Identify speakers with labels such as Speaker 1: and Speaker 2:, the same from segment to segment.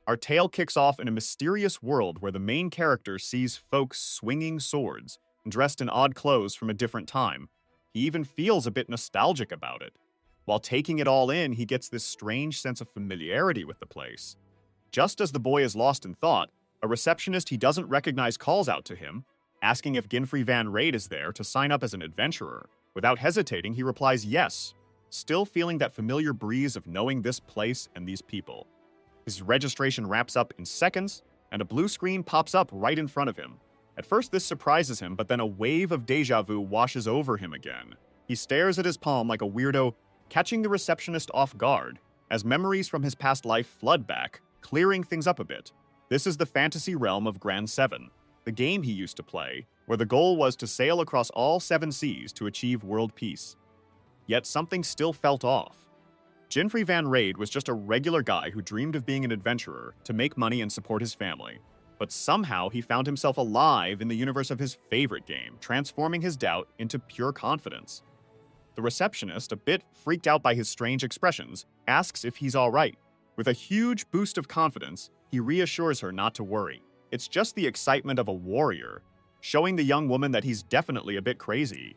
Speaker 1: Our tale kicks off in a mysterious world where the main character sees folks swinging swords, dressed in odd clothes from a different time. He even feels a bit nostalgic about it. While taking it all in, he gets this strange sense of familiarity with the place. Just as the boy is lost in thought, a receptionist he doesn't recognize calls out to him, asking if Ginfrey Van Raid is there to sign up as an adventurer. Without hesitating, he replies yes, still feeling that familiar breeze of knowing this place and these people. His registration wraps up in seconds, and a blue screen pops up right in front of him. At first, this surprises him, but then a wave of deja vu washes over him again. He stares at his palm like a weirdo, catching the receptionist off guard, as memories from his past life flood back, clearing things up a bit. This is the fantasy realm of Grand 7, the game he used to play, where the goal was to sail across all 7 seas to achieve world peace. Yet something still felt off. Ginfrey Van Raid was just a regular guy who dreamed of being an adventurer to make money and support his family. But somehow he found himself alive in the universe of his favorite game, transforming his doubt into pure confidence. The receptionist, a bit freaked out by his strange expressions, asks if he's all right. With a huge boost of confidence, he reassures her not to worry. It's just the excitement of a warrior, showing the young woman that he's definitely a bit crazy.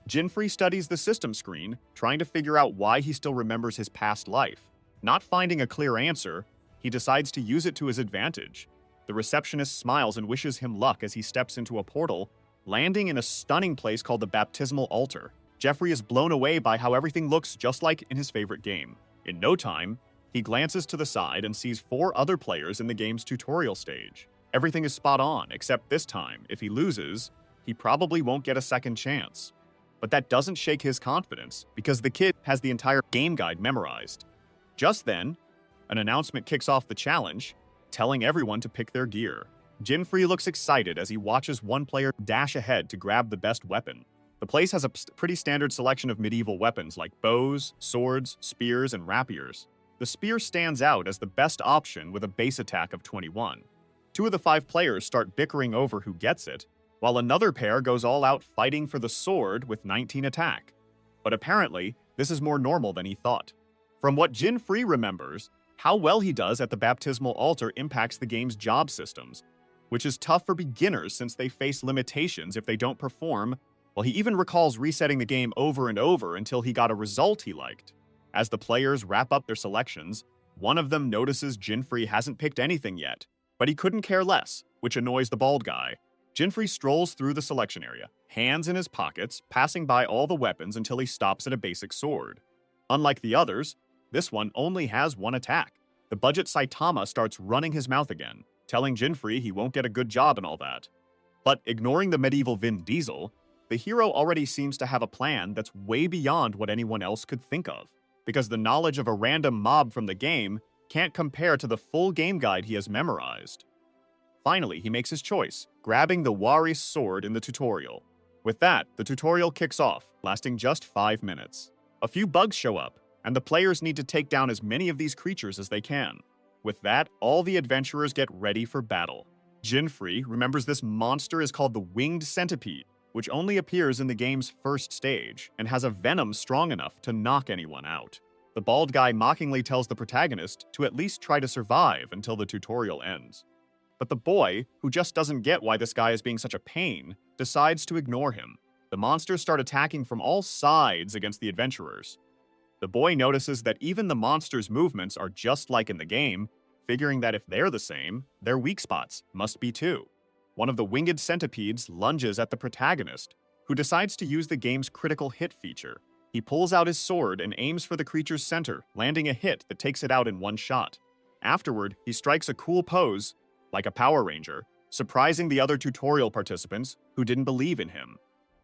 Speaker 1: Ginfrey studies the system screen, trying to figure out why he still remembers his past life. Not finding a clear answer, he decides to use it to his advantage. The receptionist smiles and wishes him luck as he steps into a portal, landing in a stunning place called the Baptismal Altar. Jeffrey is blown away by how everything looks just like in his favorite game. In no time, he glances to the side and sees 4 other players in the game's tutorial stage. Everything is spot on, except this time, if he loses, he probably won't get a second chance. But that doesn't shake his confidence, because the kid has the entire game guide memorized. Just then, an announcement kicks off the challenge, telling everyone to pick their gear. Ginfrey looks excited as he watches one player dash ahead to grab the best weapon. The place has a pretty standard selection of medieval weapons like bows, swords, spears, and rapiers. The spear stands out as the best option with a base attack of 21. 2 of the 5 players start bickering over who gets it, while another pair goes all out fighting for the sword with 19 attack. But apparently, this is more normal than he thought. From what Ginfrey remembers, how well he does at the baptismal altar impacts the game's job systems, which is tough for beginners since they face limitations if they don't perform. Well, he even recalls resetting the game over and over until he got a result he liked. As the players wrap up their selections, one of them notices Ginfrey hasn't picked anything yet, but he couldn't care less, which annoys the bald guy. Ginfrey strolls through the selection area, hands in his pockets, passing by all the weapons until he stops at a basic sword. Unlike the others, this one only has 1 attack. The budget Saitama starts running his mouth again, telling Ginfrey he won't get a good job and all that. But ignoring the medieval Vin Diesel, the hero already seems to have a plan that's way beyond what anyone else could think of, because the knowledge of a random mob from the game can't compare to the full game guide he has memorized. Finally, he makes his choice, grabbing the Wari's sword in the tutorial. With that, the tutorial kicks off, lasting just 5 minutes. A few bugs show up, and the players need to take down as many of these creatures as they can. With that, all the adventurers get ready for battle. Ginfrey remembers this monster is called the Winged Centipede, which only appears in the game's first stage, and has a venom strong enough to knock anyone out. The bald guy mockingly tells the protagonist to at least try to survive until the tutorial ends. But the boy, who just doesn't get why this guy is being such a pain, decides to ignore him. The monsters start attacking from all sides against the adventurers. The boy notices that even the monsters' movements are just like in the game, figuring that if they're the same, their weak spots must be too. One of the winged centipedes lunges at the protagonist, who decides to use the game's critical hit feature. He pulls out his sword and aims for the creature's center, landing a hit that takes it out in 1 shot. Afterward, he strikes a cool pose, like a Power Ranger, surprising the other tutorial participants who didn't believe in him.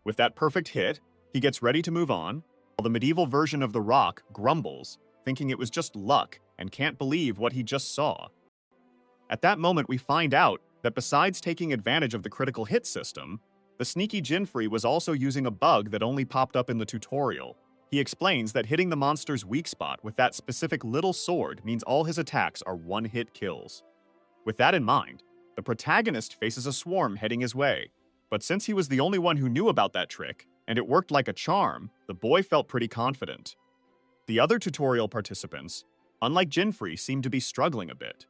Speaker 1: With that perfect hit, he gets ready to move on, while the medieval version of the Rock grumbles, thinking it was just luck and can't believe what he just saw. At that moment, we find out that besides taking advantage of the critical hit system, the sneaky Ginfrey was also using a bug that only popped up in the tutorial. He explains that hitting the monster's weak spot with that specific little sword means all his attacks are 1-hit kills. With that in mind, the protagonist faces a swarm heading his way, but since he was the only one who knew about that trick, and it worked like a charm, the boy felt pretty confident. The other tutorial participants, unlike Ginfrey, seemed to be struggling a bit.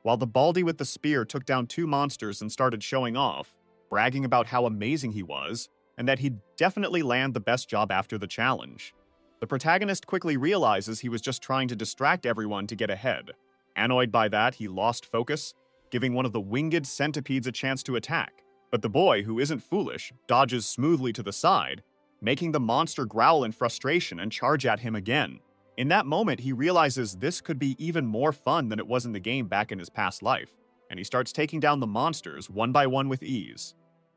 Speaker 1: while the baldy with the spear took down 2 monsters and started showing off, bragging about how amazing he was, and that he'd definitely land the best job after the challenge. The protagonist quickly realizes he was just trying to distract everyone to get ahead. Annoyed by that, he lost focus, giving one of the winged centipedes a chance to attack. But the boy, who isn't foolish, dodges smoothly to the side, making the monster growl in frustration and charge at him again. In that moment, he realizes this could be even more fun than it was in the game back in his past life, and he starts taking down the monsters one by one with ease.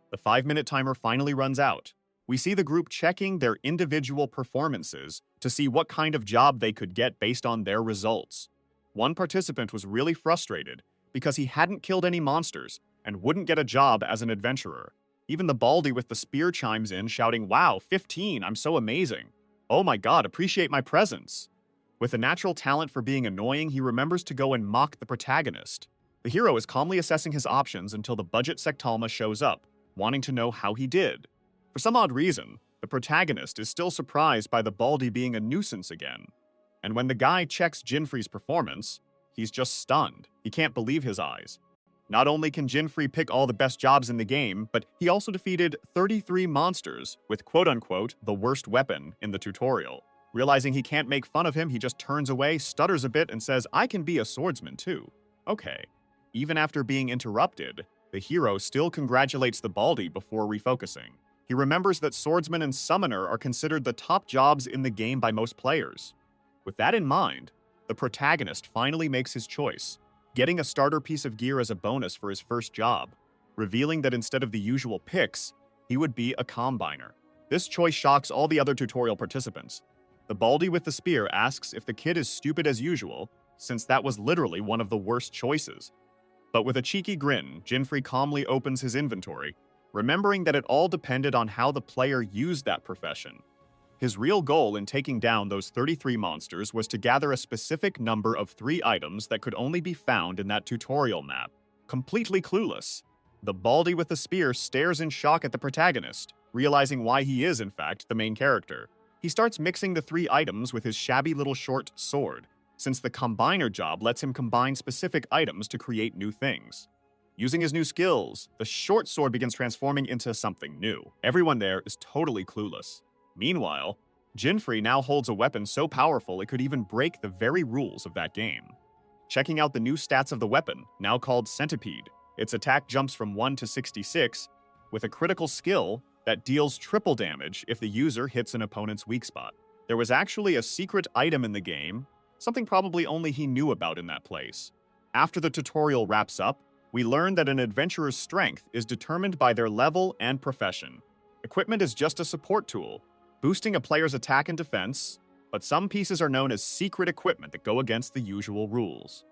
Speaker 1: The 5-minute timer finally runs out. We see the group checking their individual performances to see what kind of job they could get based on their results. One participant was really frustrated because he hadn't killed any monsters and wouldn't get a job as an adventurer. Even the baldy with the spear chimes in, shouting, "Wow, 15, I'm so amazing. Oh my god, appreciate my presence." With a natural talent for being annoying, he remembers to go and mock the protagonist. The hero is calmly assessing his options until the budget Sectalma shows up, wanting to know how he did. For some odd reason, the protagonist is still surprised by the baldy being a nuisance again. And when the guy checks Jinfree's performance, he's just stunned. He can't believe his eyes. Not only can Jinfree pick all the best jobs in the game, but he also defeated 33 monsters with quote-unquote the worst weapon in the tutorial. Realizing he can't make fun of him, he just turns away, stutters a bit, and says, "I can be a swordsman too." Okay. Even after being interrupted, the hero still congratulates the baldy before refocusing. He remembers that swordsman and summoner are considered the top jobs in the game by most players. With that in mind, the protagonist finally makes his choice, getting a starter piece of gear as a bonus for his first job, revealing that instead of the usual picks, he would be a combiner. This choice shocks all the other tutorial participants. The baldy with the spear asks if the kid is stupid as usual, since that was literally one of the worst choices. But with a cheeky grin, Jinfree calmly opens his inventory, remembering that it all depended on how the player used that profession. His real goal in taking down those 33 monsters was to gather a specific number of 3 items that could only be found in that tutorial map. Completely clueless, the baldy with the spear stares in shock at the protagonist, realizing why he is, in fact, the main character. He starts mixing the 3 items with his shabby little short sword, since the combiner job lets him combine specific items to create new things. Using his new skills, the short sword begins transforming into something new. Everyone there is totally clueless. Meanwhile, Jinfree now holds a weapon so powerful it could even break the very rules of that game. Checking out the new stats of the weapon, now called Centipede, its attack jumps from 1 to 66, with a critical skill that deals triple damage if the user hits an opponent's weak spot. There was actually a secret item in the game, something probably only he knew about in that place. After the tutorial wraps up, we learn that an adventurer's strength is determined by their level and profession. Equipment is just a support tool, boosting a player's attack and defense, but some pieces are known as secret equipment that go against the usual rules.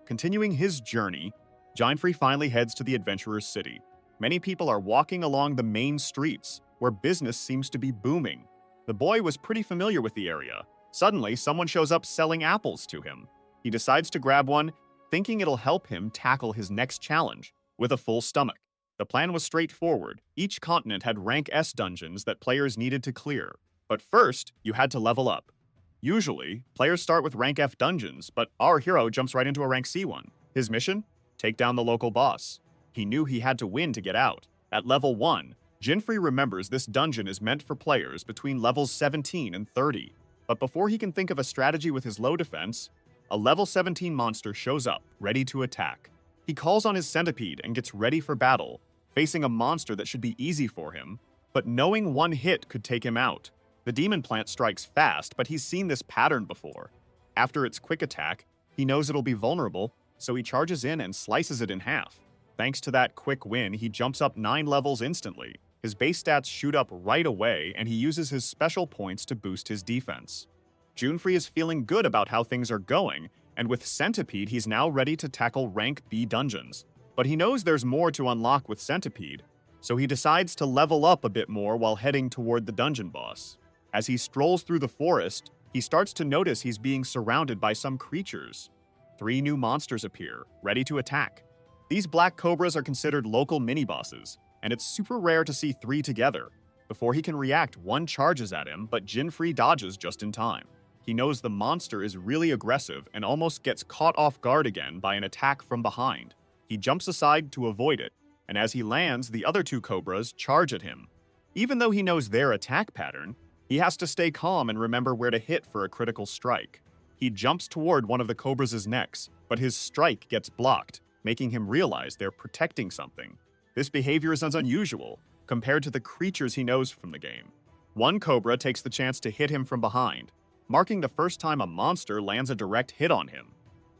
Speaker 1: Continuing his journey, Jinfree finally heads to the adventurer's city. Many people are walking along the main streets, where business seems to be booming. The boy was pretty familiar with the area. Suddenly, someone shows up selling apples to him. He decides to grab one, thinking it'll help him tackle his next challenge with a full stomach. The plan was straightforward. Each continent had rank S dungeons that players needed to clear. But first, you had to level up. Usually, players start with rank F dungeons, but our hero jumps right into a rank C one. His mission? Take down the local boss. He knew he had to win to get out. At level 1, Jinfree remembers this dungeon is meant for players between levels 17 and 30. But before he can think of a strategy with his low defense, a level 17 monster shows up, ready to attack. He calls on his centipede and gets ready for battle, facing a monster that should be easy for him, but knowing one hit could take him out. The demon plant strikes fast, but he's seen this pattern before. After its quick attack, he knows it'll be vulnerable, so he charges in and slices it in half. Thanks to that quick win, he jumps up 9 levels instantly. His base stats shoot up right away, and he uses his special points to boost his defense. Jinfree is feeling good about how things are going, and with Centipede, he's now ready to tackle rank B dungeons. But he knows there's more to unlock with Centipede, so he decides to level up a bit more while heading toward the dungeon boss. As he strolls through the forest, he starts to notice he's being surrounded by some creatures. 3 new monsters appear, ready to attack. These black cobras are considered local mini-bosses, and it's super rare to see 3 together. Before he can react, one charges at him, but Jinfree dodges just in time. He knows the monster is really aggressive and almost gets caught off guard again by an attack from behind. He jumps aside to avoid it, and as he lands, the other two cobras charge at him. Even though he knows their attack pattern, he has to stay calm and remember where to hit for a critical strike. He jumps toward one of the cobras' necks, but his strike gets blocked, making him realize they're protecting something. This behavior is unusual compared to the creatures he knows from the game. One cobra takes the chance to hit him from behind, marking the first time a monster lands a direct hit on him.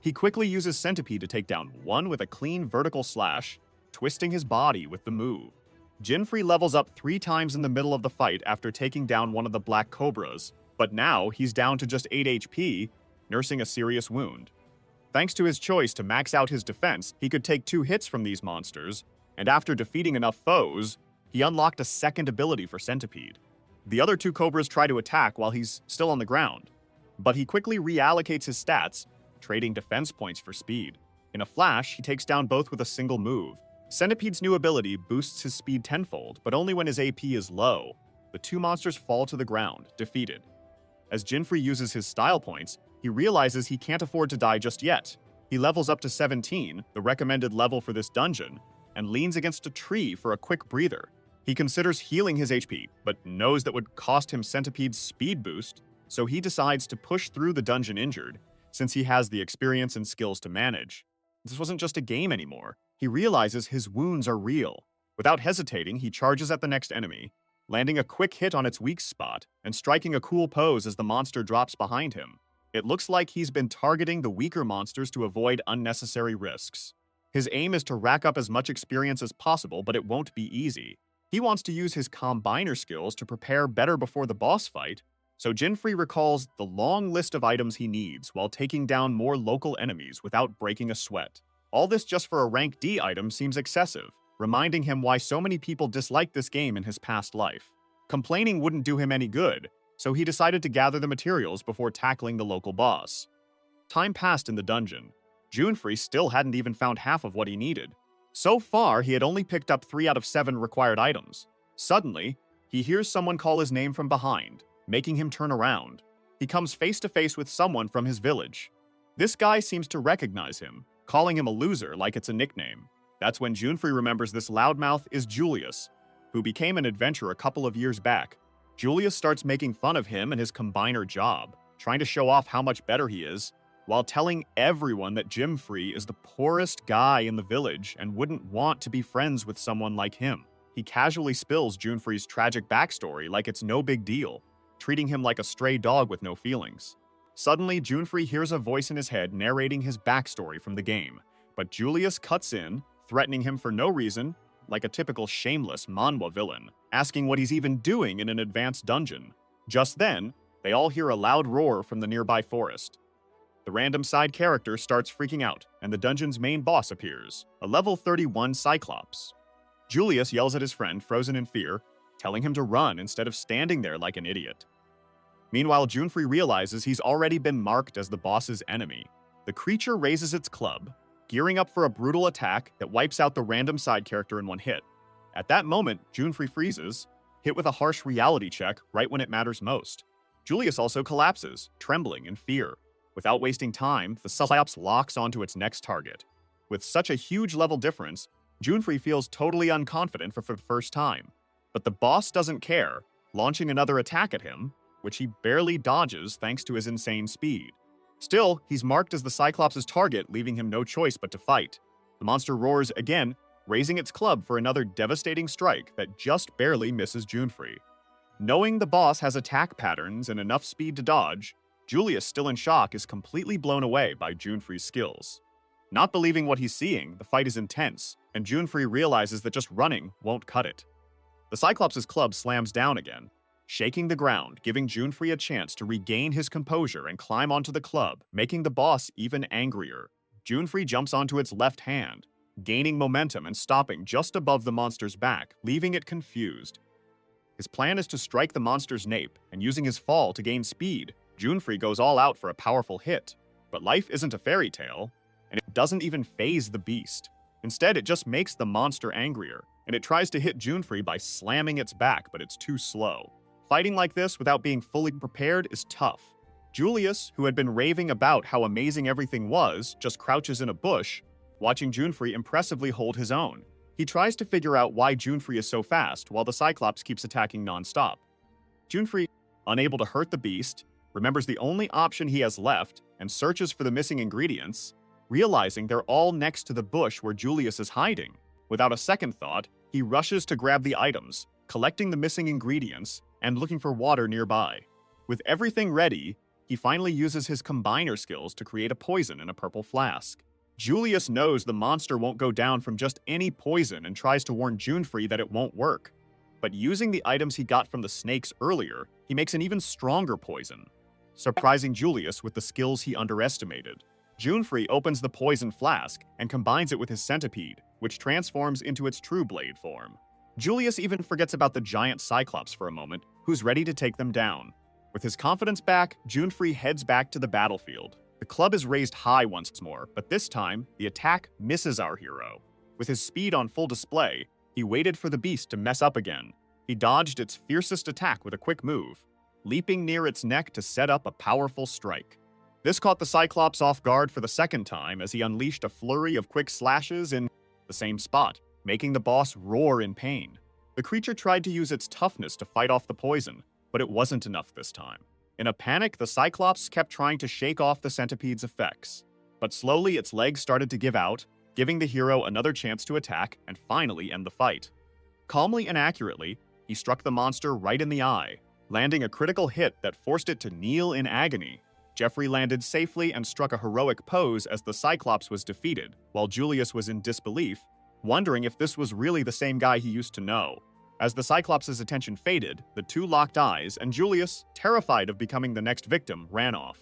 Speaker 1: He quickly uses Centipede to take down one with a clean vertical slash, twisting his body with the move. Jinfree levels up 3 times in the middle of the fight after taking down one of the black cobras, but now he's down to just 8 HP, nursing a serious wound. Thanks to his choice to max out his defense, he could take 2 hits from these monsters, and after defeating enough foes, he unlocked a second ability for Centipede. The other 2 cobras try to attack while he's still on the ground, but he quickly reallocates his stats, trading defense points for speed. In a flash, he takes down both with a single move. Centipede's new ability boosts his speed tenfold, but only when his AP is low. The 2 monsters fall to the ground, defeated. As Jinfree uses his style points, he realizes he can't afford to die just yet. He levels up to 17, the recommended level for this dungeon, and leans against a tree for a quick breather. He considers healing his HP, but knows that would cost him Centipede's speed boost, so he decides to push through the dungeon injured, since he has the experience and skills to manage. This wasn't just a game anymore. He realizes his wounds are real. Without hesitating, he charges at the next enemy, landing a quick hit on its weak spot and striking a cool pose as the monster drops behind him. It looks like he's been targeting the weaker monsters to avoid unnecessary risks. His aim is to rack up as much experience as possible, but it won't be easy. He wants to use his combiner skills to prepare better before the boss fight, so Jinfree recalls the long list of items he needs while taking down more local enemies without breaking a sweat. All this just for a rank D item seems excessive, reminding him why so many people disliked this game in his past life. Complaining wouldn't do him any good, so he decided to gather the materials before tackling the local boss. Time passed in the dungeon. Jinfree still hadn't even found half of what he needed. So far, he had only picked up 3 out of 7 required items. Suddenly, he hears someone call his name from behind, making him turn around. He comes face to face with someone from his village. This guy seems to recognize him, calling him a loser like it's a nickname. That's when Jinfree remembers this loudmouth is Julius, who became an adventurer a couple of years back. Julius starts making fun of him and his combiner job, trying to show off how much better he is, while telling everyone that Jinfree is the poorest guy in the village and wouldn't want to be friends with someone like him. He casually spills Jinfree's tragic backstory like it's no big deal, treating him like a stray dog with no feelings. Suddenly, Jinfree hears a voice in his head narrating his backstory from the game, but Julius cuts in, threatening him for no reason, like a typical shameless Manhwa villain, asking what he's even doing in an advanced dungeon. Just then, they all hear a loud roar from the nearby forest. The random side character starts freaking out, and the dungeon's main boss appears, a level 31 Cyclops. Julius yells at his friend, frozen in fear, telling him to run instead of standing there like an idiot. Meanwhile, Jinfree realizes he's already been marked as the boss's enemy. The creature raises its club, gearing up for a brutal attack that wipes out the random side character in one hit. At that moment, Jinfree freezes, hit with a harsh reality check right when it matters most. Julius also collapses, trembling in fear. Without wasting time, the Cyclops locks onto its next target. With such a huge level difference, Jinfree feels totally unconfident for the first time. But the boss doesn't care, launching another attack at him, which he barely dodges thanks to his insane speed. Still, he's marked as the Cyclops' target, leaving him no choice but to fight. The monster roars again, raising its club for another devastating strike that just barely misses Jinfree. Knowing the boss has attack patterns and enough speed to dodge, Julius, still in shock, is completely blown away by Jinfree's skills. Not believing what he's seeing, the fight is intense, and Jinfree realizes that just running won't cut it. The Cyclops' club slams down again, shaking the ground, giving Jinfree a chance to regain his composure and climb onto the club, making the boss even angrier. Jinfree jumps onto its left hand, gaining momentum and stopping just above the monster's back, leaving it confused. His plan is to strike the monster's nape, and using his fall to gain speed, Jinfree goes all out for a powerful hit. But life isn't a fairy tale, and it doesn't even faze the beast. Instead, it just makes the monster angrier, and it tries to hit Jinfree by slamming its back, but it's too slow. Fighting like this without being fully prepared is tough. Julius, who had been raving about how amazing everything was, just crouches in a bush, watching Junfrey impressively hold his own. He tries to figure out why Junfrey is so fast, while the Cyclops keeps attacking non-stop. Junfrey, unable to hurt the beast, remembers the only option he has left and searches for the missing ingredients, realizing they're all next to the bush where Julius is hiding. Without a second thought, he rushes to grab the items, collecting the missing ingredients and looking for water nearby. With everything ready, he finally uses his combiner skills to create a poison in a purple flask. Julius knows the monster won't go down from just any poison and tries to warn Junfrey that it won't work. But using the items he got from the snakes earlier, he makes an even stronger poison, surprising Julius with the skills he underestimated. Junfrey opens the poison flask and combines it with his centipede, which transforms into its true blade form. Julius even forgets about the giant Cyclops for a moment, who's ready to take them down. With his confidence back, Junfrey heads back to the battlefield. The club is raised high once more, but this time, the attack misses our hero. With his speed on full display, he waited for the beast to mess up again. He dodged its fiercest attack with a quick move, leaping near its neck to set up a powerful strike. This caught the Cyclops off guard for the second time as he unleashed a flurry of quick slashes in the same spot, making the boss roar in pain. The creature tried to use its toughness to fight off the poison, but it wasn't enough this time. In a panic, the Cyclops kept trying to shake off the centipede's effects, but slowly its legs started to give out, giving the hero another chance to attack and finally end the fight. Calmly and accurately, he struck the monster right in the eye, landing a critical hit that forced it to kneel in agony. Jeffrey landed safely and struck a heroic pose as the Cyclops was defeated, while Julius was in disbelief, wondering if this was really the same guy he used to know. As the Cyclops' attention faded, the two locked eyes, and Julius, terrified of becoming the next victim, ran off.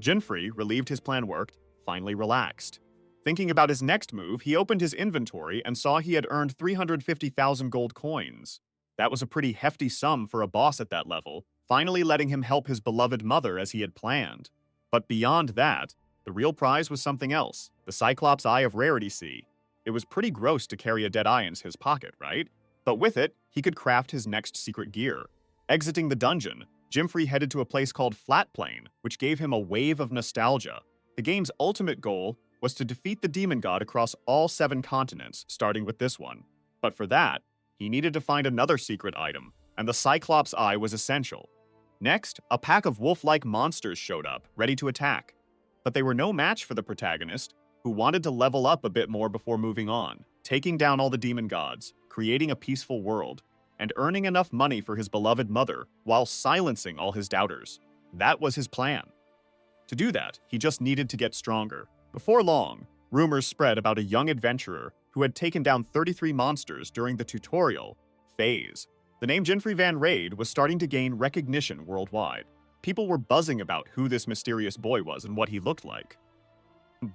Speaker 1: Junfrey, relieved his plan worked, finally relaxed. Thinking about his next move, he opened his inventory and saw he had earned 350,000 gold coins. That was a pretty hefty sum for a boss at that level, finally letting him help his beloved mother as he had planned. But beyond that, the real prize was something else, the Cyclops' Eye of Rarity Sea. It was pretty gross to carry a dead eye in his pocket, right? But with it, he could craft his next secret gear. Exiting the dungeon, Junfrey headed to a place called Flat Plane, which gave him a wave of nostalgia. The game's ultimate goal was to defeat the demon god across all 7 continents, starting with this one. But for that, he needed to find another secret item, and the Cyclops' Eye was essential. Next, a pack of wolf-like monsters showed up, ready to attack. But they were no match for the protagonist, who wanted to level up a bit more before moving on, taking down all the demon gods, creating a peaceful world, and earning enough money for his beloved mother while silencing all his doubters. That was his plan. To do that, he just needed to get stronger. Before long, rumors spread about a young adventurer who had taken down 33 monsters during the tutorial phase. The name Junfrey Van Raid was starting to gain recognition worldwide. People were buzzing about who this mysterious boy was and what he looked like.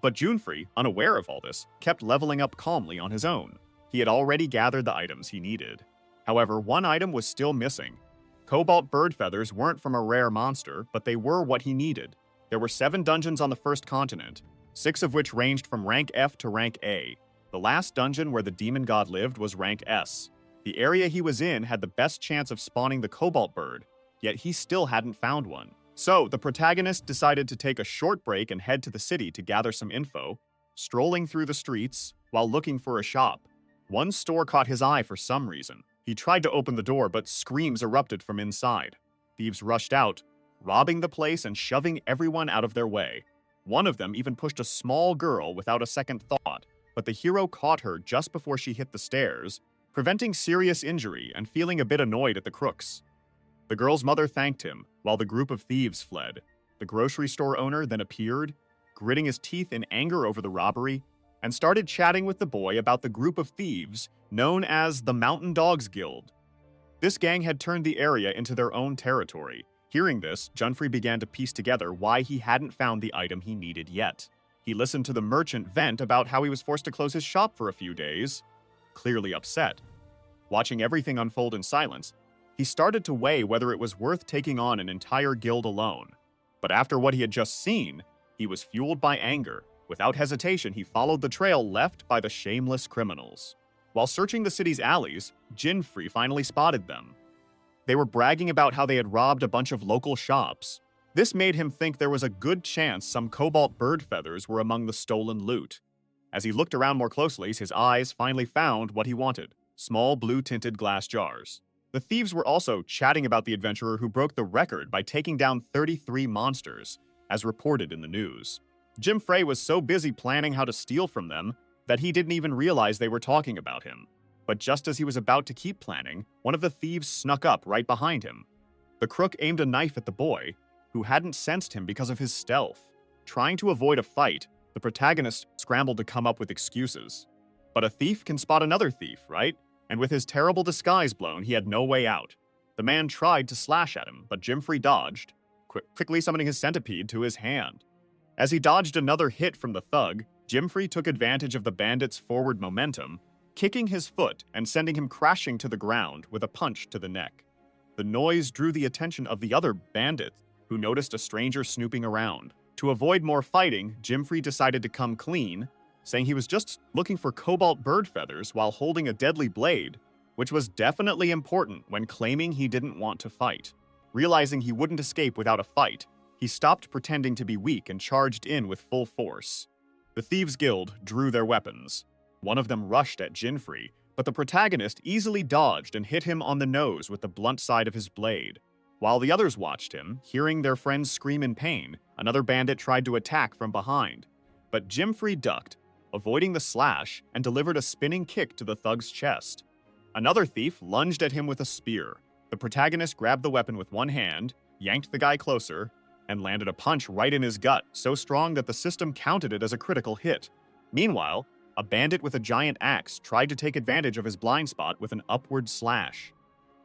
Speaker 1: But Junfrey, unaware of all this, kept leveling up calmly on his own. He had already gathered the items he needed. However, one item was still missing. Cobalt bird feathers weren't from a rare monster, but they were what he needed. There were 7 dungeons on the first continent, 6 of which ranged from rank F to rank A. The last dungeon where the demon god lived was rank S. The area he was in had the best chance of spawning the cobalt bird, yet he still hadn't found one. So, the protagonist decided to take a short break and head to the city to gather some info, strolling through the streets while looking for a shop. One store caught his eye for some reason. He tried to open the door, but screams erupted from inside. Thieves rushed out, robbing the place and shoving everyone out of their way. One of them even pushed a small girl without a second thought, but the hero caught her just before she hit the stairs, preventing serious injury and feeling a bit annoyed at the crooks. The girl's mother thanked him, while the group of thieves fled. The grocery store owner then appeared, gritting his teeth in anger over the robbery, and started chatting with the boy about the group of thieves known as the Mountain Dogs Guild. This gang had turned the area into their own territory. Hearing this, Junfrey began to piece together why he hadn't found the item he needed yet. He listened to the merchant vent about how he was forced to close his shop for a few days, clearly upset. Watching everything unfold in silence, he started to weigh whether it was worth taking on an entire guild alone. But after what he had just seen, he was fueled by anger. Without hesitation, he followed the trail left by the shameless criminals. While searching the city's alleys, Junfrey finally spotted them. They were bragging about how they had robbed a bunch of local shops, This made him think there was a good chance some cobalt bird feathers were among the stolen loot. As he looked around more closely, his eyes finally found what he wanted: small blue-tinted glass jars. The thieves were also chatting about the adventurer who broke the record by taking down 33 monsters, as reported in the news. Jim Frey was so busy planning how to steal from them that he didn't even realize they were talking about him. But just as he was about to keep planning, one of the thieves snuck up right behind him. The crook aimed a knife at the boy, who hadn't sensed him because of his stealth. Trying to avoid a fight, the protagonist scrambled to come up with excuses. But a thief can spot another thief, right? And with his terrible disguise blown, he had no way out. The man tried to slash at him, but Jimfrey dodged, quickly summoning his centipede to his hand. As he dodged another hit from the thug, Jimfrey took advantage of the bandit's forward momentum, kicking his foot and sending him crashing to the ground with a punch to the neck. The noise drew the attention of the other bandits, who noticed a stranger snooping around. To avoid more fighting, Jimfrey decided to come clean, saying he was just looking for cobalt bird feathers while holding a deadly blade, which was definitely important when claiming he didn't want to fight. Realizing he wouldn't escape without a fight, he stopped pretending to be weak and charged in with full force. The Thieves' Guild drew their weapons. One of them rushed at Jimfrey, but the protagonist easily dodged and hit him on the nose with the blunt side of his blade. While the others watched him, hearing their friends scream in pain, another bandit tried to attack from behind. But Jimfrey ducked, avoiding the slash, and delivered a spinning kick to the thug's chest. Another thief lunged at him with a spear. The protagonist grabbed the weapon with one hand, yanked the guy closer, and landed a punch right in his gut, so strong that the system counted it as a critical hit. Meanwhile, a bandit with a giant axe tried to take advantage of his blind spot with an upward slash.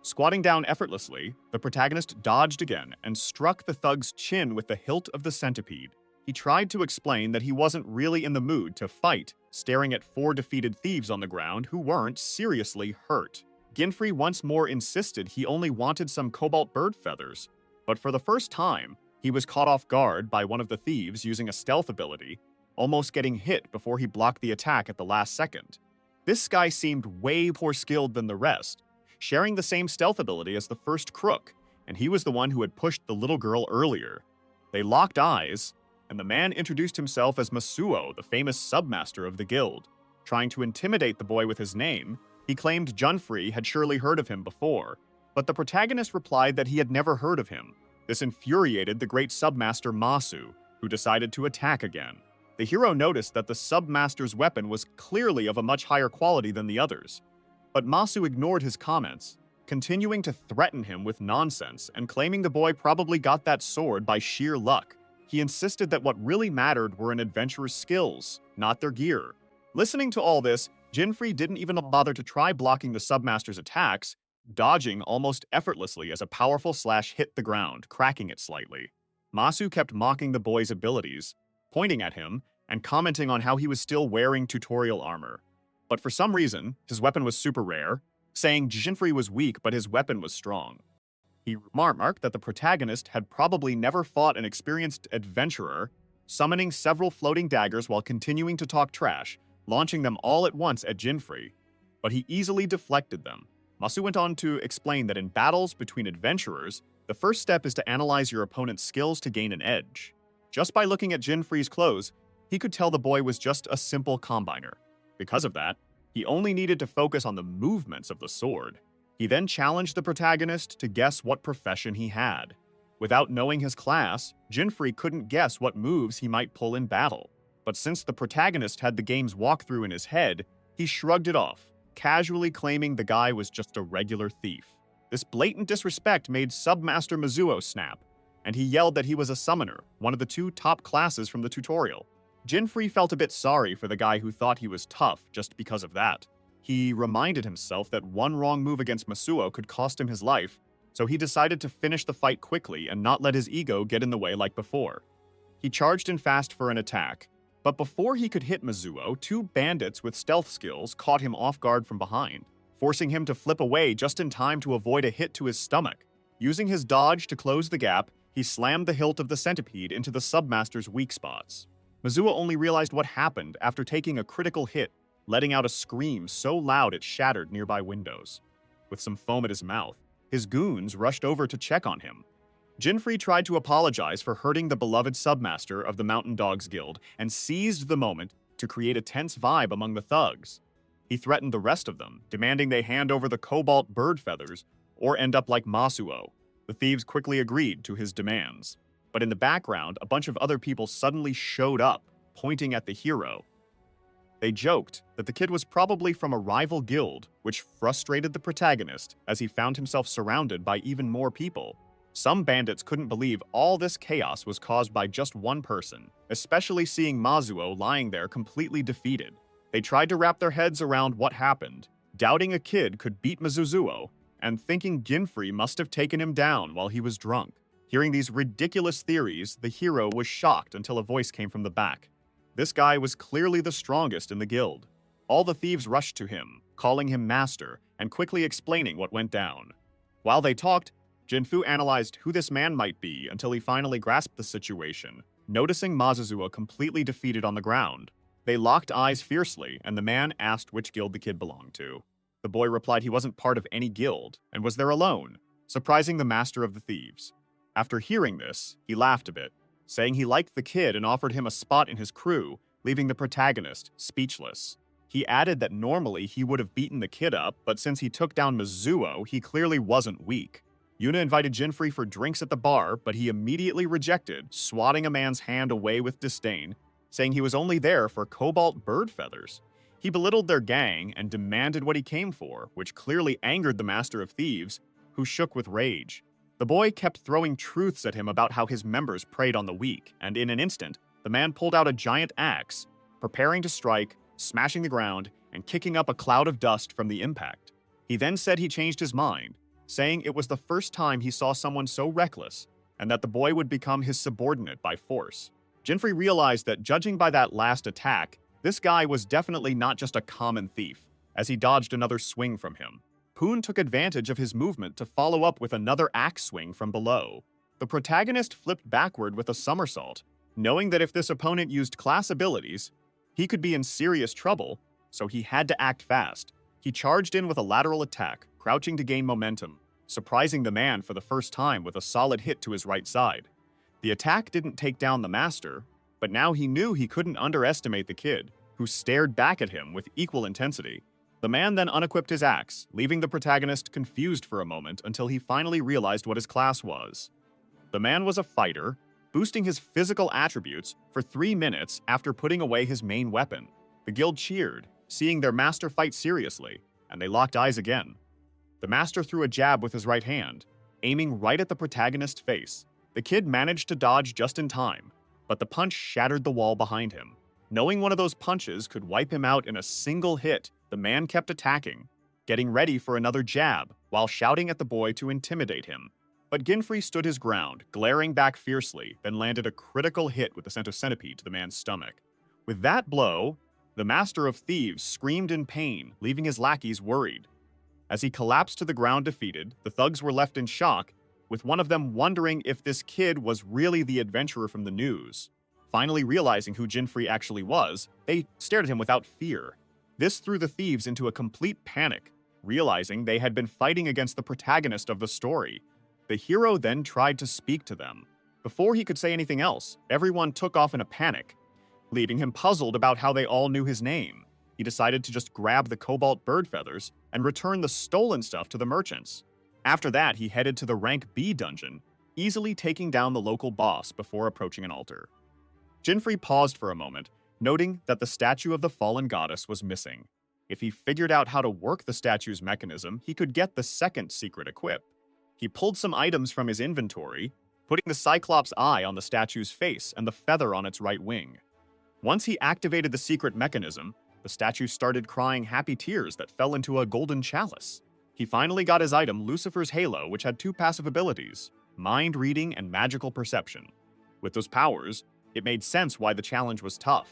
Speaker 1: Squatting down effortlessly, the protagonist dodged again and struck the thug's chin with the hilt of the centipede. He tried to explain that he wasn't really in the mood to fight, staring at 4 defeated thieves on the ground who weren't seriously hurt. Jimfrey once more insisted he only wanted some cobalt bird feathers, but for the first time, he was caught off guard by one of the thieves using a stealth ability, almost getting hit before he blocked the attack at the last second. This guy seemed way more skilled than the rest, sharing the same stealth ability as the first crook, and he was the one who had pushed the little girl earlier. They locked eyes, and the man introduced himself as Masuo, the famous submaster of the guild. Trying to intimidate the boy with his name, he claimed Jimfrey had surely heard of him before, but the protagonist replied that he had never heard of him. This infuriated the great submaster Masu, who decided to attack again. The hero noticed that the submaster's weapon was clearly of a much higher quality than the others, but Masu ignored his comments, continuing to threaten him with nonsense and claiming the boy probably got that sword by sheer luck. He insisted that what really mattered were an adventurer's skills, not their gear. Listening to all this, Jimfrey didn't even bother to try blocking the submaster's attacks, dodging almost effortlessly as a powerful slash hit the ground, cracking it slightly. Masu kept mocking the boy's abilities, pointing at him and commenting on how he was still wearing tutorial armor. But for some reason, his weapon was super rare, saying Jimfrey was weak but his weapon was strong. He remarked that the protagonist had probably never fought an experienced adventurer, summoning several floating daggers while continuing to talk trash, launching them all at once at Jimfrey, but he easily deflected them. Masu went on to explain that in battles between adventurers, the first step is to analyze your opponent's skills to gain an edge. Just by looking at Jimfrey's clothes, he could tell the boy was just a simple combiner. Because of that, he only needed to focus on the movements of the sword. He then challenged the protagonist to guess what profession he had. Without knowing his class, Jimfrey couldn't guess what moves he might pull in battle. But since the protagonist had the game's walkthrough in his head, he shrugged it off, casually claiming the guy was just a regular thief. This blatant disrespect made Submaster Mizuo snap, and he yelled that he was a summoner, one of the 2 top classes from the tutorial. Jimfrey felt a bit sorry for the guy who thought he was tough just because of that. He reminded himself that one wrong move against Masuo could cost him his life, so he decided to finish the fight quickly and not let his ego get in the way like before. He charged in fast for an attack, but before he could hit Mizuo, 2 bandits with stealth skills caught him off guard from behind, forcing him to flip away just in time to avoid a hit to his stomach. Using his dodge to close the gap, he slammed the hilt of the centipede into the submaster's weak spots. Mizuo only realized what happened after taking a critical hit, letting out a scream so loud it shattered nearby windows. With some foam at his mouth, his goons rushed over to check on him. Jinfrey tried to apologize for hurting the beloved submaster of the Mountain Dogs Guild and seized the moment to create a tense vibe among the thugs. He threatened the rest of them, demanding they hand over the cobalt bird feathers or end up like Masuo. The thieves quickly agreed to his demands. But in the background, a bunch of other people suddenly showed up, pointing at the hero. They joked that the kid was probably from a rival guild, which frustrated the protagonist as he found himself surrounded by even more people. Some bandits couldn't believe all this chaos was caused by just one person, especially seeing Masuo lying there completely defeated. They tried to wrap their heads around what happened, doubting a kid could beat Mizuzuo, and thinking Ginfrey must have taken him down while he was drunk. Hearing these ridiculous theories, the hero was shocked until a voice came from the back. This guy was clearly the strongest in the guild. All the thieves rushed to him, calling him master, and quickly explaining what went down. While they talked, Jinfu analyzed who this man might be until he finally grasped the situation, noticing Mazuzuo completely defeated on the ground. They locked eyes fiercely, and the man asked which guild the kid belonged to. The boy replied he wasn't part of any guild, and was there alone, surprising the master of the thieves. After hearing this, he laughed a bit, saying he liked the kid and offered him a spot in his crew, leaving the protagonist speechless. He added that normally he would have beaten the kid up, but since he took down Mizuo, he clearly wasn't weak. Yuna invited Jinfrey for drinks at the bar, but he immediately rejected, swatting a man's hand away with disdain, saying he was only there for cobalt bird feathers. He belittled their gang and demanded what he came for, which clearly angered the master of thieves, who shook with rage. The boy kept throwing truths at him about how his members preyed on the weak, and in an instant, the man pulled out a giant axe, preparing to strike, smashing the ground, and kicking up a cloud of dust from the impact. He then said he changed his mind, saying it was the first time he saw someone so reckless, and that the boy would become his subordinate by force. Jinfrey realized that judging by that last attack, this guy was definitely not just a common thief, as he dodged another swing from him. Poon took advantage of his movement to follow up with another axe swing from below. The protagonist flipped backward with a somersault, knowing that if this opponent used class abilities, he could be in serious trouble, so he had to act fast. He charged in with a lateral attack, crouching to gain momentum, surprising the man for the first time with a solid hit to his right side. The attack didn't take down the master, but now he knew he couldn't underestimate the kid, who stared back at him with equal intensity. The man then unequipped his axe, leaving the protagonist confused for a moment until he finally realized what his class was. The man was a fighter, boosting his physical attributes for 3 minutes after putting away his main weapon. The guild cheered, seeing their master fight seriously, and they locked eyes again. The master threw a jab with his right hand, aiming right at the protagonist's face. The kid managed to dodge just in time, but the punch shattered the wall behind him. Knowing one of those punches could wipe him out in a single hit, the man kept attacking, getting ready for another jab, while shouting at the boy to intimidate him. But Ginfrey stood his ground, glaring back fiercely, then landed a critical hit with the centipede to the man's stomach. With that blow, the master of thieves screamed in pain, leaving his lackeys worried. As he collapsed to the ground defeated, the thugs were left in shock, with one of them wondering if this kid was really the adventurer from the news. Finally realizing who Ginfrey actually was, they stared at him without fear. This threw the thieves into a complete panic, realizing they had been fighting against the protagonist of the story. The hero then tried to speak to them. Before he could say anything else, everyone took off in a panic, leaving him puzzled about how they all knew his name. He decided to just grab the cobalt bird feathers and return the stolen stuff to the merchants. After that, he headed to the rank B dungeon, easily taking down the local boss before approaching an altar. Ginfrey paused for a moment, noting that the statue of the fallen goddess was missing. If he figured out how to work the statue's mechanism, he could get the second secret equip. He pulled some items from his inventory, putting the Cyclops' eye on the statue's face and the feather on its right wing. Once he activated the secret mechanism, the statue started crying happy tears that fell into a golden chalice. He finally got his item, Lucifer's Halo, which had 2 passive abilities, mind reading and magical perception. With those powers, it made sense why the challenge was tough.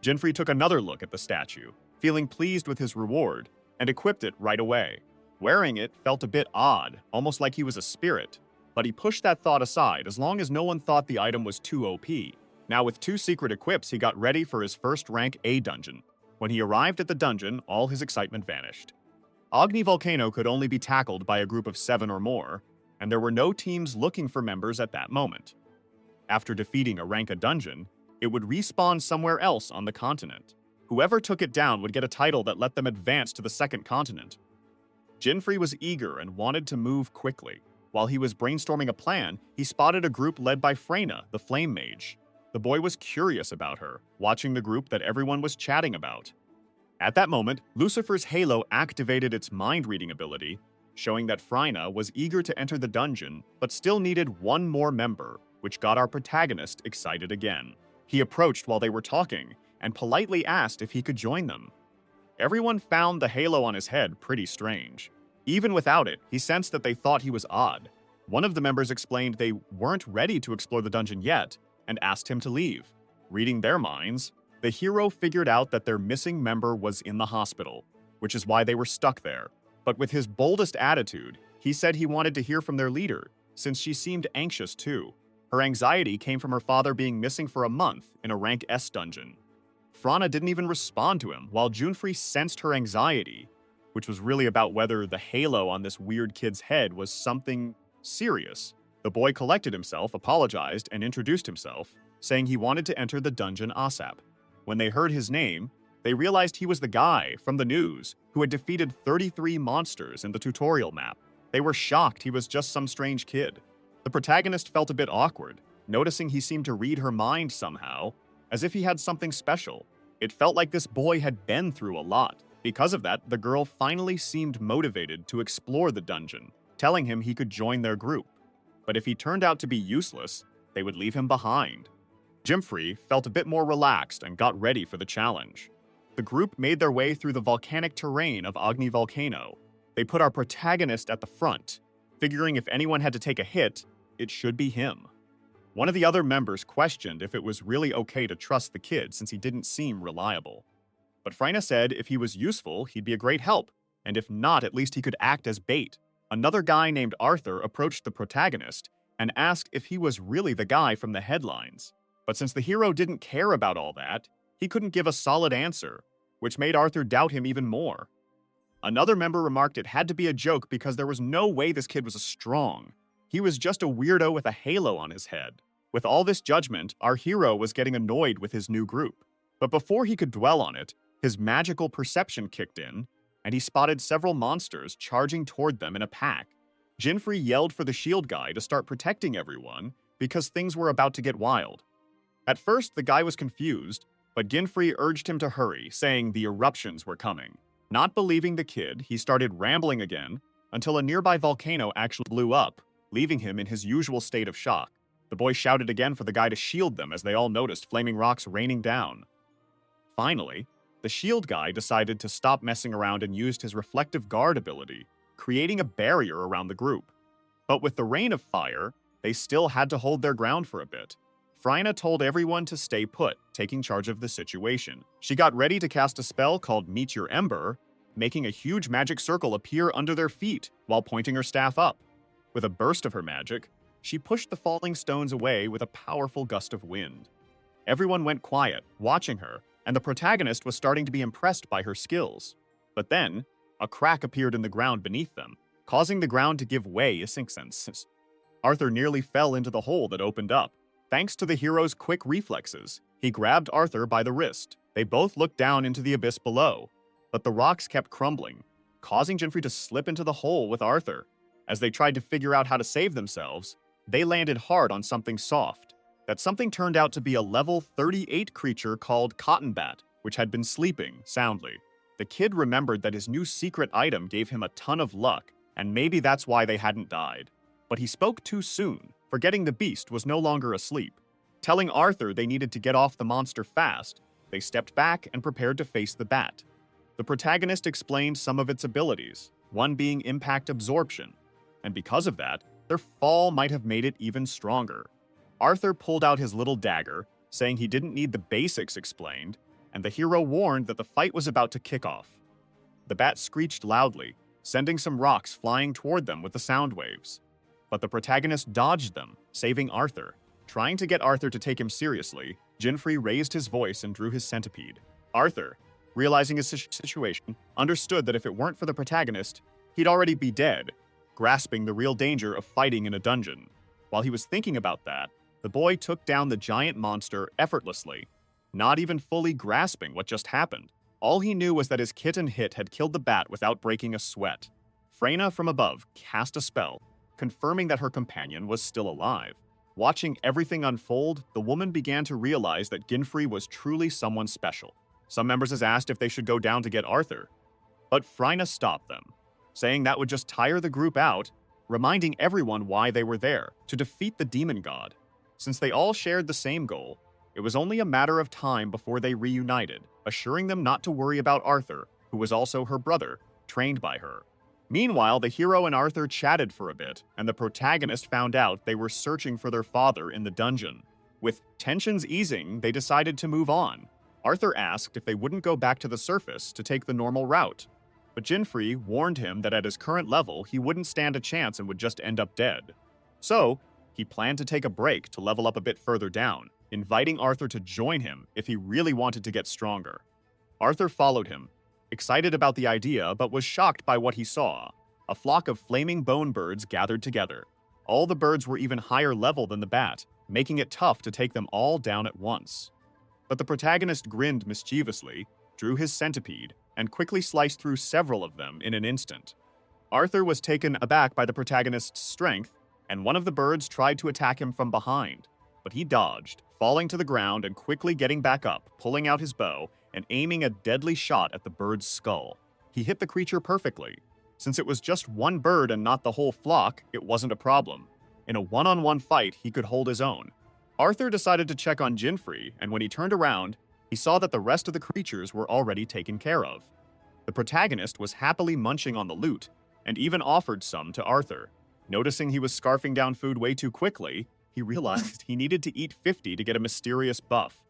Speaker 1: Ginfrey took another look at the statue, feeling pleased with his reward, and equipped it right away. Wearing it felt a bit odd, almost like he was a spirit, but he pushed that thought aside as long as no one thought the item was too OP. Now with 2 secret equips, he got ready for his first rank A dungeon. When he arrived at the dungeon, all his excitement vanished. Agni Volcano could only be tackled by a group of 7 or more, and there were no teams looking for members at that moment. After defeating a Ranka dungeon, it would respawn somewhere else on the continent. Whoever took it down would get a title that let them advance to the second continent. Jinfrey was eager and wanted to move quickly. While he was brainstorming a plan, he spotted a group led by Freyna, the Flame Mage. The boy was curious about her, watching the group that everyone was chatting about. At that moment, Lucifer's halo activated its mind-reading ability, showing that Freyna was eager to enter the dungeon, but still needed one more member, which got our protagonist excited again. He approached while they were talking, and politely asked if he could join them. Everyone found the halo on his head pretty strange. Even without it, he sensed that they thought he was odd. One of the members explained they weren't ready to explore the dungeon yet, and asked him to leave. Reading their minds, the hero figured out that their missing member was in the hospital, which is why they were stuck there. But with his boldest attitude, he said he wanted to hear from their leader, since she seemed anxious too. Her anxiety came from her father being missing for a month in a rank S dungeon. Frana didn't even respond to him, while Junfrey sensed her anxiety, which was really about whether the halo on this weird kid's head was something serious. The boy collected himself, apologized, and introduced himself, saying he wanted to enter the dungeon ASAP. When they heard his name, they realized he was the guy from the news who had defeated 33 monsters in the tutorial map. They were shocked he was just some strange kid. The protagonist felt a bit awkward, noticing he seemed to read her mind somehow, as if he had something special. It felt like this boy had been through a lot. Because of that, the girl finally seemed motivated to explore the dungeon, telling him he could join their group. But if he turned out to be useless, they would leave him behind. Jinfrey felt a bit more relaxed and got ready for the challenge. The group made their way through the volcanic terrain of Agni Volcano. They put our protagonist at the front, figuring if anyone had to take a hit, it should be him. One of the other members questioned if it was really okay to trust the kid since he didn't seem reliable. But Freyna said if he was useful, he'd be a great help, and if not, at least he could act as bait. Another guy named Arthur approached the protagonist and asked if he was really the guy from the headlines. But since the hero didn't care about all that, he couldn't give a solid answer, which made Arthur doubt him even more. Another member remarked it had to be a joke because there was no way this kid was strong. He was just a weirdo with a halo on his head. With all this judgment, our hero was getting annoyed with his new group. But before he could dwell on it, his magical perception kicked in, and he spotted several monsters charging toward them in a pack. Jinfrey yelled for the shield guy to start protecting everyone because things were about to get wild. At first, the guy was confused, but Jinfrey urged him to hurry, saying the eruptions were coming. Not believing the kid, he started rambling again until a nearby volcano actually blew up, leaving him in his usual state of shock. The boy shouted again for the guy to shield them as they all noticed flaming rocks raining down. Finally, the shield guy decided to stop messing around and used his reflective guard ability, creating a barrier around the group. But with the rain of fire, they still had to hold their ground for a bit. Freyna told everyone to stay put, taking charge of the situation. She got ready to cast a spell called Meteor Ember, making a huge magic circle appear under their feet while pointing her staff up. With a burst of her magic, she pushed the falling stones away with a powerful gust of wind. Everyone went quiet, watching her, and the protagonist was starting to be impressed by her skills. But then, a crack appeared in the ground beneath them, causing the ground to give way a sense. Arthur nearly fell into the hole that opened up. Thanks to the hero's quick reflexes, he grabbed Arthur by the wrist. They both looked down into the abyss below, but the rocks kept crumbling, causing Jinfrey to slip into the hole with Arthur. As they tried to figure out how to save themselves, they landed hard on something soft. That something turned out to be a level 38 creature called Cottonbat, which had been sleeping soundly. The kid remembered that his new secret item gave him a ton of luck, and maybe that's why they hadn't died. But he spoke too soon, forgetting the beast was no longer asleep. Telling Arthur they needed to get off the monster fast, they stepped back and prepared to face the bat. The protagonist explained some of its abilities, one being impact absorption, and because of that, their fall might have made it even stronger. Arthur pulled out his little dagger, saying he didn't need the basics explained, and the hero warned that the fight was about to kick off. The bat screeched loudly, sending some rocks flying toward them with the sound waves. But the protagonist dodged them, saving Arthur. Trying to get Arthur to take him seriously, Jinfrey raised his voice and drew his centipede. Arthur, realizing his situation, understood that if it weren't for the protagonist, he'd already be dead. grasping the real danger of fighting in a dungeon. While he was thinking about that, the boy took down the giant monster effortlessly, not even fully grasping what just happened. All he knew was that his kitten hit had killed the bat without breaking a sweat. Freyna from above cast a spell, confirming that her companion was still alive. Watching everything unfold, the woman began to realize that Ginfrey was truly someone special. Some members had asked if they should go down to get Arthur, but Freyna stopped them, saying that would just tire the group out, reminding everyone why they were there, to defeat the demon god. Since they all shared the same goal, it was only a matter of time before they reunited, assuring them not to worry about Arthur, who was also her brother, trained by her. Meanwhile, the hero and Arthur chatted for a bit, and the protagonist found out they were searching for their father in the dungeon. With tensions easing, they decided to move on. Arthur asked if they wouldn't go back to the surface to take the normal route, but Ginfrey warned him that at his current level, he wouldn't stand a chance and would just end up dead. So, he planned to take a break to level up a bit further down, inviting Arthur to join him if he really wanted to get stronger. Arthur followed him, excited about the idea but was shocked by what he saw. A flock of flaming bone birds gathered together. All the birds were even higher level than the bat, making it tough to take them all down at once. But the protagonist grinned mischievously, drew his centipede, and quickly sliced through several of them in an instant. Arthur was taken aback by the protagonist's strength, and one of the birds tried to attack him from behind, but he dodged, falling to the ground and quickly getting back up, pulling out his bow and aiming a deadly shot at the bird's skull. He hit the creature perfectly. Since it was just one bird and not the whole flock, it wasn't a problem. In a one-on-one fight, he could hold his own. Arthur decided to check on Ginfrey, and when he turned around, he saw that the rest of the creatures were already taken care of. The protagonist was happily munching on the loot, and even offered some to Arthur. Noticing he was scarfing down food way too quickly, he realized he needed to eat 50 to get a mysterious buff.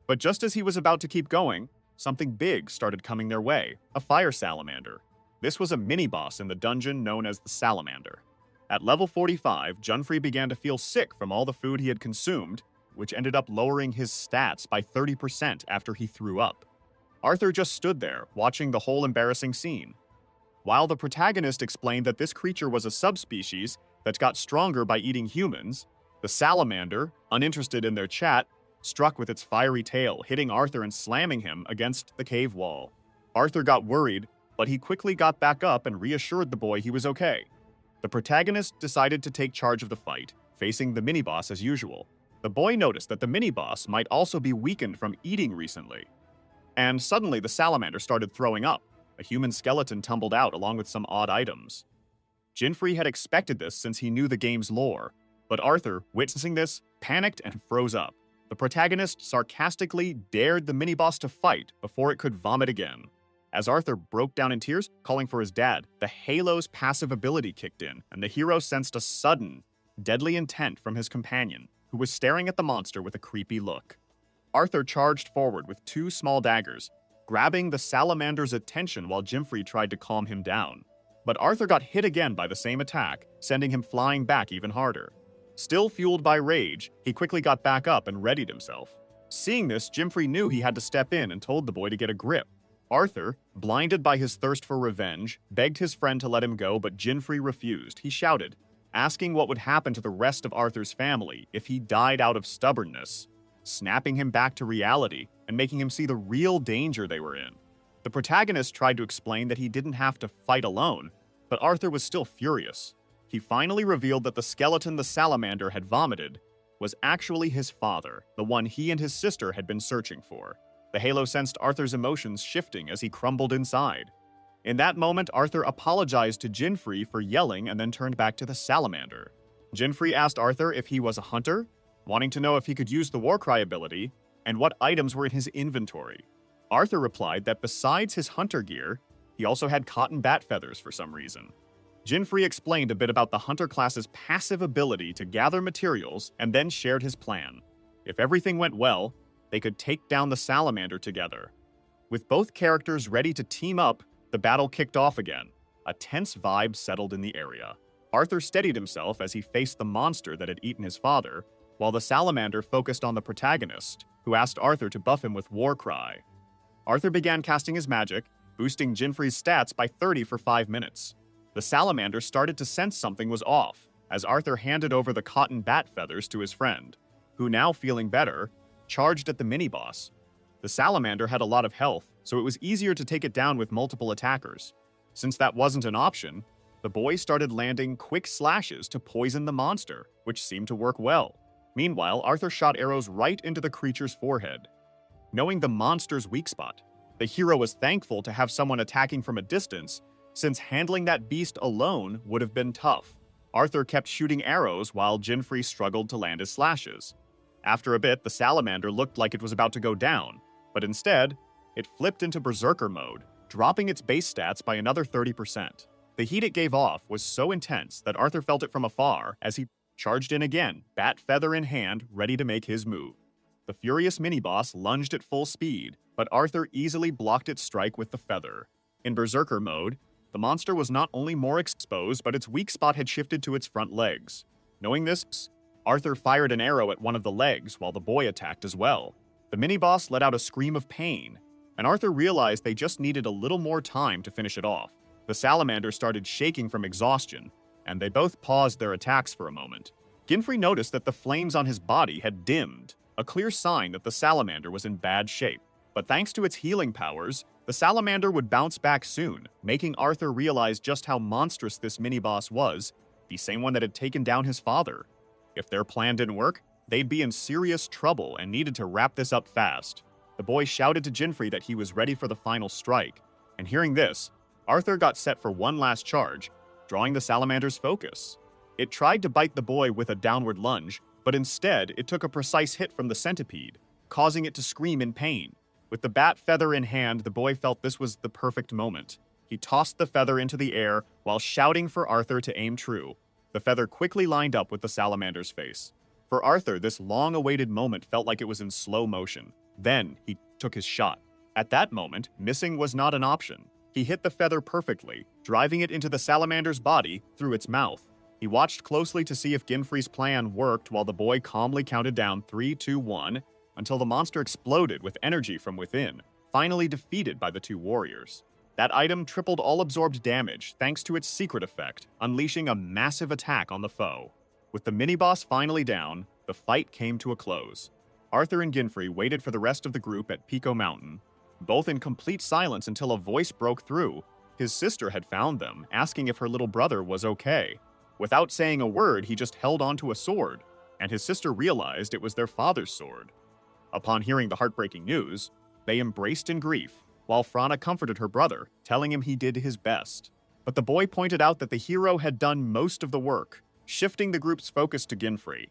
Speaker 1: But just as he was about to keep going, something big started coming their way, a fire salamander. This was a mini-boss in the dungeon known as the Salamander. At level 45, Ginfrey began to feel sick from all the food he had consumed, which ended up lowering his stats by 30% after he threw up. Arthur just stood there, watching the whole embarrassing scene. While the protagonist explained that this creature was a subspecies that got stronger by eating humans, the salamander, uninterested in their chat, struck with its fiery tail, hitting Arthur and slamming him against the cave wall. Arthur got worried, but he quickly got back up and reassured the boy he was okay. The protagonist decided to take charge of the fight, facing the mini-boss as usual. The boy noticed that the mini-boss might also be weakened from eating recently. And suddenly the salamander started throwing up. A human skeleton tumbled out along with some odd items. Ginfrey had expected this since he knew the game's lore, but Arthur, witnessing this, panicked and froze up. The protagonist sarcastically dared the mini-boss to fight before it could vomit again. As Arthur broke down in tears, calling for his dad, the Halo's passive ability kicked in, and the hero sensed a sudden, deadly intent from his companion, who was staring at the monster with a creepy look. Arthur charged forward with 2 small daggers, grabbing the salamander's attention while Ginfrey tried to calm him down. But Arthur got hit again by the same attack, sending him flying back even harder. Still fueled by rage, he quickly got back up and readied himself. Seeing this, Ginfrey knew he had to step in and told the boy to get a grip. Arthur, blinded by his thirst for revenge, begged his friend to let him go, but Ginfrey refused. He shouted, asking what would happen to the rest of Arthur's family if he died out of stubbornness, snapping him back to reality and making him see the real danger they were in. The protagonist tried to explain that he didn't have to fight alone, but Arthur was still furious. He finally revealed that the skeleton the salamander had vomited was actually his father, the one he and his sister had been searching for. The Halo sensed Arthur's emotions shifting as he crumbled inside. In that moment, Arthur apologized to Ginfrey for yelling and then turned back to the salamander. Ginfrey asked Arthur if he was a hunter, wanting to know if he could use the Warcry ability, and what items were in his inventory. Arthur replied that besides his hunter gear, he also had cotton bat feathers for some reason. Ginfrey explained a bit about the hunter class's passive ability to gather materials and then shared his plan. If everything went well, they could take down the salamander together. With both characters ready to team up, the battle kicked off again. A tense vibe settled in the area. Arthur steadied himself as he faced the monster that had eaten his father, while the salamander focused on the protagonist, who asked Arthur to buff him with Warcry. Arthur began casting his magic, boosting Ginfrey's stats by 30 for 5 minutes. The salamander started to sense something was off as Arthur handed over the cotton bat feathers to his friend, who, now feeling better, charged at the mini-boss. The salamander had a lot of health, so it was easier to take it down with multiple attackers. Since that wasn't an option, the boys started landing quick slashes to poison the monster, which seemed to work well. Meanwhile, Arthur shot arrows right into the creature's forehead. Knowing the monster's weak spot, the hero was thankful to have someone attacking from a distance, since handling that beast alone would have been tough. Arthur kept shooting arrows while Jinfrey struggled to land his slashes. After a bit, the salamander looked like it was about to go down, but instead, it flipped into berserker mode, dropping its base stats by another 30%. The heat it gave off was so intense that Arthur felt it from afar as he charged in again, bat feather in hand, ready to make his move. The furious mini-boss lunged at full speed, but Arthur easily blocked its strike with the feather. In berserker mode, the monster was not only more exposed, but its weak spot had shifted to its front legs. Knowing this, Arthur fired an arrow at one of the legs while the boy attacked as well. The mini-boss let out a scream of pain, and Arthur realized they just needed a little more time to finish it off. The salamander started shaking from exhaustion, and they both paused their attacks for a moment. Ginfrey noticed that the flames on his body had dimmed, a clear sign that the salamander was in bad shape. But thanks to its healing powers, the salamander would bounce back soon, making Arthur realize just how monstrous this mini-boss was, the same one that had taken down his father. If their plan didn't work, they'd be in serious trouble and needed to wrap this up fast. The boy shouted to Ginfrey that he was ready for the final strike, and hearing this, Arthur got set for one last charge, drawing the salamander's focus. It tried to bite the boy with a downward lunge, but instead it took a precise hit from the centipede, causing it to scream in pain. With the bat feather in hand, the boy felt this was the perfect moment. He tossed the feather into the air while shouting for Arthur to aim true. The feather quickly lined up with the salamander's face. For Arthur, this long-awaited moment felt like it was in slow motion. Then he took his shot. At that moment, missing was not an option. He hit the feather perfectly, driving it into the salamander's body through its mouth. He watched closely to see if Ginfrey's plan worked while the boy calmly counted down 3, 2, 1, until the monster exploded with energy from within, finally defeated by the two warriors. That item tripled all absorbed damage thanks to its secret effect, unleashing a massive attack on the foe. With the mini-boss finally down, the fight came to a close. Arthur and Ginfrey waited for the rest of the group at Pico Mountain, both in complete silence until a voice broke through. His sister had found them, asking if her little brother was okay. Without saying a word, he just held onto a sword, and his sister realized it was their father's sword. Upon hearing the heartbreaking news, they embraced in grief, while Frana comforted her brother, telling him he did his best. But the boy pointed out that the hero had done most of the work, shifting the group's focus to Ginfrey.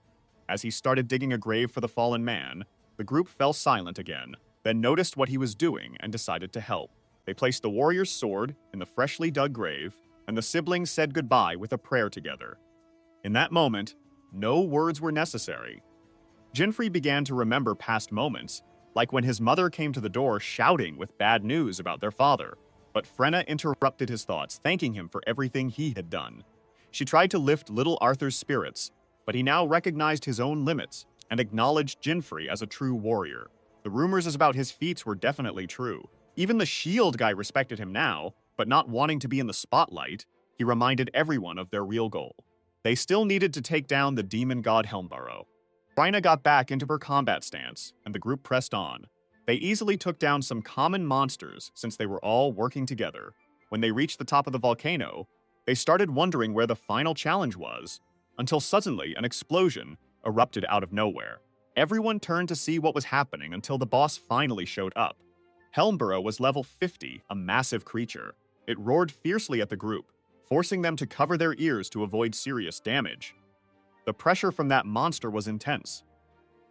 Speaker 1: As he started digging a grave for the fallen man, the group fell silent again, then noticed what he was doing and decided to help. They placed the warrior's sword in the freshly dug grave, and the siblings said goodbye with a prayer together. In that moment, no words were necessary. Ginfrey began to remember past moments, like when his mother came to the door shouting with bad news about their father. But Frenna interrupted his thoughts, thanking him for everything he had done. She tried to lift little Arthur's spirits, but he now recognized his own limits and acknowledged Ginfrey as a true warrior. The rumors about his feats were definitely true. Even the shield guy respected him now, but not wanting to be in the spotlight, he reminded everyone of their real goal. They still needed to take down the demon god Helmborough. Bryna got back into her combat stance, and the group pressed on. They easily took down some common monsters since they were all working together. When they reached the top of the volcano, they started wondering where the final challenge was, until suddenly an explosion erupted out of nowhere. Everyone turned to see what was happening until the boss finally showed up. Helmborough was level 50, a massive creature. It roared fiercely at the group, forcing them to cover their ears to avoid serious damage. The pressure from that monster was intense.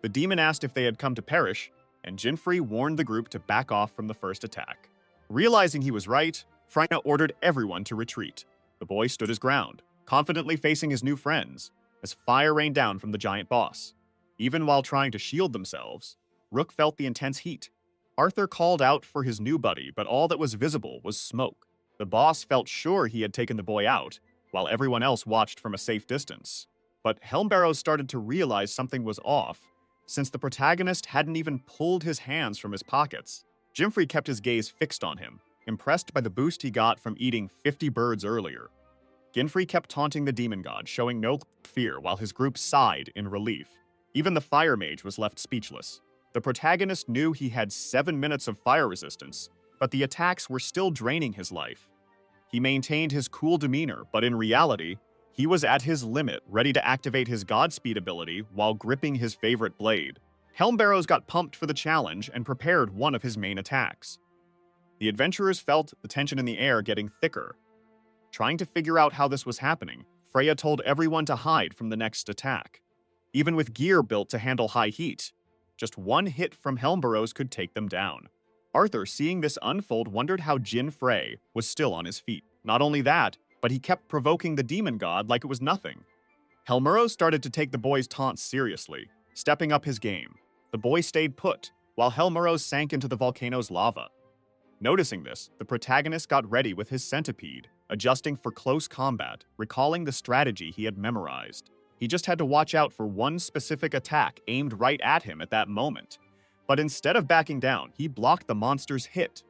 Speaker 1: The demon asked if they had come to perish, and Ginfrey warned the group to back off from the first attack. Realizing he was right, Freyna ordered everyone to retreat. The boy stood his ground, confidently facing his new friends, as fire rained down from the giant boss. Even while trying to shield themselves, Rook felt the intense heat. Arthur called out for his new buddy, but all that was visible was smoke. The boss felt sure he had taken the boy out, while everyone else watched from a safe distance. But Helmborough started to realize something was off, since the protagonist hadn't even pulled his hands from his pockets. Ginfrey kept his gaze fixed on him, impressed by the boost he got from eating 50 birds earlier. Ginfrey kept taunting the demon god, showing no fear while his group sighed in relief. Even the fire mage was left speechless. The protagonist knew he had 7 minutes of fire resistance, but the attacks were still draining his life. He maintained his cool demeanor, but in reality, he was at his limit, ready to activate his Godspeed ability while gripping his favorite blade. Helmbarrows got pumped for the challenge and prepared one of his main attacks. The adventurers felt the tension in the air getting thicker. Trying to figure out how this was happening, Freya told everyone to hide from the next attack. Even with gear built to handle high heat, just one hit from Helmbarrows could take them down. Arthur, seeing this unfold, wondered how Jin Frey was still on his feet. Not only that, but he kept provoking the demon god like it was nothing. Helmbarrows started to take the boy's taunts seriously, stepping up his game. The boy stayed put, while Helmbarrows sank into the volcano's lava. Noticing this, the protagonist got ready with his centipede, adjusting for close combat, recalling the strategy he had memorized. He just had to watch out for one specific attack aimed right at him at that moment. But instead of backing down, he blocked the monster's hit.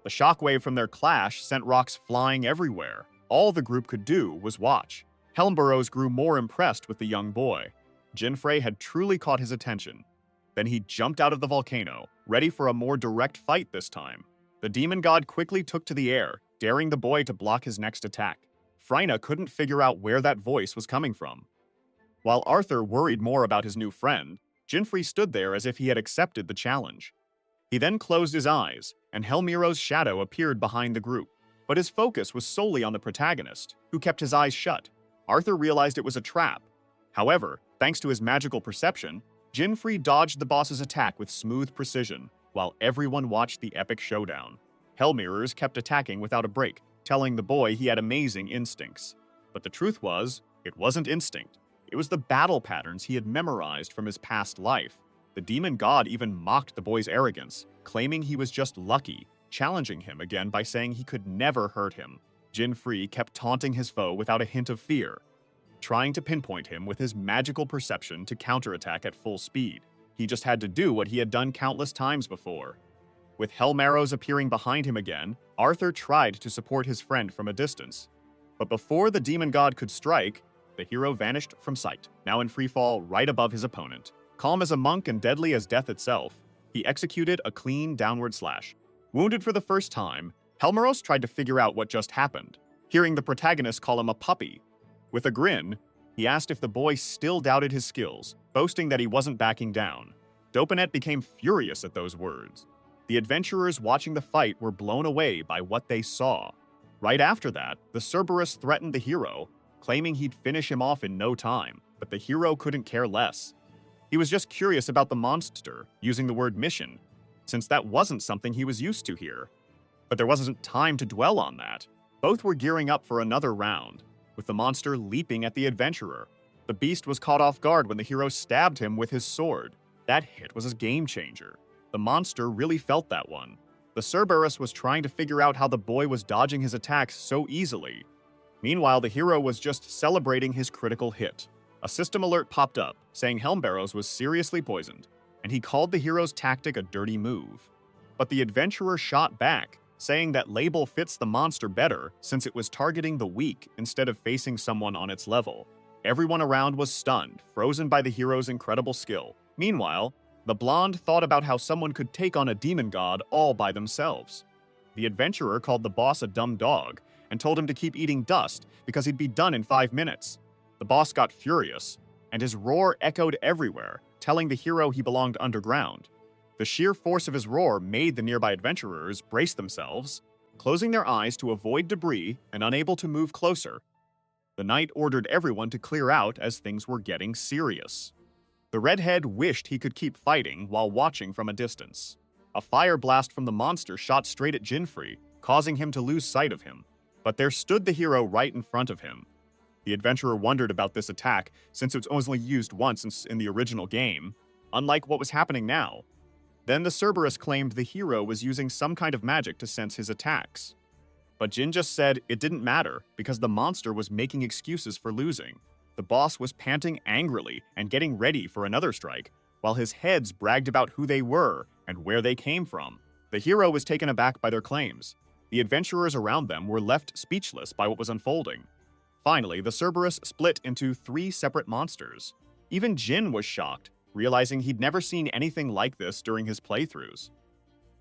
Speaker 1: The shockwave from their clash sent rocks flying everywhere. All the group could do was watch. Helmbarrows grew more impressed with the young boy. Jinfrey had truly caught his attention. Then he jumped out of the volcano, ready for a more direct fight this time. The demon god quickly took to the air, daring the boy to block his next attack. Freya couldn't figure out where that voice was coming from. While Arthur worried more about his new friend, Jinfrey stood there as if he had accepted the challenge. He then closed his eyes, and Helmiro's shadow appeared behind the group. But his focus was solely on the protagonist, who kept his eyes shut. Arthur realized it was a trap. However, thanks to his magical perception, Jinfrey dodged the boss's attack with smooth precision, while everyone watched the epic showdown. Hellmirrors kept attacking without a break, telling the boy he had amazing instincts. But the truth was, it wasn't instinct. It was the battle patterns he had memorized from his past life. The demon god even mocked the boy's arrogance, claiming he was just lucky, challenging him again by saying he could never hurt him. Jinfrey kept taunting his foe without a hint of fear, trying to pinpoint him with his magical perception to counterattack at full speed. He just had to do what he had done countless times before. With Helmarrows appearing behind him again, Arthur tried to support his friend from a distance. But before the demon god could strike, the hero vanished from sight, now in freefall right above his opponent. Calm as a monk and deadly as death itself, he executed a clean downward slash. Wounded for the first time, Helmaros tried to figure out what just happened, hearing the protagonist call him a puppy. With a grin, he asked if the boy still doubted his skills, boasting that he wasn't backing down. Dopanet became furious at those words. The adventurers watching the fight were blown away by what they saw. Right after that, the Cerberus threatened the hero, claiming he'd finish him off in no time, but the hero couldn't care less. He was just curious about the monster, using the word mission, since that wasn't something he was used to here. But there wasn't time to dwell on that. Both were gearing up for another round, with the monster leaping at the adventurer. The beast was caught off guard when the hero stabbed him with his sword. That hit was a game changer. The monster really felt that one. The Cerberus was trying to figure out how the boy was dodging his attacks so easily. Meanwhile, the hero was just celebrating his critical hit. A system alert popped up, saying Helmbarrows was seriously poisoned, and he called the hero's tactic a dirty move. But the adventurer shot back, saying that label fits the monster better since it was targeting the weak instead of facing someone on its level. Everyone around was stunned, frozen by the hero's incredible skill. Meanwhile, the blonde thought about how someone could take on a demon god all by themselves. The adventurer called the boss a dumb dog and told him to keep eating dust because he'd be done in 5 minutes. The boss got furious, and his roar echoed everywhere, telling the hero he belonged underground. The sheer force of his roar made the nearby adventurers brace themselves, closing their eyes to avoid debris and unable to move closer. The knight ordered everyone to clear out as things were getting serious. The redhead wished he could keep fighting while watching from a distance. A fire blast from the monster shot straight at Jinfrey, causing him to lose sight of him. But there stood the hero right in front of him. The adventurer wondered about this attack since it was only used once in the original game, unlike what was happening now. Then the Cerberus claimed the hero was using some kind of magic to sense his attacks. But Jin just said it didn't matter because the monster was making excuses for losing. The boss was panting angrily and getting ready for another strike, while his heads bragged about who they were and where they came from. The hero was taken aback by their claims. The adventurers around them were left speechless by what was unfolding. Finally, the Cerberus split into 3 separate monsters. Even Jin was shocked, realizing he'd never seen anything like this during his playthroughs.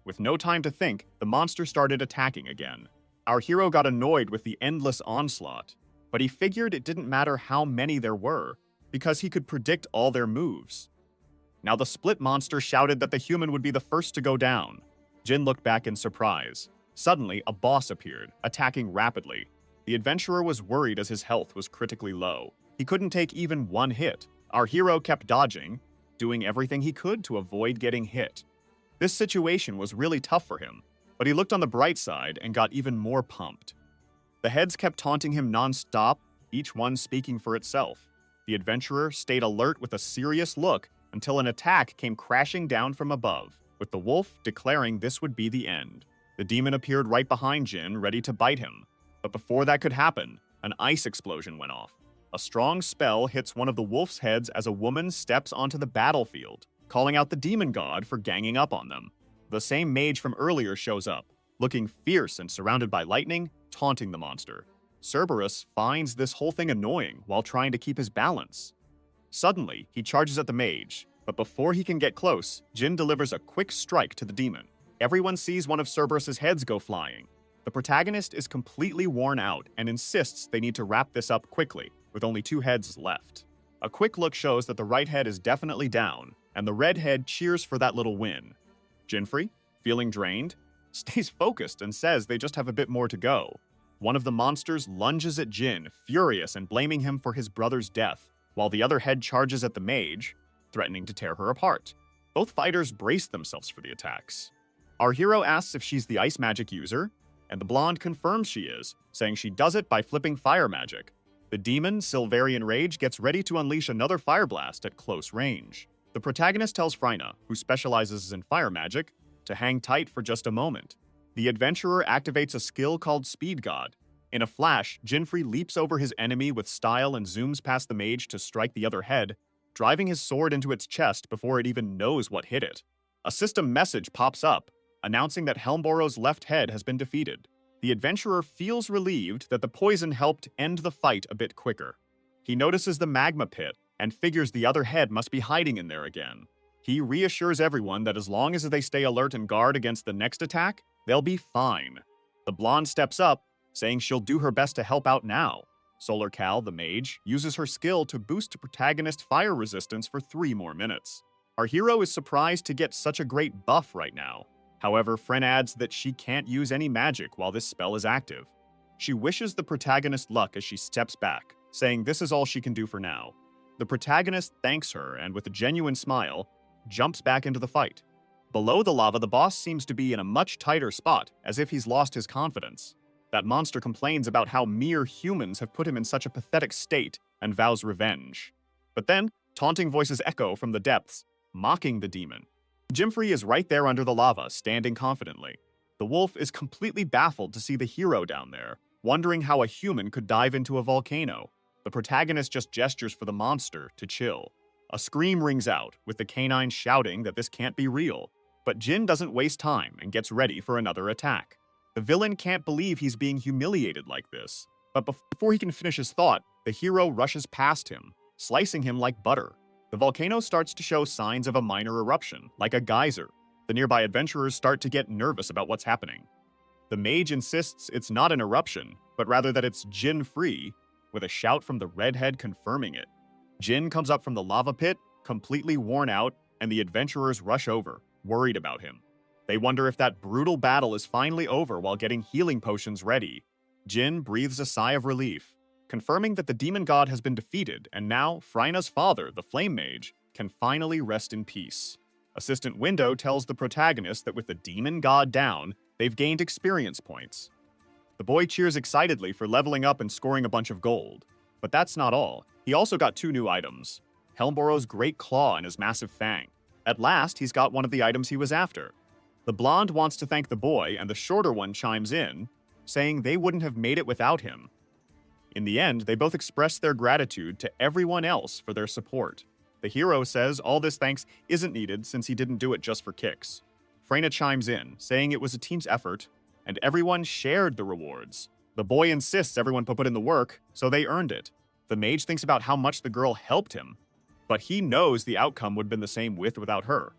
Speaker 1: With no time to think, the monster started attacking again. Our hero got annoyed with the endless onslaught, but he figured it didn't matter how many there were, because he could predict all their moves. Now the split monster shouted that the human would be the first to go down. Jin looked back in surprise. Suddenly, a boss appeared, attacking rapidly. The adventurer was worried as his health was critically low. He couldn't take even one hit. Our hero kept dodging, doing everything he could to avoid getting hit. This situation was really tough for him, but he looked on the bright side and got even more pumped. The heads kept taunting him non-stop, each one speaking for itself. The adventurer stayed alert with a serious look until an attack came crashing down from above, with the wolf declaring this would be the end. The demon appeared right behind Jin, ready to bite him. But before that could happen, an ice explosion went off. A strong spell hits one of the wolf's heads as a woman steps onto the battlefield, calling out the demon god for ganging up on them. The same mage from earlier shows up, looking fierce and surrounded by lightning, taunting the monster. Cerberus finds this whole thing annoying while trying to keep his balance. Suddenly, he charges at the mage, but before he can get close, Jin delivers a quick strike to the demon. Everyone sees one of Cerberus's heads go flying. The protagonist is completely worn out and insists they need to wrap this up quickly, with only 2 heads left. A quick look shows that the right head is definitely down, and the red head cheers for that little win. Jinfrey, feeling drained, stays focused and says they just have a bit more to go. One of the monsters lunges at Jin, furious and blaming him for his brother's death, while the other head charges at the mage, threatening to tear her apart. Both fighters brace themselves for the attacks. Our hero asks if she's the ice magic user, and the blonde confirms she is, saying she does it by flipping fire magic. The demon, Silverian Rage, gets ready to unleash another fire blast at close range. The protagonist tells Freina, who specializes in fire magic, to hang tight for just a moment. The adventurer activates a skill called Speed God. In a flash, Jinfrey leaps over his enemy with style and zooms past the mage to strike the other head, driving his sword into its chest before it even knows what hit it. A system message pops up, announcing that Helmboro's left head has been defeated. The adventurer feels relieved that the poison helped end the fight a bit quicker. He notices the magma pit and figures the other head must be hiding in there again. He reassures everyone that as long as they stay alert and guard against the next attack, they'll be fine. The blonde steps up, saying she'll do her best to help out now. Solar Cal, the mage, uses her skill to boost protagonist fire resistance for 3 more minutes. Our hero is surprised to get such a great buff right now. However, Fren adds that she can't use any magic while this spell is active. She wishes the protagonist luck as she steps back, saying this is all she can do for now. The protagonist thanks her and, with a genuine smile, jumps back into the fight. Below the lava, the boss seems to be in a much tighter spot, as if he's lost his confidence. That monster complains about how mere humans have put him in such a pathetic state and vows revenge. But then, taunting voices echo from the depths, mocking the demon. Jinfrey is right there under the lava, standing confidently. The wolf is completely baffled to see the hero down there, wondering how a human could dive into a volcano. The protagonist just gestures for the monster to chill. A scream rings out, with the canine shouting that this can't be real. But Jin doesn't waste time and gets ready for another attack. The villain can't believe he's being humiliated like this. But before he can finish his thought, the hero rushes past him, slicing him like butter. The volcano starts to show signs of a minor eruption, like a geyser. The nearby adventurers start to get nervous about what's happening. The mage insists it's not an eruption, but rather that it's Jin-free, with a shout from the redhead confirming it. Jin comes up from the lava pit, completely worn out, and the adventurers rush over, worried about him. They wonder if that brutal battle is finally over while getting healing potions ready. Jin breathes a sigh of relief, confirming that the demon god has been defeated, and now Freina's father, the flame mage, can finally rest in peace. Assistant Window tells the protagonist that with the demon god down, they've gained experience points. The boy cheers excitedly for leveling up and scoring a bunch of gold. But that's not all. He also got 2 new items. Helmboro's great claw and his massive fang. At last, he's got one of the items he was after. The blonde wants to thank the boy, and the shorter one chimes in, saying they wouldn't have made it without him. In the end, they both express their gratitude to everyone else for their support. The hero says all this thanks isn't needed since he didn't do it just for kicks. Freina chimes in, saying it was a team's effort, and everyone shared the rewards. The boy insists everyone put in the work, so they earned it. The mage thinks about how much the girl helped him, but he knows the outcome would have been the same with or without her.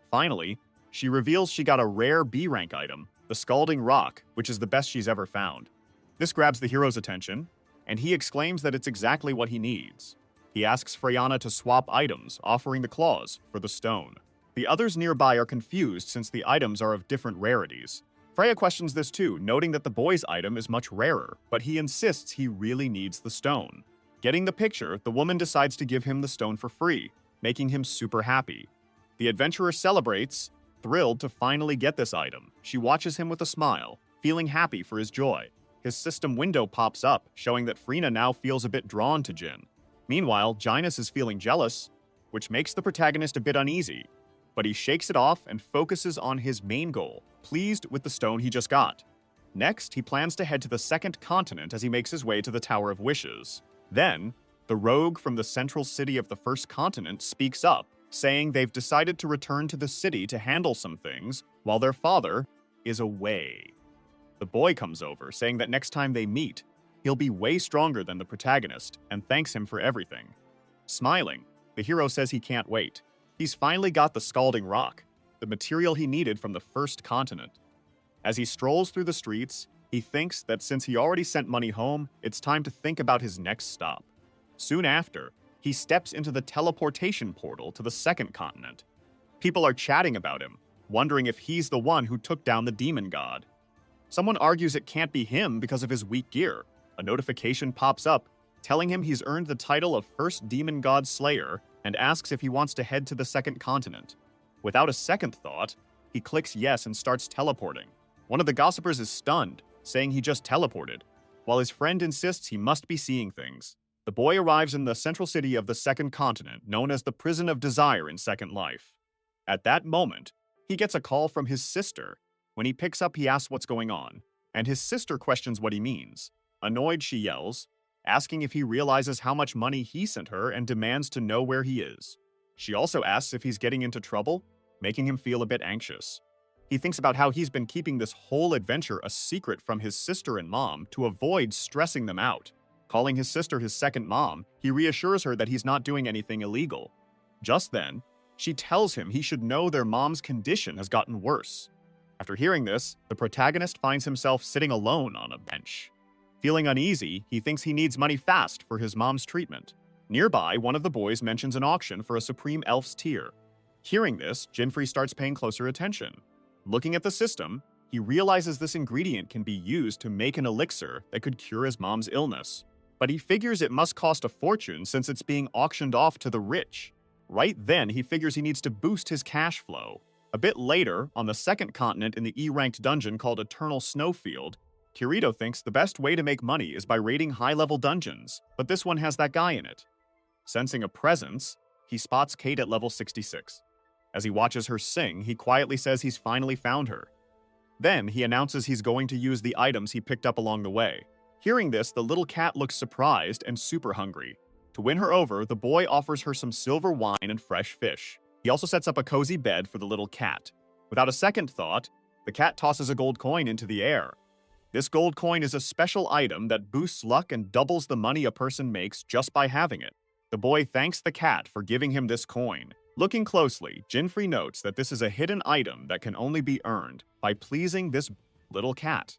Speaker 1: Finally, she reveals she got a rare B-rank item, the Scalding Rock, which is the best she's ever found. This grabs the hero's attention, and he exclaims that it's exactly what he needs. He asks Freyana to swap items, offering the claws for the stone. The others nearby are confused since the items are of different rarities. Freya questions this too, noting that the boy's item is much rarer, but he insists he really needs the stone. Getting the picture, the woman decides to give him the stone for free, making him super happy. The adventurer celebrates, thrilled to finally get this item. She watches him with a smile, feeling happy for his joy. His system window pops up, showing that Freyna now feels a bit drawn to Jin. Meanwhile, Jinus is feeling jealous, which makes the protagonist a bit uneasy, but he shakes it off and focuses on his main goal, pleased with the stone he just got. Next, he plans to head to the second continent as he makes his way to the Tower of Wishes. Then, the rogue from the central city of the first continent speaks up, saying they've decided to return to the city to handle some things while their father is away. The boy comes over, saying that next time they meet, he'll be way stronger than the protagonist and thanks him for everything. Smiling, the hero says he can't wait. He's finally got the Scalding Rock, the material he needed from the first continent. As he strolls through the streets, he thinks that since he already sent money home, it's time to think about his next stop. Soon after, he steps into the teleportation portal to the second continent. People are chatting about him, wondering if he's the one who took down the demon god. Someone argues it can't be him because of his weak gear. A notification pops up, telling him he's earned the title of First Demon God Slayer and asks if he wants to head to the second continent. Without a second thought, he clicks yes and starts teleporting. One of the gossipers is stunned, saying he just teleported, while his friend insists he must be seeing things. The boy arrives in the central city of the second continent, known as the Prison of Desire in Second Life. At that moment, he gets a call from his sister. When he picks up, he asks what's going on, and his sister questions what he means. Annoyed, she yells, asking if he realizes how much money he sent her and demands to know where he is. She also asks if he's getting into trouble, making him feel a bit anxious. He thinks about how he's been keeping this whole adventure a secret from his sister and mom to avoid stressing them out. Calling his sister his second mom, he reassures her that he's not doing anything illegal. Just then, she tells him he should know their mom's condition has gotten worse. After hearing this, the protagonist finds himself sitting alone on a bench. Feeling uneasy, he thinks he needs money fast for his mom's treatment. Nearby, one of the boys mentions an auction for a Supreme Elf's tear. Hearing this, Jinfrey starts paying closer attention. Looking at the system, he realizes this ingredient can be used to make an elixir that could cure his mom's illness. But he figures it must cost a fortune since it's being auctioned off to the rich. Right then, he figures he needs to boost his cash flow. A bit later, on the second continent in the E-ranked dungeon called Eternal Snowfield, Kirito thinks the best way to make money is by raiding high-level dungeons, but this one has that guy in it. Sensing a presence, he spots Kate at level 66. As he watches her sing, he quietly says he's finally found her. Then, he announces he's going to use the items he picked up along the way. Hearing this, the little cat looks surprised and super hungry. To win her over, the boy offers her some silver wine and fresh fish. He also sets up a cozy bed for the little cat. Without a second thought, the cat tosses a gold coin into the air. This gold coin is a special item that boosts luck and doubles the money a person makes just by having it. The boy thanks the cat for giving him this coin. Looking closely, Jinfrey notes that this is a hidden item that can only be earned by pleasing this little cat.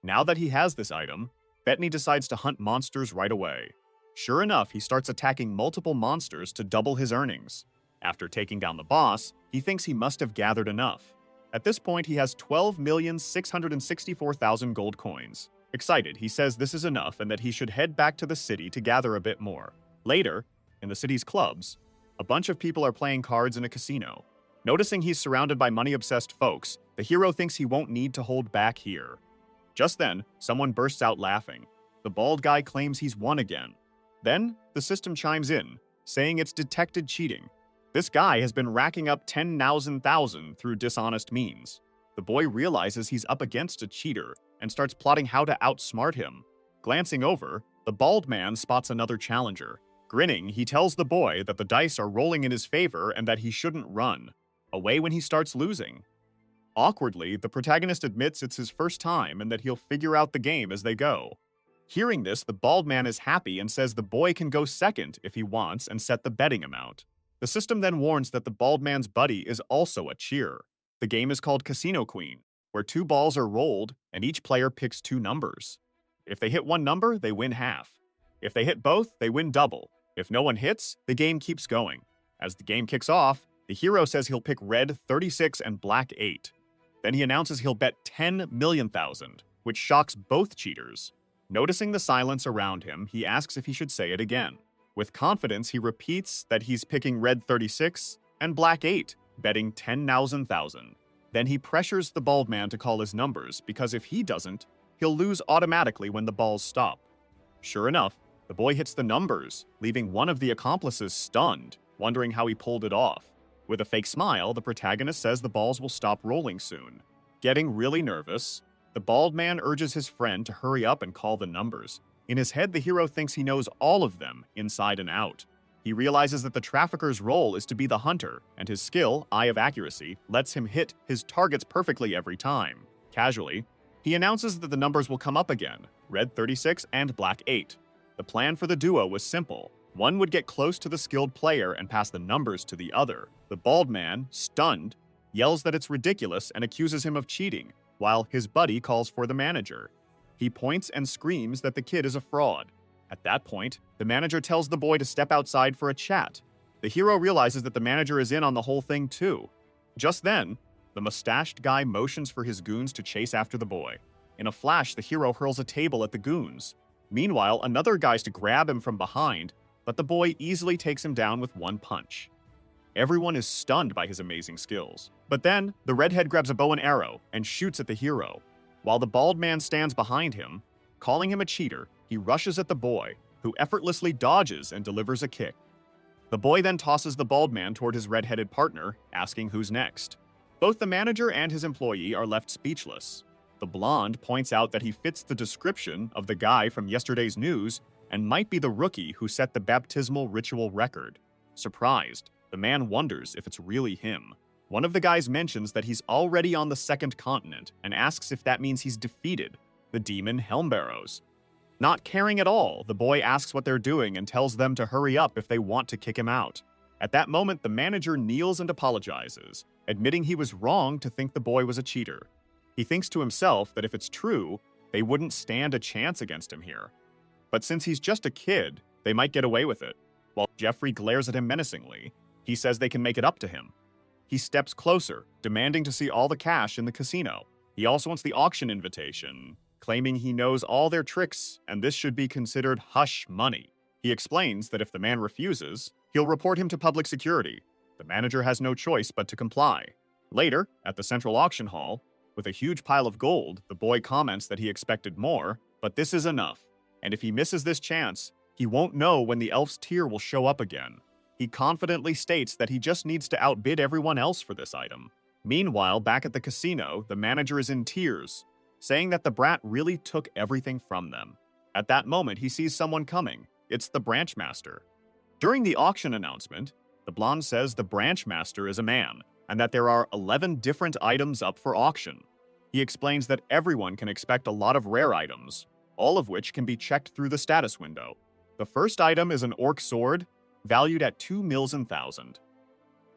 Speaker 1: Now that he has this item, Bettany decides to hunt monsters right away. Sure enough, he starts attacking multiple monsters to double his earnings. After taking down the boss, he thinks he must have gathered enough. At this point, he has 12,664,000 gold coins. Excited, he says this is enough and that he should head back to the city to gather a bit more. Later, in the city's clubs, a bunch of people are playing cards in a casino. Noticing he's surrounded by money-obsessed folks, the hero thinks he won't need to hold back here. Just then, someone bursts out laughing. The bald guy claims he's won again. Then, the system chimes in, saying it's detected cheating. This guy has been racking up 10,000 through dishonest means. The boy realizes he's up against a cheater and starts plotting how to outsmart him. Glancing over, the bald man spots another challenger. Grinning, he tells the boy that the dice are rolling in his favor and that he shouldn't run away when he starts losing. Awkwardly, the protagonist admits it's his first time and that he'll figure out the game as they go. Hearing this, the bald man is happy and says the boy can go second if he wants and set the betting amount. The system then warns that the bald man's buddy is also a cheer. The game is called Casino Queen, where two balls are rolled and each player picks two numbers. If they hit one number, they win half. If they hit both, they win double. If no one hits, the game keeps going. As the game kicks off, the hero says he'll pick red 36 and black 8. Then he announces he'll bet 10 million thousand, which shocks both cheaters. Noticing the silence around him, he asks if he should say it again. With confidence, he repeats that he's picking red 36 and black 8, betting 10,000. Then he pressures the bald man to call his numbers, because if he doesn't, he'll lose automatically when the balls stop. Sure enough, the boy hits the numbers, leaving one of the accomplices stunned, wondering how he pulled it off. With a fake smile, the protagonist says the balls will stop rolling soon. Getting really nervous, the bald man urges his friend to hurry up and call the numbers. In his head, the hero thinks he knows all of them, inside and out. He realizes that the trafficker's role is to be the hunter, and his skill, Eye of Accuracy, lets him hit his targets perfectly every time. Casually, he announces that the numbers will come up again, red 36 and black 8. The plan for the duo was simple. One would get close to the skilled player and pass the numbers to the other. The bald man, stunned, yells that it's ridiculous and accuses him of cheating, while his buddy calls for the manager. He points and screams that the kid is a fraud. At that point, the manager tells the boy to step outside for a chat. The hero realizes that the manager is in on the whole thing too. Just then, the mustached guy motions for his goons to chase after the boy. In a flash, the hero hurls a table at the goons. Meanwhile, another guy's to grab him from behind, but the boy easily takes him down with one punch. Everyone is stunned by his amazing skills. But then, the redhead grabs a bow and arrow and shoots at the hero. While the bald man stands behind him, calling him a cheater, he rushes at the boy, who effortlessly dodges and delivers a kick. The boy then tosses the bald man toward his red-headed partner, asking who's next. Both the manager and his employee are left speechless. The blonde points out that he fits the description of the guy from yesterday's news and might be the rookie who set the baptismal ritual record. Surprised, the man wonders if it's really him. One of the guys mentions that he's already on the second continent and asks if that means he's defeated the demon Helmbarrows. Not caring at all, the boy asks what they're doing and tells them to hurry up if they want to kick him out. At that moment, the manager kneels and apologizes, admitting he was wrong to think the boy was a cheater. He thinks to himself that if it's true, they wouldn't stand a chance against him here. But since he's just a kid, they might get away with it. While Jeffrey glares at him menacingly, he says they can make it up to him. He steps closer, demanding to see all the cash in the casino. He also wants the auction invitation, claiming he knows all their tricks and this should be considered hush money. He explains that if the man refuses, he'll report him to public security. The manager has no choice but to comply. Later, at the central auction hall, with a huge pile of gold, the boy comments that he expected more, but this is enough. And if he misses this chance, he won't know when the elf's tear will show up again. He confidently states that he just needs to outbid everyone else for this item. Meanwhile, back at the casino, the manager is in tears, saying that the brat really took everything from them. At that moment, he sees someone coming. It's the branch master. During the auction announcement, the blonde says the branch master is a man, and that there are 11 different items up for auction. He explains that everyone can expect a lot of rare items, all of which can be checked through the status window. The first item is an orc sword, valued at 2,000,000.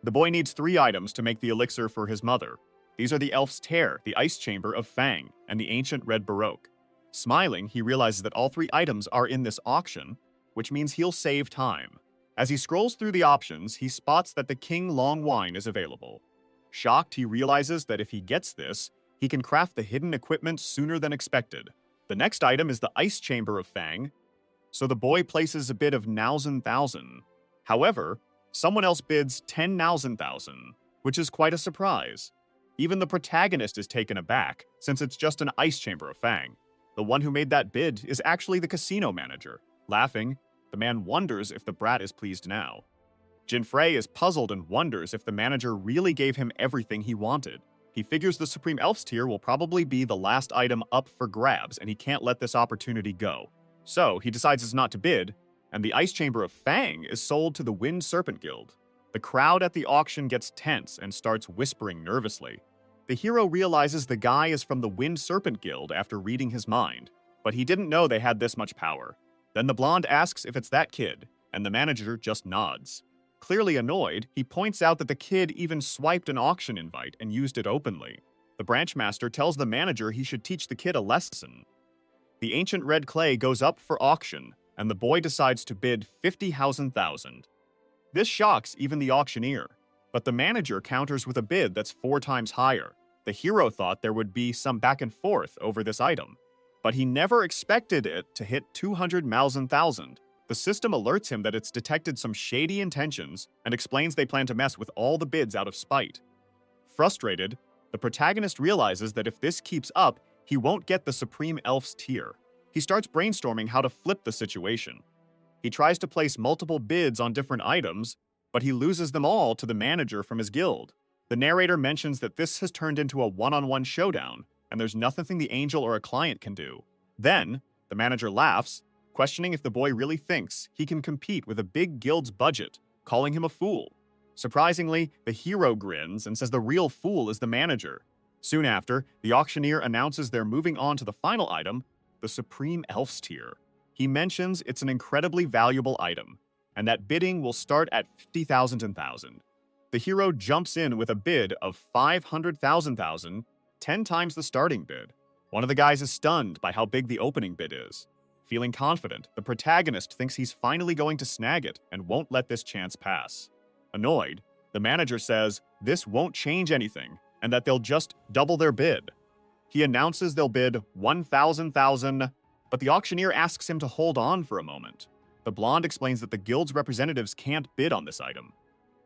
Speaker 1: The boy needs 3 items to make the elixir for his mother. These are the elf's tear, the ice chamber of Fang, and the ancient red baroque. Smiling, he realizes that all 3 items are in this auction, which means he'll save time. As he scrolls through the options, he spots that the King Long Wine is available. Shocked, he realizes that if he gets this, he can craft the hidden equipment sooner than expected. The next item is the ice chamber of Fang, so the boy places a bid of 9,000. However, someone else bids 10,000, which is quite a surprise. Even the protagonist is taken aback, since it's just an ice chamber of Fang. The one who made that bid is actually the casino manager. Laughing, the man wonders if the brat is pleased now. Jinfrey is puzzled and wonders if the manager really gave him everything he wanted. He figures the Supreme Elf's Tear will probably be the last item up for grabs, and he can't let this opportunity go. So, he decides not to bid, and the Ice Chamber of Fang is sold to the Wind Serpent Guild. The crowd at the auction gets tense and starts whispering nervously. The hero realizes the guy is from the Wind Serpent Guild after reading his mind, but he didn't know they had this much power. Then the blonde asks if it's that kid, and the manager just nods. Clearly annoyed, he points out that the kid even swiped an auction invite and used it openly. The branch master tells the manager he should teach the kid a lesson. The ancient red clay goes up for auction, and the boy decides to bid 50,000. This shocks even the auctioneer, but the manager counters with a bid that's 4 times higher. The hero thought there would be some back and forth over this item, but he never expected it to hit 200,000. The system alerts him that it's detected some shady intentions and explains they plan to mess with all the bids out of spite. Frustrated, the protagonist realizes that if this keeps up, he won't get the Supreme Elf's tier. He starts brainstorming how to flip the situation. He tries to place multiple bids on different items, but he loses them all to the manager from his guild. The narrator mentions that this has turned into a one-on-one showdown, and there's nothing the angel or a client can do. Then, the manager laughs, questioning if the boy really thinks he can compete with a big guild's budget, calling him a fool. Surprisingly, the hero grins and says the real fool is the manager. Soon after, the auctioneer announces they're moving on to the final item, the Supreme Elf's tier. He mentions it's an incredibly valuable item, and that bidding will start at 50,000. The hero jumps in with a bid of 500,000, 10 times the starting bid. One of the guys is stunned by how big the opening bid is. Feeling confident, the protagonist thinks he's finally going to snag it and won't let this chance pass. Annoyed, the manager says this won't change anything and that they'll just double their bid. He announces they'll bid 1,000, but the auctioneer asks him to hold on for a moment. The blonde explains that the guild's representatives can't bid on this item.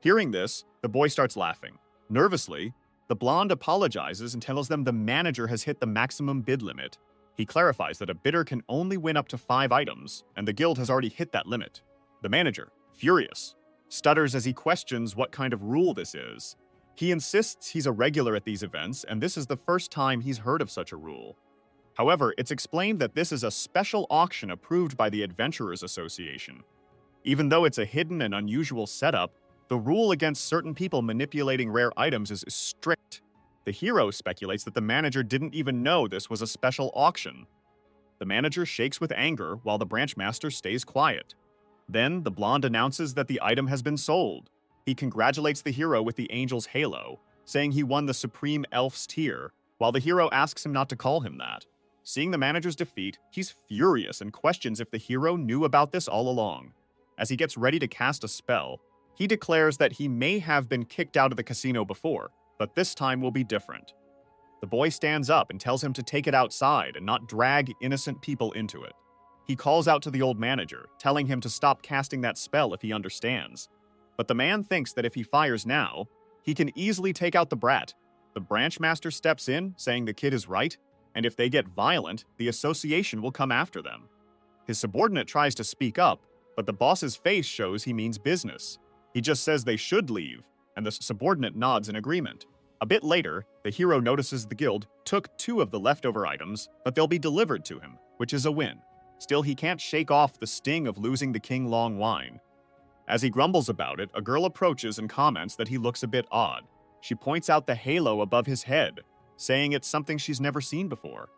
Speaker 1: Hearing this, the boy starts laughing. Nervously, the blonde apologizes and tells them the manager has hit the maximum bid limit. He clarifies that a bidder can only win up to 5 items, and the guild has already hit that limit. The manager, furious, stutters as he questions what kind of rule this is. He insists he's a regular at these events, and this is the first time he's heard of such a rule. However, it's explained that this is a special auction approved by the Adventurers Association. Even though it's a hidden and unusual setup, the rule against certain people manipulating rare items is strict. The hero speculates that the manager didn't even know this was a special auction. The manager shakes with anger while the branch master stays quiet. Then, the blonde announces that the item has been sold. He congratulates the hero with the angel's halo, saying he won the Supreme Elf's tier, while the hero asks him not to call him that. Seeing the manager's defeat, he's furious and questions if the hero knew about this all along. As he gets ready to cast a spell, he declares that he may have been kicked out of the casino before, but this time will be different. The boy stands up and tells him to take it outside and not drag innocent people into it. He calls out to the old manager, telling him to stop casting that spell if he understands. But the man thinks that if he fires now, he can easily take out the brat. The branch master steps in, saying the kid is right, and if they get violent, the association will come after them. His subordinate tries to speak up, but the boss's face shows he means business. He just says they should leave, and the subordinate nods in agreement. A bit later, the hero notices the guild took 2 of the leftover items, but they'll be delivered to him, which is a win. Still, he can't shake off the sting of losing the king long wine. As he grumbles about it, a girl approaches and comments that he looks a bit odd. She points out the halo above his head, saying it's something she's never seen before.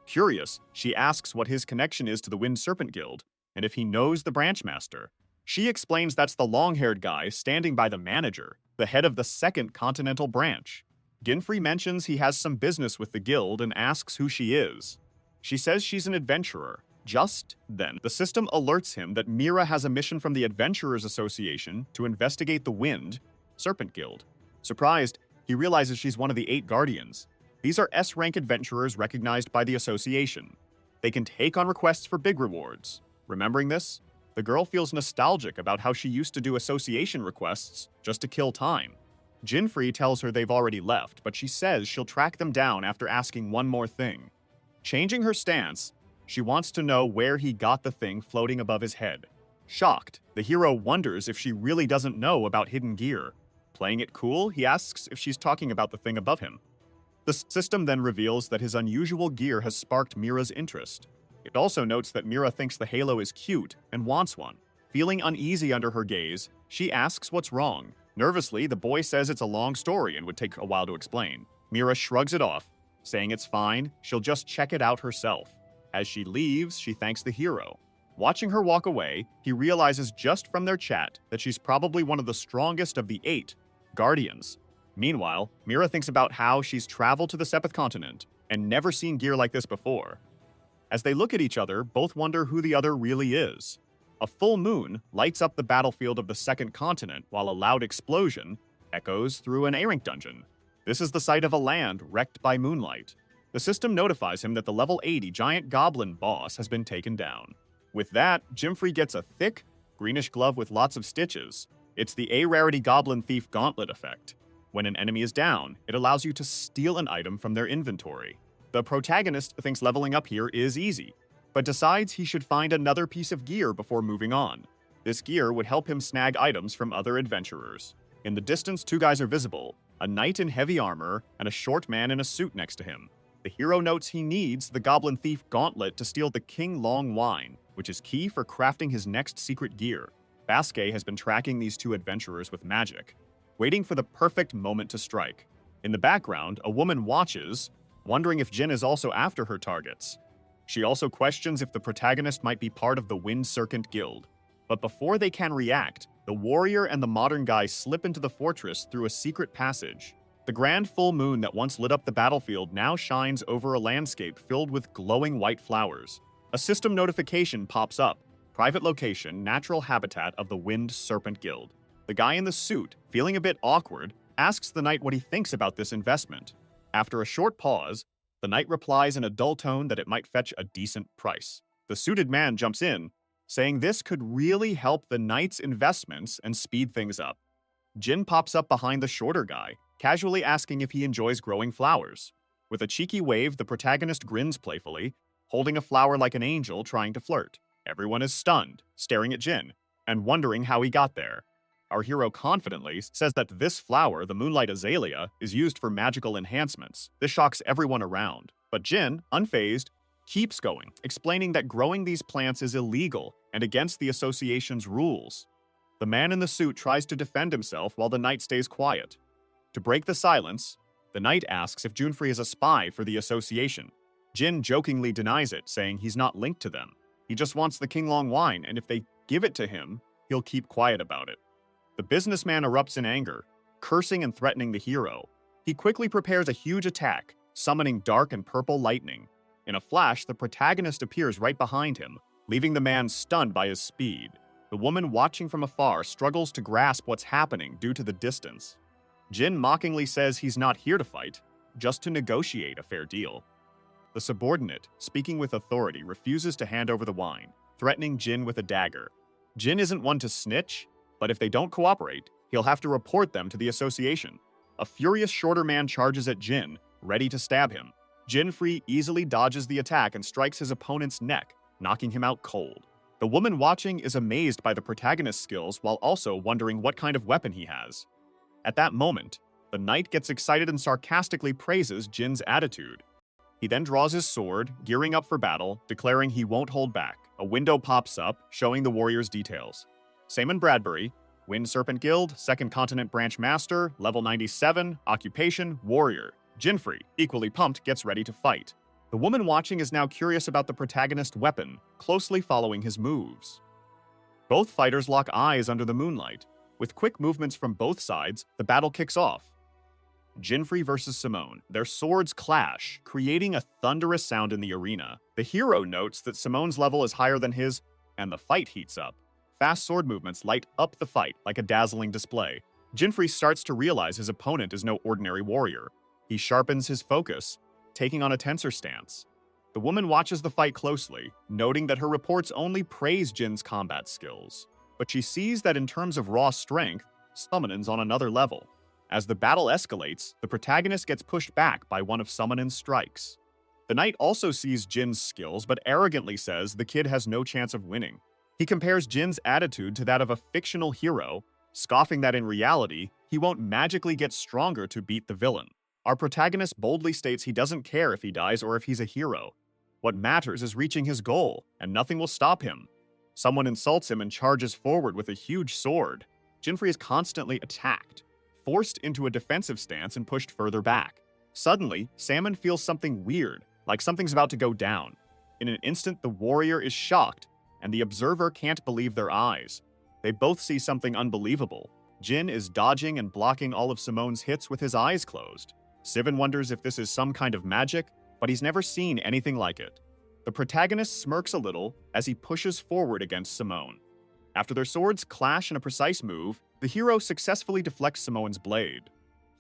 Speaker 1: Curious, she asks what his connection is to the Wind Serpent Guild, and if he knows the branch master. She explains that's the long-haired guy standing by the manager, the head of the 2nd Continental Branch. Ginfrey mentions he has some business with the guild and asks who she is. She says she's an adventurer. Just then, the system alerts him that Mira has a mission from the Adventurers Association to investigate the Wind Serpent Guild. Surprised, he realizes she's one of the 8 guardians. These are S-rank adventurers recognized by the association. They can take on requests for big rewards. Remembering this, the girl feels nostalgic about how she used to do association requests just to kill time. Ginfrey tells her they've already left, but she says she'll track them down after asking one more thing. Changing her stance, she wants to know where he got the thing floating above his head. Shocked, the hero wonders if she really doesn't know about hidden gear. Playing it cool, he asks if she's talking about the thing above him. The system then reveals that his unusual gear has sparked Mira's interest. It also notes that Mira thinks the halo is cute and wants one. Feeling uneasy under her gaze, she asks what's wrong. Nervously, the boy says it's a long story and would take a while to explain. Mira shrugs it off, saying it's fine, she'll just check it out herself. As she leaves, she thanks the hero. Watching her walk away, he realizes just from their chat that she's probably one of the strongest of the 8 Guardians. Meanwhile, Mira thinks about how she's traveled to the 7th continent and never seen gear like this before. As they look at each other, both wonder who the other really is. A full moon lights up the battlefield of the 2nd continent while a loud explosion echoes through an A-rank dungeon. This is the site of a land wrecked by moonlight. The system notifies him that the level 80 giant goblin boss has been taken down. With that, Jimfrey gets a thick, greenish glove with lots of stitches. It's the A-rarity Goblin Thief Gauntlet effect. When an enemy is down, it allows you to steal an item from their inventory. The protagonist thinks leveling up here is easy, but decides he should find another piece of gear before moving on. This gear would help him snag items from other adventurers. In the distance, 2 guys are visible, a knight in heavy armor and a short man in a suit next to him. The hero notes he needs the Goblin Thief Gauntlet to steal the King Long Wine, which is key for crafting his next secret gear. Basque has been tracking these 2 adventurers with magic, waiting for the perfect moment to strike. In the background, a woman watches, wondering if Jin is also after her targets. She also questions if the protagonist might be part of the Wind Serpent Guild. But before they can react, the warrior and the modern guy slip into the fortress through a secret passage. The grand full moon that once lit up the battlefield now shines over a landscape filled with glowing white flowers. A system notification pops up. Private location, natural habitat of the Wind Serpent Guild. The guy in the suit, feeling a bit awkward, asks the knight what he thinks about this investment. After a short pause, the knight replies in a dull tone that it might fetch a decent price. The suited man jumps in, saying this could really help the knight's investments and speed things up. Jin pops up behind the shorter guy, casually asking if he enjoys growing flowers. With a cheeky wave, the protagonist grins playfully, holding a flower like an angel trying to flirt. Everyone is stunned, staring at Jin, and wondering how he got there. Our hero confidently says that this flower, the Moonlight Azalea, is used for magical enhancements. This shocks everyone around. But Jin, unfazed, keeps going, explaining that growing these plants is illegal and against the association's rules. The man in the suit tries to defend himself while the knight stays quiet. To break the silence, the knight asks if Junfrey is a spy for the association. Jin jokingly denies it, saying he's not linked to them. He just wants the King Long Wine, and if they give it to him, he'll keep quiet about it. The businessman erupts in anger, cursing and threatening the hero. He quickly prepares a huge attack, summoning dark and purple lightning. In a flash, the protagonist appears right behind him, leaving the man stunned by his speed. The woman watching from afar struggles to grasp what's happening due to the distance. Jin mockingly says he's not here to fight, just to negotiate a fair deal. The subordinate, speaking with authority, refuses to hand over the wine, threatening Jin with a dagger. Jin isn't one to snitch, but if they don't cooperate, he'll have to report them to the association. A furious shorter man charges at Jin, ready to stab him. Jinfrey easily dodges the attack and strikes his opponent's neck, knocking him out cold. The woman watching is amazed by the protagonist's skills while also wondering what kind of weapon he has. At that moment, the knight gets excited and sarcastically praises Jin's attitude. He then draws his sword, gearing up for battle, declaring he won't hold back. A window pops up, showing the warrior's details. Simon Bradbury, Wind Serpent Guild, 2nd Continent Branch Master, level 97, occupation, warrior. Jinfrey, equally pumped, gets ready to fight. The woman watching is now curious about the protagonist's weapon, closely following his moves. Both fighters lock eyes under the moonlight. With quick movements from both sides, the battle kicks off. Jinfrey versus Simone. Their swords clash, creating a thunderous sound in the arena. The hero notes that Simone's level is higher than his, and the fight heats up. Fast sword movements light up the fight like a dazzling display. Jinfrey starts to realize his opponent is no ordinary warrior. He sharpens his focus, taking on a tenser stance. The woman watches the fight closely, noting that her reports only praise Jin's combat skills. But she sees that in terms of raw strength, Summonen's on another level. As the battle escalates, the protagonist gets pushed back by one of Summonen's strikes. The knight also sees Jin's skills, but arrogantly says the kid has no chance of winning. He compares Jin's attitude to that of a fictional hero, scoffing that in reality, he won't magically get stronger to beat the villain. Our protagonist boldly states he doesn't care if he dies or if he's a hero. What matters is reaching his goal, and nothing will stop him. Someone insults him and charges forward with a huge sword. Jinfrey is constantly attacked, forced into a defensive stance and pushed further back. Suddenly, Salmon feels something weird, like something's about to go down. In an instant, the warrior is shocked, and the observer can't believe their eyes. They both see something unbelievable. Jin is dodging and blocking all of Simone's hits with his eyes closed. Sivan wonders if this is some kind of magic, but he's never seen anything like it. The protagonist smirks a little as he pushes forward against Simone. After their swords clash in a precise move, the hero successfully deflects Simone's blade.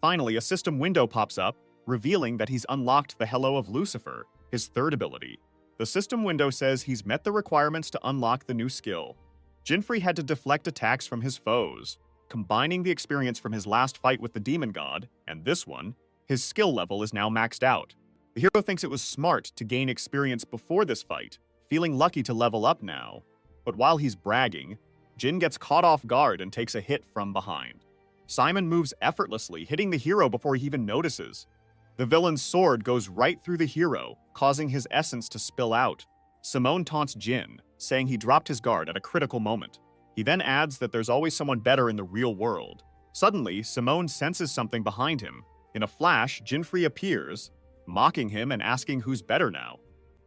Speaker 1: Finally, a system window pops up, revealing that he's unlocked the Hello of Lucifer, his third ability. The system window says he's met the requirements to unlock the new skill. Jinfrey had to deflect attacks from his foes. Combining the experience from his last fight with the demon god, and this one, his skill level is now maxed out. The hero thinks it was smart to gain experience before this fight, feeling lucky to level up now. But while he's bragging, Jin gets caught off guard and takes a hit from behind. Simon moves effortlessly, hitting the hero before he even notices. The villain's sword goes right through the hero, causing his essence to spill out. Simone taunts Jin, saying he dropped his guard at a critical moment. He then adds that there's always someone better in the real world. Suddenly, Simone senses something behind him. In a flash, Jinfrey appears, mocking him and asking who's better now.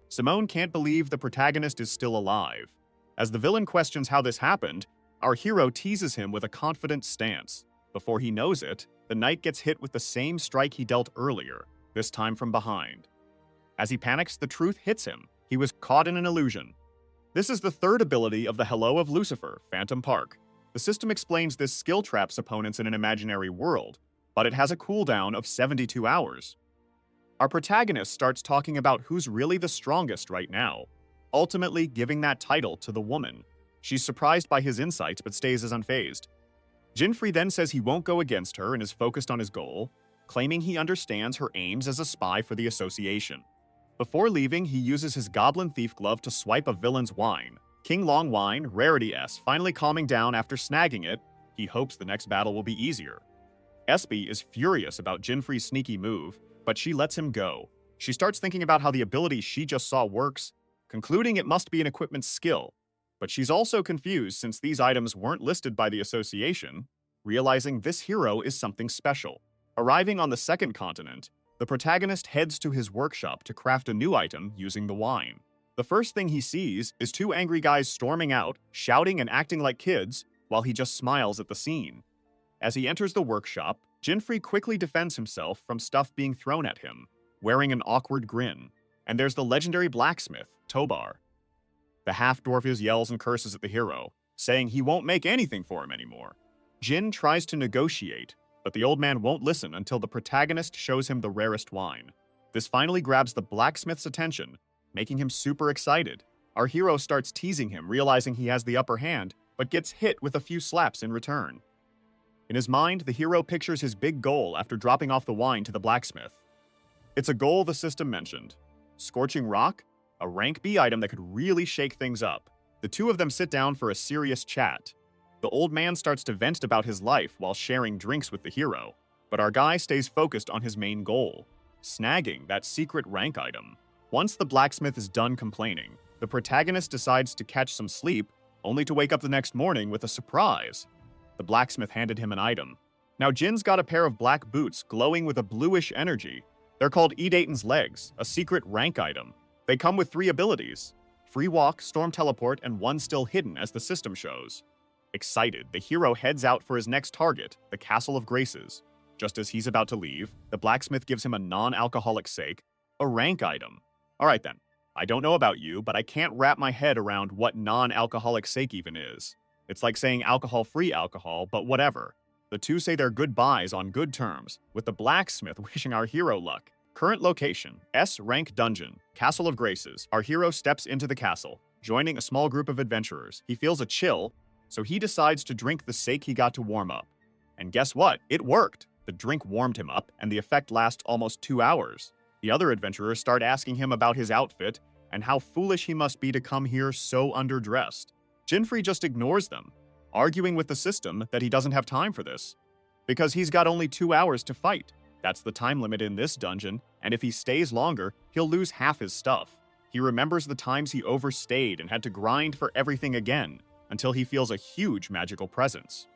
Speaker 1: Simone can't believe the protagonist is still alive. As the villain questions how this happened, our hero teases him with a confident stance. Before he knows it, the knight gets hit with the same strike he dealt earlier, this time from behind. As he panics, the truth hits him. He was caught in an illusion. This is the third ability of the Hello of Lucifer, Phantom Park. The system explains this skill traps opponents in an imaginary world, but it has a cooldown of 72 hours. Our protagonist starts talking about who's really the strongest right now, ultimately giving that title to the woman. She's surprised by his insights but stays as unfazed. Jinfrey then says he won't go against her and is focused on his goal, claiming he understands her aims as a spy for the association. Before leaving, he uses his Goblin Thief Glove to swipe a villain's wine. King Long Wine, Rarity S, finally calming down after snagging it. He hopes the next battle will be easier. Espy is furious about Jinfrey's sneaky move, but she lets him go. She starts thinking about how the ability she just saw works, concluding it must be an equipment skill. But she's also confused since these items weren't listed by the association, realizing this hero is something special. Arriving on the second continent, the protagonist heads to his workshop to craft a new item using the wine. The first thing he sees is two angry guys storming out, shouting and acting like kids, while he just smiles at the scene. As he enters the workshop, Jinfrey quickly defends himself from stuff being thrown at him, wearing an awkward grin. And there's the legendary blacksmith, Tobar. The half-dwarf yells and curses at the hero, saying he won't make anything for him anymore. Jin tries to negotiate, but the old man won't listen until the protagonist shows him the rarest wine. This finally grabs the blacksmith's attention, making him super excited. Our hero starts teasing him, realizing he has the upper hand, but gets hit with a few slaps in return. In his mind, the hero pictures his big goal after dropping off the wine to the blacksmith. It's a goal the system mentioned. Scorching Rock, a rank B item that could really shake things up. The two of them sit down for a serious chat. The old man starts to vent about his life while sharing drinks with the hero, but our guy stays focused on his main goal, snagging that secret rank item. Once the blacksmith is done complaining, the protagonist decides to catch some sleep, only to wake up the next morning with a surprise. The blacksmith handed him an item. Now Jin's got a pair of black boots glowing with a bluish energy. They're called Edaton's Legs, a secret rank item. They come with 3 abilities: Free Walk, Storm Teleport, and one still hidden as the system shows. Excited, the hero heads out for his next target, the Castle of Graces. Just as he's about to leave, the blacksmith gives him a non-alcoholic sake, a rank item. Alright then, I don't know about you, but I can't wrap my head around what non-alcoholic sake even is. It's like saying alcohol-free alcohol, but whatever. The two say their goodbyes on good terms, with the blacksmith wishing our hero luck. Current location, S-rank dungeon, Castle of Graces. Our hero steps into the castle, joining a small group of adventurers. He feels a chill, so he decides to drink the sake he got to warm up. And guess what? It worked! The drink warmed him up, and the effect lasts almost 2 hours. The other adventurers start asking him about his outfit and how foolish he must be to come here so underdressed. Jinfrey just ignores them, arguing with the system that he doesn't have time for this, because he's got only 2 hours to fight. That's the time limit in this dungeon, and if he stays longer, he'll lose half his stuff. He remembers the times he overstayed and had to grind for everything again, until he feels a huge magical presence.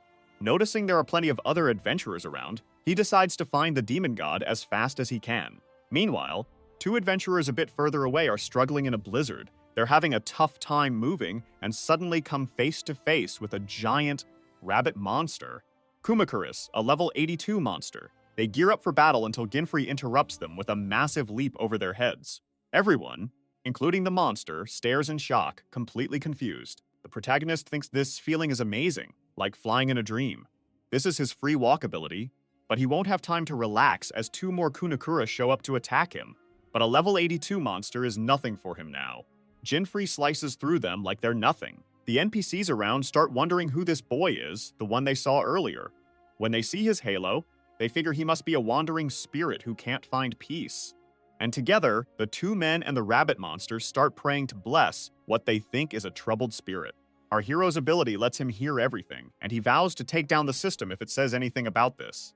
Speaker 1: Noticing there are plenty of other adventurers around, He decides to find the demon god as fast as he can. Meanwhile, two adventurers a bit further away are struggling in a blizzard. They're having a tough time moving and suddenly come face to face with a giant rabbit monster. Kumakuris, a level 82 monster. They gear up for battle until Ginfrey interrupts them with a massive leap over their heads. Everyone, including the monster, stares in shock, completely confused. The protagonist thinks this feeling is amazing, like flying in a dream. This is his free walk ability, but he won't have time to relax as two more Kunakura show up to attack him. But a level 82 monster is nothing for him now. Ginfrey slices through them like they're nothing. The NPCs around start wondering who this boy is, the one they saw earlier. When they see his halo, they figure he must be a wandering spirit who can't find peace. And together, the two men and the rabbit monster start praying to bless what they think is a troubled spirit. Our hero's ability lets him hear everything, and he vows to take down the system if it says anything about this.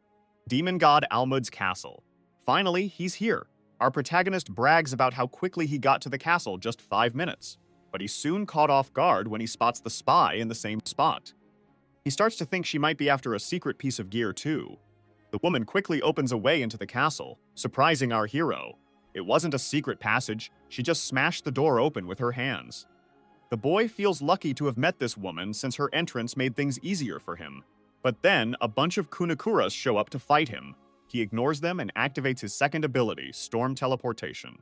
Speaker 1: Demon God Almud's castle. Finally, he's here. Our protagonist brags about how quickly he got to the castle, just 5 minutes. But he's soon caught off guard when he spots the spy in the same spot. He starts to think she might be after a secret piece of gear too. The woman quickly opens a way into the castle, surprising our hero. It wasn't a secret passage, she just smashed the door open with her hands. The boy feels lucky to have met this woman since her entrance made things easier for him. But then, a bunch of Kunakuras show up to fight him. He ignores them and activates his second ability, Storm Teleportation.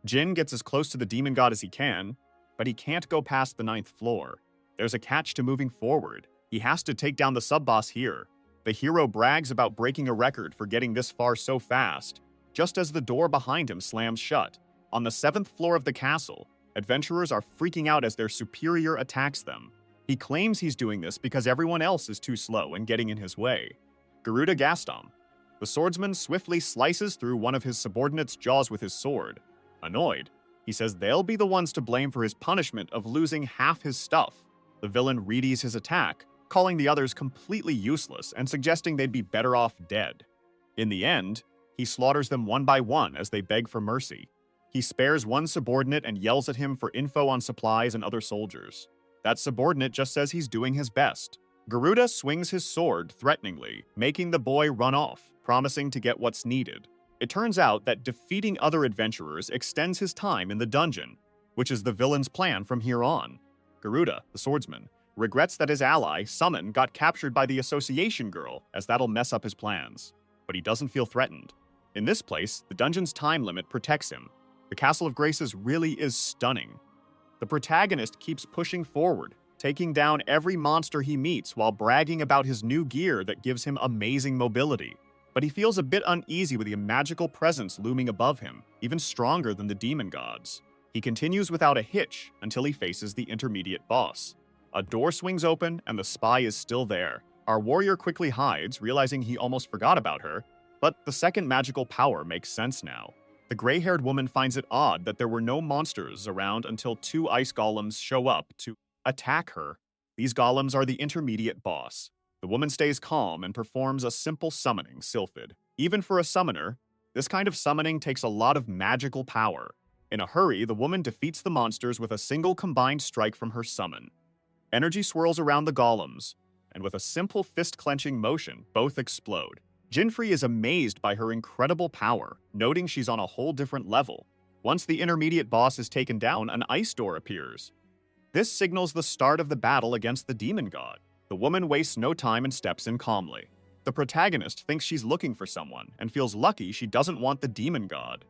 Speaker 1: Jin gets as close to the demon god as he can, but he can't go past the 9th floor. There's a catch to moving forward. He has to take down the sub-boss here. The hero brags about breaking a record for getting this far so fast, just as the door behind him slams shut. On the 7th floor of the castle, adventurers are freaking out as their superior attacks them. He claims he's doing this because everyone else is too slow and getting in his way. Garuda Gaston. The swordsman swiftly slices through one of his subordinates' jaws with his sword. Annoyed, he says they'll be the ones to blame for his punishment of losing half his stuff. The villain readies his attack, calling the others completely useless and suggesting they'd be better off dead. In the end, he slaughters them one by one as they beg for mercy. He spares one subordinate and yells at him for info on supplies and other soldiers. That subordinate just says he's doing his best. Garuda swings his sword threateningly, making the boy run off, promising to get what's needed. It turns out that defeating other adventurers extends his time in the dungeon, which is the villain's plan from here on. Garuda, the swordsman, regrets that his ally, Summon, got captured by the Association Girl, as that'll mess up his plans. But he doesn't feel threatened. In this place, the dungeon's time limit protects him. The Castle of Graces really is stunning. The protagonist keeps pushing forward, taking down every monster he meets while bragging about his new gear that gives him amazing mobility. But he feels a bit uneasy with the magical presence looming above him, even stronger than the demon gods. He continues without a hitch until he faces the intermediate boss. A door swings open and the spy is still there. Our warrior quickly hides, realizing he almost forgot about her, but the second magical power makes sense now. The gray-haired woman finds it odd that there were no monsters around until two ice golems show up to attack her. These golems are the intermediate boss. The woman stays calm and performs a simple summoning, Sylphid. Even for a summoner, this kind of summoning takes a lot of magical power. In a hurry, the woman defeats the monsters with a single combined strike from her summon. Energy swirls around the golems, and with a simple fist-clenching motion, both explode. Ginfrey is amazed by her incredible power, noting she's on a whole different level. Once the intermediate boss is taken down, an ice door appears. This signals the start of the battle against the demon god. The woman wastes no time and steps in calmly. The protagonist thinks she's looking for someone and feels lucky she doesn't want the demon god.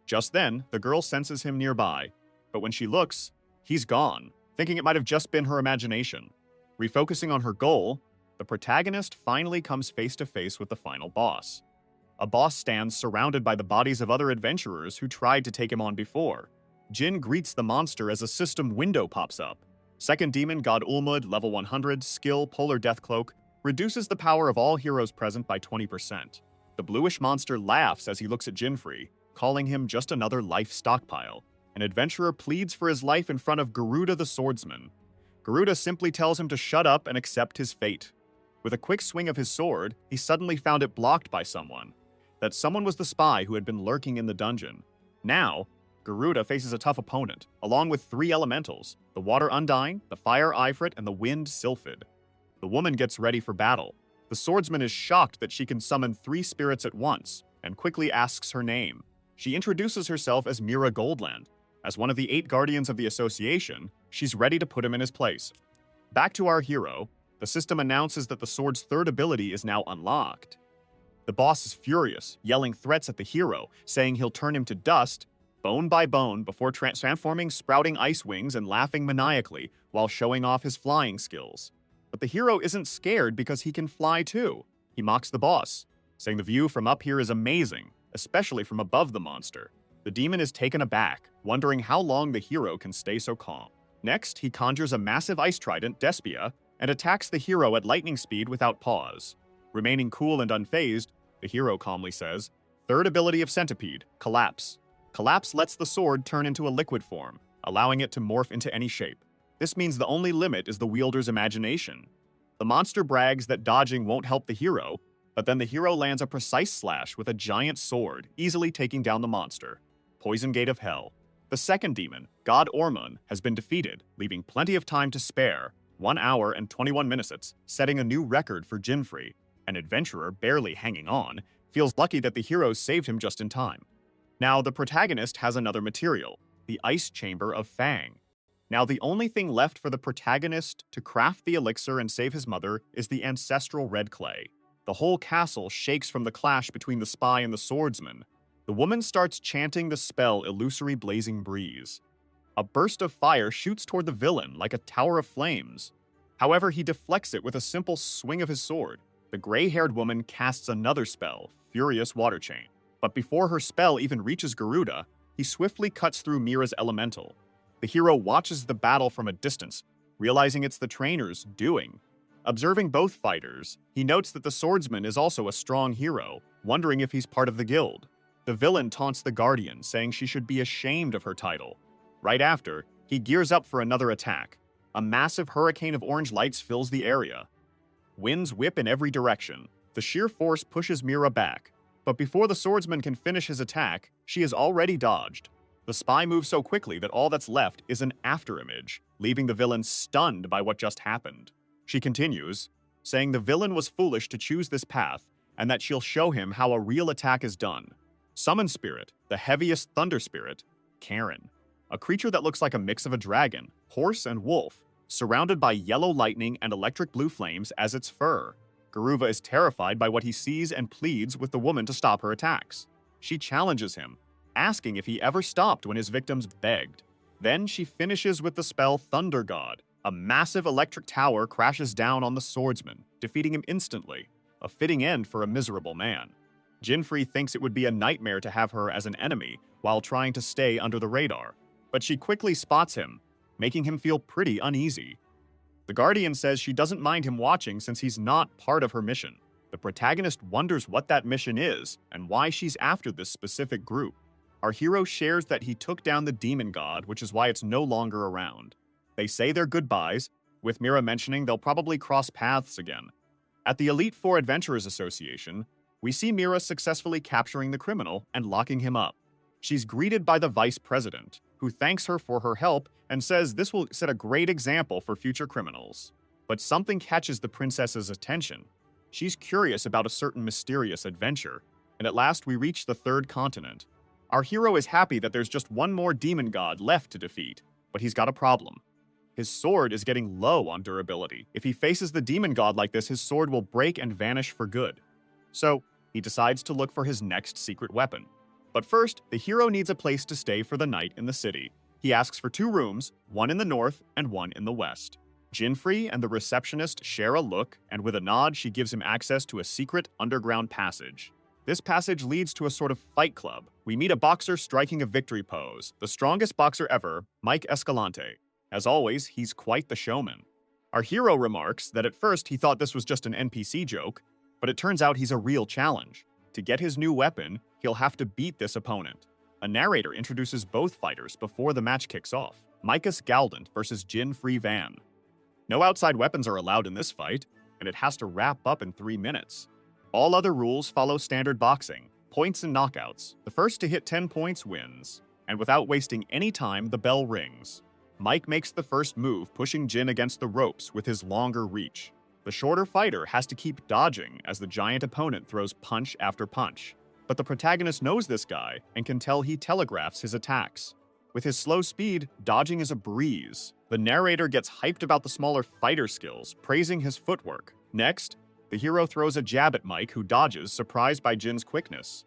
Speaker 1: Just then, the girl senses him nearby, but when she looks, he's gone, thinking it might have just been her imagination. Refocusing on her goal, the protagonist finally comes face to face with the final boss. A boss stands surrounded by the bodies of other adventurers who tried to take him on before. Jin greets the monster as a system window pops up. Second demon god Ulmud, level 100, skill Polar Deathcloak, reduces the power of all heroes present by 20%. The bluish monster laughs as he looks at Ginfrey, calling him just another life stockpile. An adventurer pleads for his life in front of Garuda the swordsman. Garuda simply tells him to shut up and accept his fate. With a quick swing of his sword, he suddenly found it blocked by someone. That someone was the spy who had been lurking in the dungeon. Now, Garuda faces a tough opponent, along with 3 elementals, the water Undyne, the fire Ifrit, and the wind Sylphid. The woman gets ready for battle. The swordsman is shocked that she can summon 3 spirits at once, and quickly asks her name. She introduces herself as Mira Goldland. As one of the 8 guardians of the association, she's ready to put him in his place. Back to our hero, the system announces that the sword's 3rd ability is now unlocked. The boss is furious, yelling threats at the hero, saying he'll turn him to dust, bone by bone, before transforming sprouting ice wings and laughing maniacally while showing off his flying skills. But the hero isn't scared because he can fly too. He mocks the boss, saying the view from up here is amazing, especially from above the monster. The demon is taken aback, wondering how long the hero can stay so calm. Next, he conjures a massive ice trident, Despia, and attacks the hero at lightning speed without pause. Remaining cool and unfazed, the hero calmly says, "3rd ability of Centipede, Collapse." Collapse lets the sword turn into a liquid form, allowing it to morph into any shape. This means the only limit is the wielder's imagination. The monster brags that dodging won't help the hero, but then the hero lands a precise slash with a giant sword, easily taking down the monster. Poison Gate of Hell. The 2nd demon, God Ormond, has been defeated, leaving plenty of time to spare, 1 hour and 21 minutes, setting a new record for Jinfrey. An adventurer barely hanging on, feels lucky that the hero saved him just in time. Now, the protagonist has another material, the Ice Chamber of Fang. Now, the only thing left for the protagonist to craft the elixir and save his mother is the ancestral red clay. The whole castle shakes from the clash between the spy and the swordsman. The woman starts chanting the spell Illusory Blazing Breeze. A burst of fire shoots toward the villain like a tower of flames. However, he deflects it with a simple swing of his sword. The gray-haired woman casts another spell, Furious Water Chain. But before her spell even reaches Garuda, he swiftly cuts through Mira's elemental. The hero watches the battle from a distance, realizing it's the trainer's doing. Observing both fighters, he notes that the swordsman is also a strong hero, wondering if he's part of the guild. The villain taunts the guardian, saying she should be ashamed of her title. Right after, he gears up for another attack. A massive hurricane of orange lights fills the area. Winds whip in every direction. The sheer force pushes Mira back. But before the swordsman can finish his attack, she is already dodged. The spy moves so quickly that all that's left is an afterimage, leaving the villain stunned by what just happened. She continues, saying the villain was foolish to choose this path, and that she'll show him how a real attack is done. Summon Spirit, the heaviest thunder spirit, Karen. A creature that looks like a mix of a dragon, horse, and wolf, surrounded by yellow lightning and electric blue flames as its fur. Garuva is terrified by what he sees and pleads with the woman to stop her attacks. She challenges him, asking if he ever stopped when his victims begged. Then she finishes with the spell Thunder God. A massive electric tower crashes down on the swordsman, defeating him instantly. A fitting end for a miserable man. Jinfrey thinks it would be a nightmare to have her as an enemy while trying to stay under the radar, but she quickly spots him, making him feel pretty uneasy. The Guardian says she doesn't mind him watching since he's not part of her mission. The protagonist wonders what that mission is and why she's after this specific group. Our hero shares that he took down the demon god, which is why it's no longer around. They say their goodbyes, with Mira mentioning they'll probably cross paths again. At the Elite Four Adventurers Association, we see Mira successfully capturing the criminal and locking him up. She's greeted by the vice president, who thanks her for her help and says this will set a great example for future criminals. But something catches the princess's attention. She's curious about a certain mysterious adventure, and at last we reach the 3rd continent. Our hero is happy that there's just one more demon god left to defeat, but he's got a problem. His sword is getting low on durability. If he faces the demon god like this, his sword will break and vanish for good. So, he decides to look for his next secret weapon. But first, the hero needs a place to stay for the night in the city. He asks for 2 rooms, one in the north and one in the west. Jinfrey and the receptionist share a look, and with a nod, she gives him access to a secret underground passage. This passage leads to a sort of fight club. We meet a boxer striking a victory pose, the strongest boxer ever, Mike Escalante. As always, he's quite the showman. Our hero remarks that at first he thought this was just an NPC joke, but it turns out he's a real challenge. To get his new weapon, he'll have to beat this opponent. A narrator introduces both fighters before the match kicks off. Micus Galdant versus Jinfrey Van. No outside weapons are allowed in this fight, and it has to wrap up in 3 minutes. All other rules follow standard boxing, points and knockouts. The first to hit 10 points wins, and without wasting any time, the bell rings. Mike makes the first move, pushing Jin against the ropes with his longer reach. The shorter fighter has to keep dodging as the giant opponent throws punch after punch. But the protagonist knows this guy and can tell he telegraphs his attacks. With his slow speed, dodging is a breeze. The narrator gets hyped about the smaller fighter skills, praising his footwork. Next, the hero throws a jab at Mike, who dodges, surprised by Jin's quickness.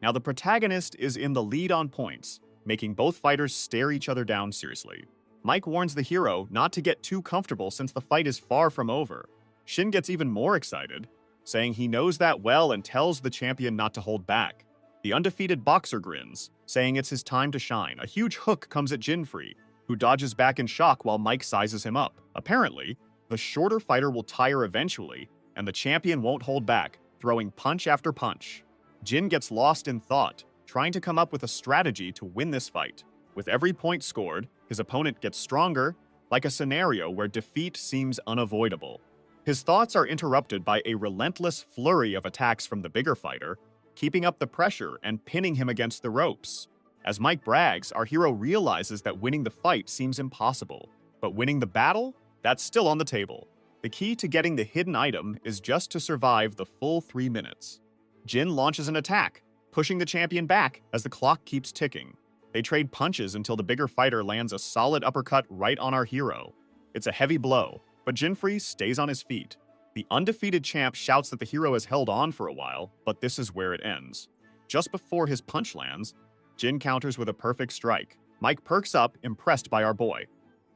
Speaker 1: Now the protagonist is in the lead on points, making both fighters stare each other down seriously. Mike warns the hero not to get too comfortable since the fight is far from over. Shin gets even more excited, saying he knows that well and tells the champion not to hold back. The undefeated boxer grins, saying it's his time to shine. A huge hook comes at Jinfree, who dodges back in shock while Mike sizes him up. Apparently, the shorter fighter will tire eventually, and the champion won't hold back, throwing punch after punch. Jin gets lost in thought, trying to come up with a strategy to win this fight. With every point scored, his opponent gets stronger, like a scenario where defeat seems unavoidable. His thoughts are interrupted by a relentless flurry of attacks from the bigger fighter, keeping up the pressure and pinning him against the ropes. As Mike brags, our hero realizes that winning the fight seems impossible. But winning the battle? That's still on the table. The key to getting the hidden item is just to survive the full 3 minutes. Jin launches an attack, pushing the champion back as the clock keeps ticking. They trade punches until the bigger fighter lands a solid uppercut right on our hero. It's a heavy blow, but Jinfree stays on his feet. The undefeated champ shouts that the hero has held on for a while, but this is where it ends. Just before his punch lands, Jin counters with a perfect strike. Mike perks up, impressed by our boy.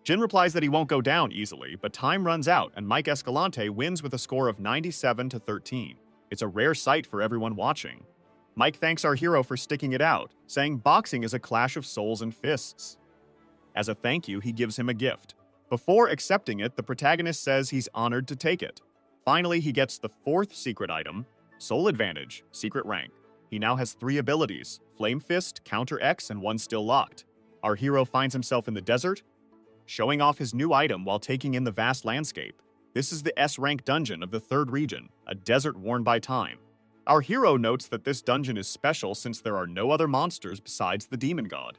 Speaker 1: Jin replies that he won't go down easily, but time runs out and Mike Escalante wins with a score of 97-13. It's a rare sight for everyone watching. Mike thanks our hero for sticking it out, saying boxing is a clash of souls and fists. As a thank you, he gives him a gift. Before accepting it, the protagonist says he's honored to take it. Finally, he gets the 4th secret item, Soul Advantage, Secret Rank. He now has 3 abilities, Flame Fist, Counter X, and one still locked. Our hero finds himself in the desert, showing off his new item while taking in the vast landscape. This is the S-rank dungeon of the 3rd region, a desert worn by time. Our hero notes that this dungeon is special since there are no other monsters besides the demon god.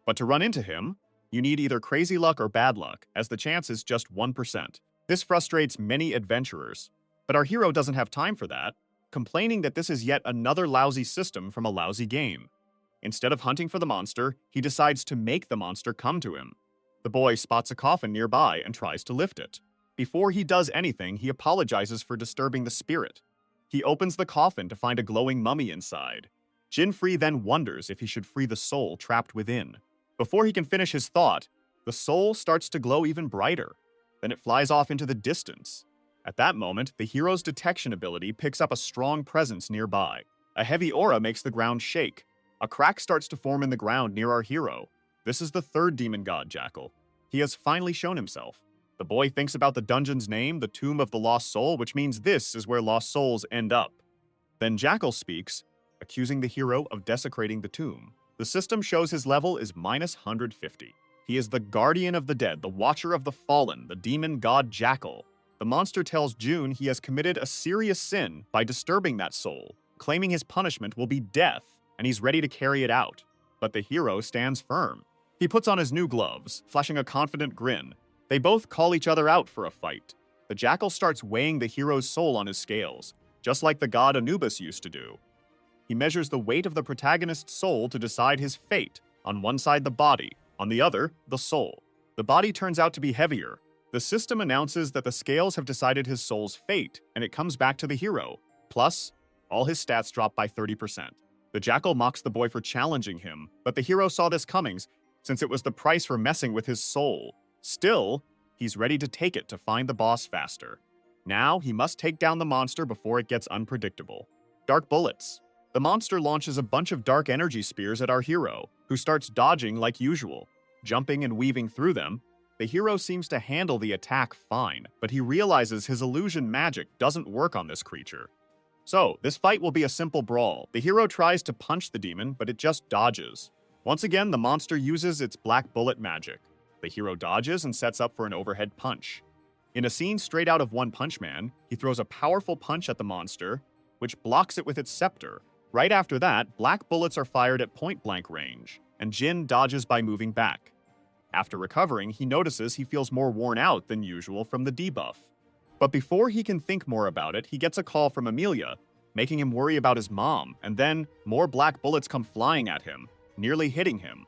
Speaker 1: But to run into him, you need either crazy luck or bad luck, as the chance is just 1%. This frustrates many adventurers, but our hero doesn't have time for that, complaining that this is yet another lousy system from a lousy game. Instead of hunting for the monster, he decides to make the monster come to him. The boy spots a coffin nearby and tries to lift it. Before he does anything, he apologizes for disturbing the spirit. He opens the coffin to find a glowing mummy inside. Jinfree then wonders if he should free the soul trapped within. Before he can finish his thought, the soul starts to glow even brighter. Then it flies off into the distance. At that moment, the hero's detection ability picks up a strong presence nearby. A heavy aura makes the ground shake. A crack starts to form in the ground near our hero. This is the 3rd demon god, Jackal. He has finally shown himself. The boy thinks about the dungeon's name, the Tomb of the Lost Soul, which means this is where lost souls end up. Then Jackal speaks, accusing the hero of desecrating the tomb. The system shows his level is -150. He is the guardian of the dead, the watcher of the fallen, the demon god Jackal. The monster tells June he has committed a serious sin by disturbing that soul, claiming his punishment will be death, and he's ready to carry it out. But the hero stands firm. He puts on his new gloves, flashing a confident grin. They both call each other out for a fight. The Jackal starts weighing the hero's soul on his scales, just like the god Anubis used to do. He measures the weight of the protagonist's soul to decide his fate. On one side, the body. On the other, the soul. The body turns out to be heavier. The system announces that the scales have decided his soul's fate, and it comes back to the hero. Plus, all his stats drop by 30%. The Jackal mocks the boy for challenging him, but the hero saw this coming, since it was the price for messing with his soul. Still, he's ready to take it to find the boss faster. Now, he must take down the monster before it gets unpredictable. Dark bullets. The monster launches a bunch of dark energy spears at our hero, who starts dodging like usual. Jumping and weaving through them, the hero seems to handle the attack fine, but he realizes his illusion magic doesn't work on this creature. So, this fight will be a simple brawl. The hero tries to punch the demon, but it just dodges. Once again, the monster uses its black bullet magic. The hero dodges and sets up for an overhead punch. In a scene straight out of One Punch Man, he throws a powerful punch at the monster, which blocks it with its scepter. Right after that, black bullets are fired at point-blank range, and Jin dodges by moving back. After recovering, he notices he feels more worn out than usual from the debuff. But before he can think more about it, he gets a call from Emilia, making him worry about his mom, and then more black bullets come flying at him, nearly hitting him.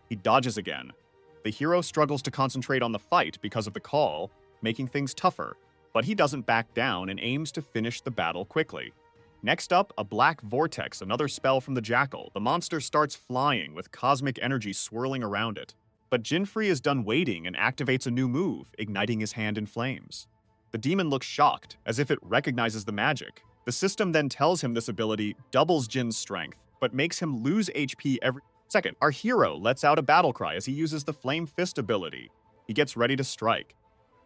Speaker 1: He dodges again. The hero struggles to concentrate on the fight because of the call, making things tougher, but he doesn't back down and aims to finish the battle quickly. Next up, a black vortex, another spell from the jackal. The monster starts flying with cosmic energy swirling around it. But Jinfree is done waiting and activates a new move, igniting his hand in flames. The demon looks shocked, as if it recognizes the magic. The system then tells him this ability doubles Jin's strength, but makes him lose HP every second. Our hero lets out a battle cry as he uses the Flame Fist ability. He gets ready to strike.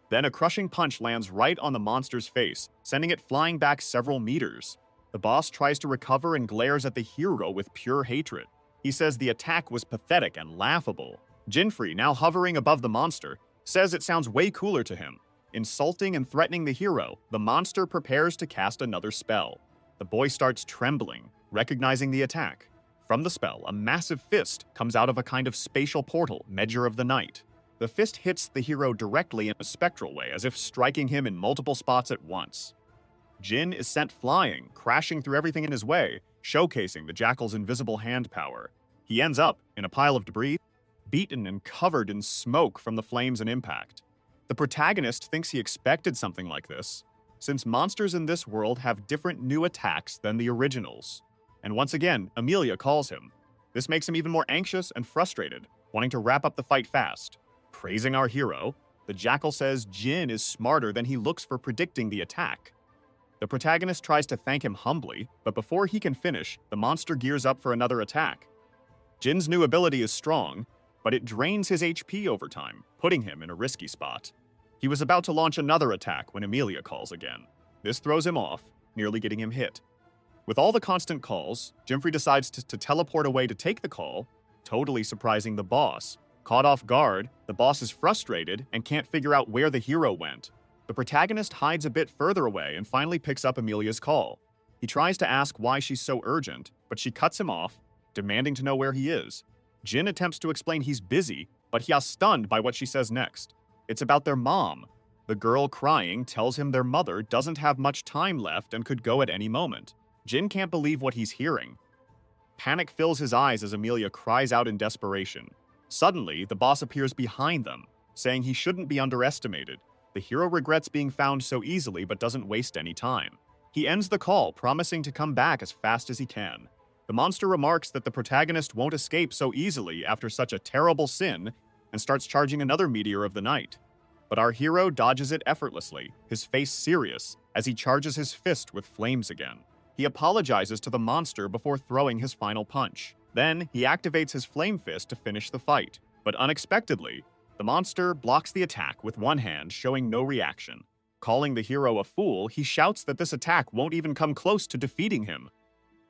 Speaker 1: Then a crushing punch lands right on the monster's face, sending it flying back several meters. The boss tries to recover and glares at the hero with pure hatred. He says the attack was pathetic and laughable. Jinfree, now hovering above the monster, says it sounds way cooler to him. Insulting and threatening the hero, the monster prepares to cast another spell. The boy starts trembling, recognizing the attack. From the spell, a massive fist comes out of a kind of spatial portal, Measure of the Night. The fist hits the hero directly in a spectral way, as if striking him in multiple spots at once. Jin is sent flying, crashing through everything in his way, showcasing the jackal's invisible hand power. He ends up in a pile of debris, beaten and covered in smoke from the flames and impact. The protagonist thinks he expected something like this, since monsters in this world have different new attacks than the originals. And once again, Emilia calls him. This makes him even more anxious and frustrated, wanting to wrap up the fight fast. Praising our hero, the jackal says Jin is smarter than he looks for predicting the attack. The protagonist tries to thank him humbly, but before he can finish, the monster gears up for another attack. Jin's new ability is strong, but it drains his HP over time, putting him in a risky spot. He was about to launch another attack when Emilia calls again. This throws him off, nearly getting him hit. With all the constant calls, Jinfree decides to teleport away to take the call, totally surprising the boss. Caught off guard, the boss is frustrated and can't figure out where the hero went. The protagonist hides a bit further away and finally picks up Emilia's call. He tries to ask why she's so urgent, but she cuts him off, demanding to know where he is. Jin attempts to explain he's busy, but he is stunned by what she says next. It's about their mom. The girl crying tells him their mother doesn't have much time left and could go at any moment. Jin can't believe what he's hearing. Panic fills his eyes as Emilia cries out in desperation. Suddenly, the boss appears behind them, saying he shouldn't be underestimated. The hero regrets being found so easily but doesn't waste any time. He ends the call, promising to come back as fast as he can. The monster remarks that the protagonist won't escape so easily after such a terrible sin and starts charging another meteor of the night. But our hero dodges it effortlessly, his face serious, as he charges his fist with flames again. He apologizes to the monster before throwing his final punch. Then, he activates his flame fist to finish the fight. But unexpectedly, the monster blocks the attack with one hand, showing no reaction. Calling the hero a fool, he shouts that this attack won't even come close to defeating him.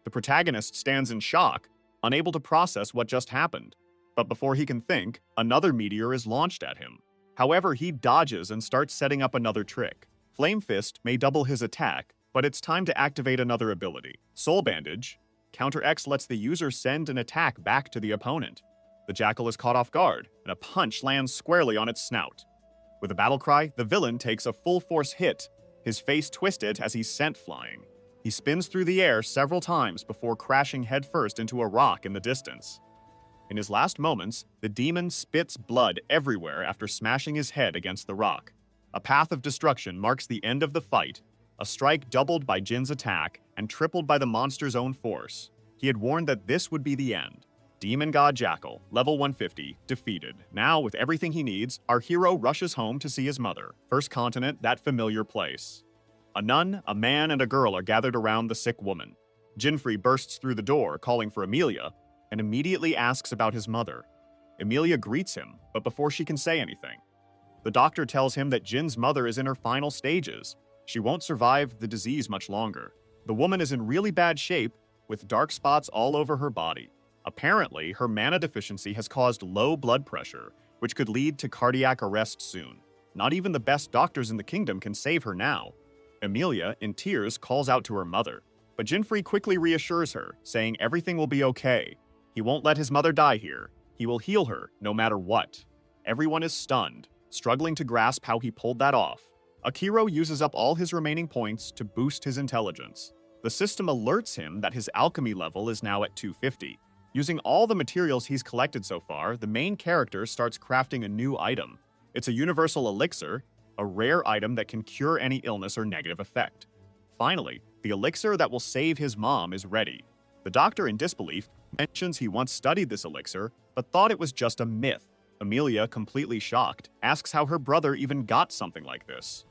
Speaker 1: The protagonist stands in shock, unable to process what just happened. But before he can think, another meteor is launched at him. However, he dodges and starts setting up another trick. Flame Fist may double his attack, but it's time to activate another ability. Soul Bandage. Counter X lets the user send an attack back to the opponent. The jackal is caught off guard, and a punch lands squarely on its snout. With a battle cry, the villain takes a full-force hit, his face twisted as he's sent flying. He spins through the air several times before crashing headfirst into a rock in the distance. In his last moments, the demon spits blood everywhere after smashing his head against the rock. A path of destruction marks the end of the fight, a strike doubled by Jin's attack and tripled by the monster's own force. He had warned that this would be the end. Demon God Jackal, level 150, defeated. Now, with everything he needs, our hero rushes home to see his mother. First continent, that familiar place. A nun, a man, and a girl are gathered around the sick woman. Jinfree bursts through the door, calling for Emilia, and immediately asks about his mother. Emilia greets him, but before she can say anything, the doctor tells him that Jin's mother is in her final stages. She won't survive the disease much longer. The woman is in really bad shape, with dark spots all over her body. Apparently, her mana deficiency has caused low blood pressure, which could lead to cardiac arrest soon. Not even the best doctors in the kingdom can save her now. Emilia, in tears, calls out to her mother, but Jinfree quickly reassures her, saying everything will be okay. He won't let his mother die here. He will heal her, no matter what. Everyone is stunned, struggling to grasp how he pulled that off. Akiro uses up all his remaining points to boost his intelligence. The system alerts him that his alchemy level is now at 250. Using all the materials he's collected so far, the main character starts crafting a new item. It's a universal elixir, a rare item that can cure any illness or negative effect. Finally, the elixir that will save his mom is ready. The doctor, in disbelief, mentions he once studied this elixir, but thought it was just a myth. Amelia, completely shocked, asks how her brother even got something like this.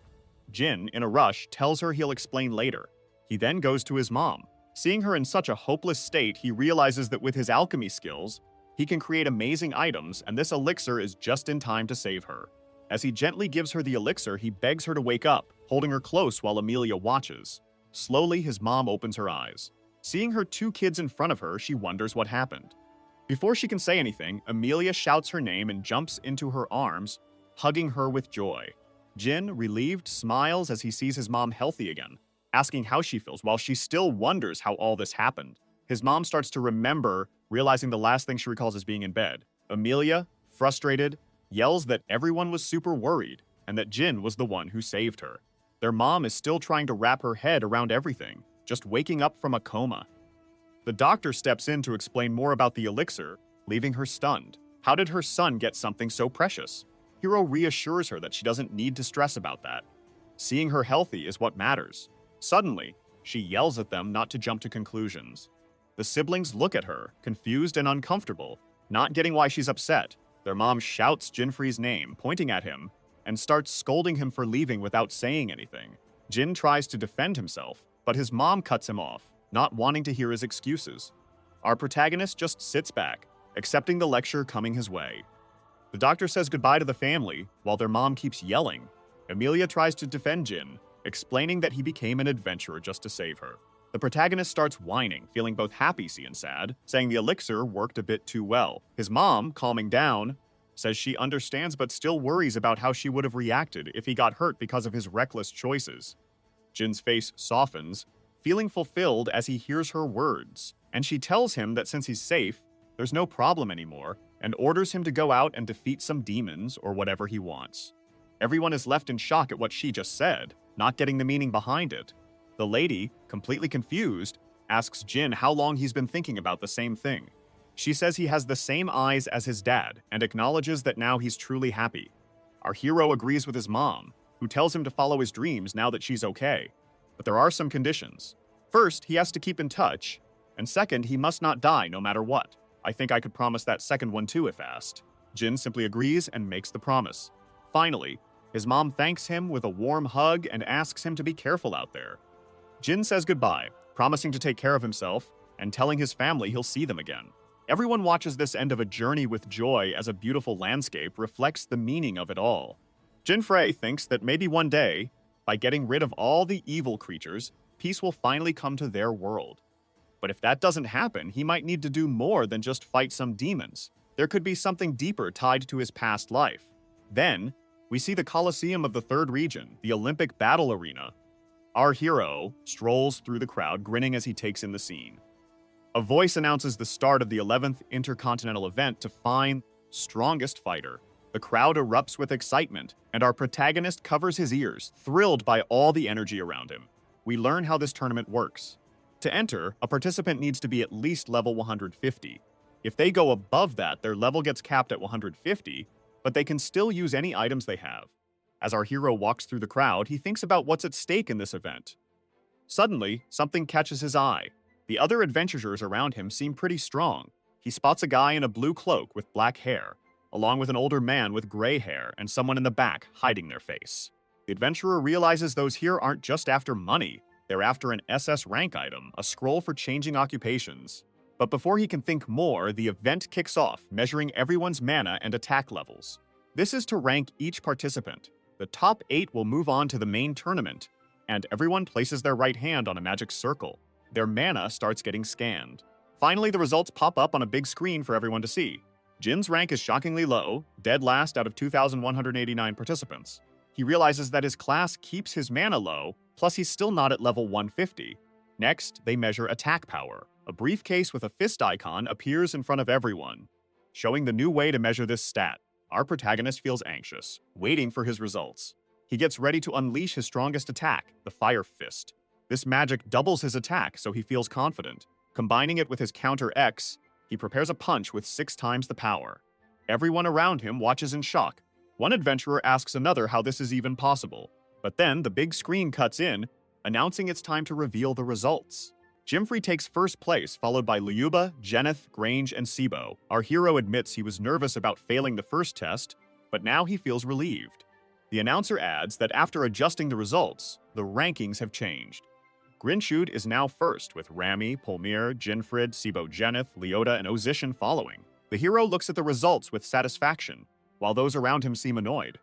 Speaker 1: Jin, in a rush, tells her he'll explain later. He then goes to his mom. Seeing her in such a hopeless state, he realizes that with his alchemy skills, he can create amazing items, and this elixir is just in time to save her. As he gently gives her the elixir, he begs her to wake up, holding her close while Amelia watches. Slowly, his mom opens her eyes. Seeing her two kids in front of her, she wonders what happened. Before she can say anything, Amelia shouts her name and jumps into her arms, hugging her with joy. Jin, relieved, smiles as he sees his mom healthy again, asking how she feels while she still wonders how all this happened. His mom starts to remember, realizing the last thing she recalls is being in bed. Amelia, frustrated, yells that everyone was super worried and that Jin was the one who saved her. Their mom is still trying to wrap her head around everything, just waking up from a coma. The doctor steps in to explain more about the elixir, leaving her stunned. How did her son get something so precious? Hiro reassures her that she doesn't need to stress about that. Seeing her healthy is what matters. Suddenly, she yells at them not to jump to conclusions. The siblings look at her, confused and uncomfortable, not getting why she's upset. Their mom shouts Jinfree's name, pointing at him, and starts scolding him for leaving without saying anything. Jin tries to defend himself, but his mom cuts him off, not wanting to hear his excuses. Our protagonist just sits back, accepting the lecture coming his way. The doctor says goodbye to the family, while their mom keeps yelling. Amelia tries to defend Jin, explaining that he became an adventurer just to save her. The protagonist starts whining, feeling both happy and sad, saying the elixir worked a bit too well. His mom, calming down, says she understands but still worries about how she would have reacted if he got hurt because of his reckless choices. Jin's face softens, feeling fulfilled as he hears her words, and she tells him that since he's safe, there's no problem anymore, and orders him to go out and defeat some demons or whatever he wants. Everyone is left in shock at what she just said, not getting the meaning behind it. The lady, completely confused, asks Jin how long he's been thinking about the same thing. She says he has the same eyes as his dad and acknowledges that now he's truly happy. Our hero agrees with his mom, who tells him to follow his dreams now that she's okay. But there are some conditions. First, he has to keep in touch, and second, he must not die no matter what. I think I could promise that second one too if asked. Jin simply agrees and makes the promise. Finally, his mom thanks him with a warm hug and asks him to be careful out there. Jin says goodbye, promising to take care of himself and telling his family he'll see them again. Everyone watches this end of a journey with joy as a beautiful landscape reflects the meaning of it all. Jinfrey thinks that maybe one day, by getting rid of all the evil creatures, peace will finally come to their world. But if that doesn't happen, he might need to do more than just fight some demons. There could be something deeper tied to his past life. Then, we see the Colosseum of the Third Region, the Olympic battle arena. Our hero strolls through the crowd, grinning as he takes in the scene. A voice announces the start of the 11th Intercontinental event to find strongest fighter. The crowd erupts with excitement, and our protagonist covers his ears, thrilled by all the energy around him. We learn how this tournament works. To enter, a participant needs to be at least level 150. If they go above that, their level gets capped at 150, but they can still use any items they have. As our hero walks through the crowd, he thinks about what's at stake in this event. Suddenly, something catches his eye. The other adventurers around him seem pretty strong. He spots a guy in a blue cloak with black hair, along with an older man with gray hair and someone in the back hiding their face. The adventurer realizes those here aren't just after money, they're after an SS rank item, a scroll for changing occupations. But before he can think more, the event kicks off, measuring everyone's mana and attack levels. This is to rank each participant. The top 8 will move on to the main tournament, and everyone places their right hand on a magic circle. Their mana starts getting scanned. Finally, the results pop up on a big screen for everyone to see. Jin's rank is shockingly low, dead last out of 2,189 participants. He realizes that his class keeps his mana low, plus he's still not at level 150. Next, they measure attack power. A briefcase with a fist icon appears in front of everyone, showing the new way to measure this stat. Our protagonist feels anxious, waiting for his results. He gets ready to unleash his strongest attack, the Fire Fist. This magic doubles his attack, so he feels confident. Combining it with his counter X, he prepares a punch with 6 times the power. Everyone around him watches in shock. One adventurer asks another how this is even possible. But then the big screen cuts in, announcing it's time to reveal the results. Jimfrey takes first place, followed by Lyuba, Jeneth, Grange, and Sibo. Our hero admits he was nervous about failing the first test, but now he feels relieved. The announcer adds that after adjusting the results, the rankings have changed. Grinchud is now first, with Rami, Polmir, Jinfrid, Sibo Jeneth, Leota, and Ozishan following. The hero looks at the results with satisfaction, while those around him seem annoyed.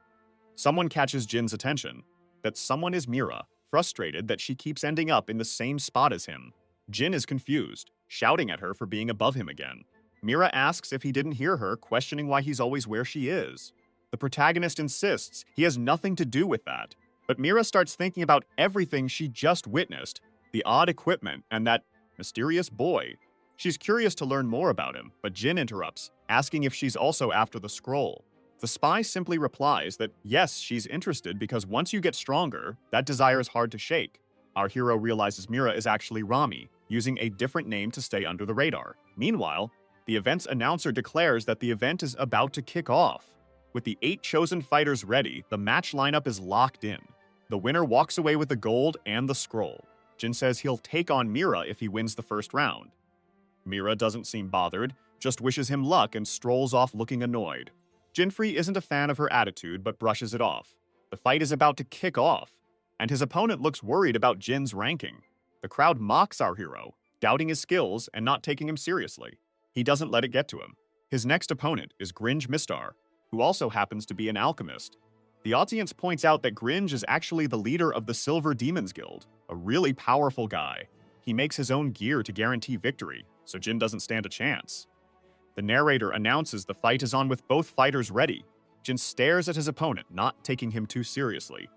Speaker 1: Someone catches Jin's attention. That someone is Mira, frustrated that she keeps ending up in the same spot as him. Jin is confused, shouting at her for being above him again. Mira asks if he didn't hear her, questioning why he's always where she is. The protagonist insists he has nothing to do with that, but Mira starts thinking about everything she just witnessed, the odd equipment, and that mysterious boy. She's curious to learn more about him, but Jin interrupts, asking if she's also after the scroll. The spy simply replies that yes, she's interested because once you get stronger, that desire is hard to shake. Our hero realizes Mira is actually Rami, using a different name to stay under the radar. Meanwhile, the event's announcer declares that the event is about to kick off. With the 8 chosen fighters ready, the match lineup is locked in. The winner walks away with the gold and the scroll. Jin says he'll take on Mira if he wins the first round. Mira doesn't seem bothered, just wishes him luck and strolls off looking annoyed. Jinfrey isn't a fan of her attitude but brushes it off. The fight is about to kick off, and his opponent looks worried about Jin's ranking. The crowd mocks our hero, doubting his skills and not taking him seriously. He doesn't let it get to him. His next opponent is Gringe Mistar, who also happens to be an alchemist. The audience points out that Gringe is actually the leader of the Silver Demons Guild, a really powerful guy. He makes his own gear to guarantee victory, so Jin doesn't stand a chance. The narrator announces the fight is on with both fighters ready. Jin stares at his opponent, not taking him too seriously.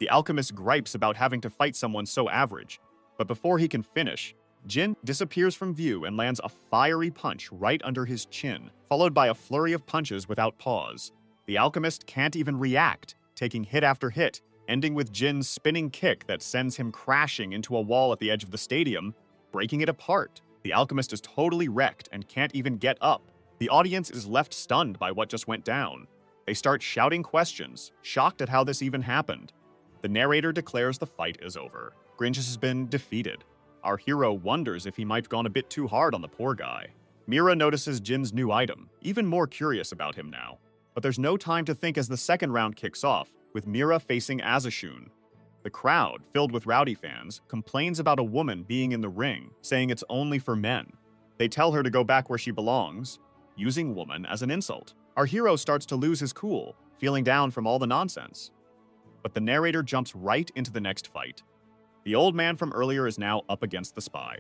Speaker 1: The alchemist gripes about having to fight someone so average, but before he can finish, Jin disappears from view and lands a fiery punch right under his chin, followed by a flurry of punches without pause. The alchemist can't even react, taking hit after hit, ending with Jin's spinning kick that sends him crashing into a wall at the edge of the stadium, breaking it apart. The alchemist is totally wrecked and can't even get up. The audience is left stunned by what just went down. They start shouting questions, shocked at how this even happened. The narrator declares the fight is over. Grinch has been defeated. Our hero wonders if he might have gone a bit too hard on the poor guy. Mira notices Jin's new item, even more curious about him now. But there's no time to think as the second round kicks off, with Mira facing Azashun. The crowd, filled with rowdy fans, complains about a woman being in the ring, saying it's only for men. They tell her to go back where she belongs, using woman as an insult. Our hero starts to lose his cool, feeling down from all the nonsense. But the narrator jumps right into the next fight. The old man from earlier is now up against the spy.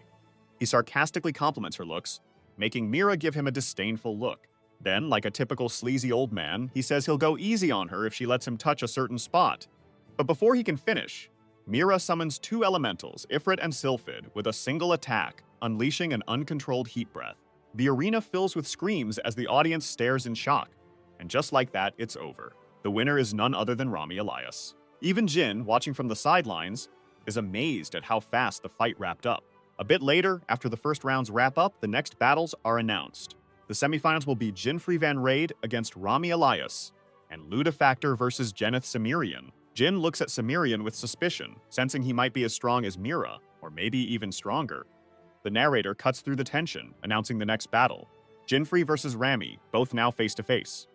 Speaker 1: He sarcastically compliments her looks, making Mira give him a disdainful look. Then, like a typical sleazy old man, he says he'll go easy on her if she lets him touch a certain spot. But before he can finish, Mira summons 2 elementals, Ifrit and Sylphid, with a single attack, unleashing an uncontrolled heat breath. The arena fills with screams as the audience stares in shock. And just like that, it's over. The winner is none other than Rami Elias. Even Jin, watching from the sidelines, is amazed at how fast the fight wrapped up. A bit later, after the first rounds wrap up, the next battles are announced. The semifinals will be Jinfrey Van Raid against Rami Elias, and Ludafactor versus Jeneth Cimmerian. Jin looks at Cimmerian with suspicion, sensing he might be as strong as Mira, or maybe even stronger. The narrator cuts through the tension, announcing the next battle. Jinfrey versus Rami, both now face-to-face.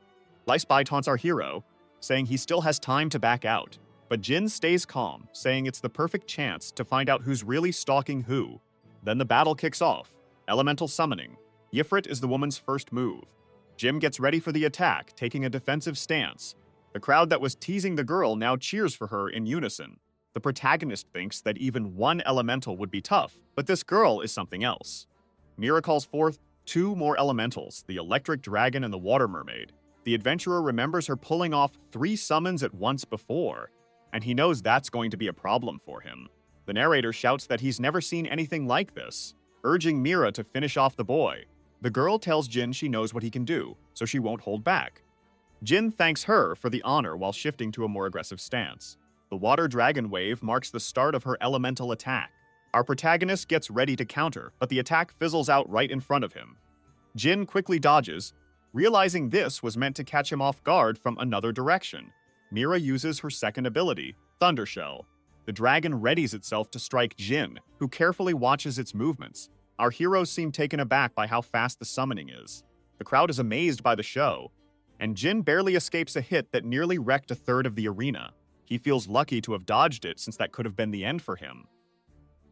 Speaker 1: Lice Bai taunts our hero, saying he still has time to back out. But Jin stays calm, saying it's the perfect chance to find out who's really stalking who. Then the battle kicks off. Elemental summoning. Yifrit is the woman's first move. Jim gets ready for the attack, taking a defensive stance. The crowd that was teasing the girl now cheers for her in unison. The protagonist thinks that even one elemental would be tough, but this girl is something else. Mira calls forth 2 more elementals, the electric dragon and the water mermaid. The adventurer remembers her pulling off 3 summons at once before, and he knows that's going to be a problem for him. The narrator shouts that he's never seen anything like this, urging Mira to finish off the boy. The girl tells Jin she knows what he can do, so she won't hold back. Jin thanks her for the honor while shifting to a more aggressive stance. The water dragon wave marks the start of her elemental attack. Our protagonist gets ready to counter, but the attack fizzles out right in front of him. Jin quickly dodges, realizing this was meant to catch him off guard from another direction. Mira uses her second ability, Thunder Shell. The dragon readies itself to strike Jin, who carefully watches its movements. Our heroes seem taken aback by how fast the summoning is. The crowd is amazed by the show, and Jin barely escapes a hit that nearly wrecked a third of the arena. He feels lucky to have dodged it since that could have been the end for him.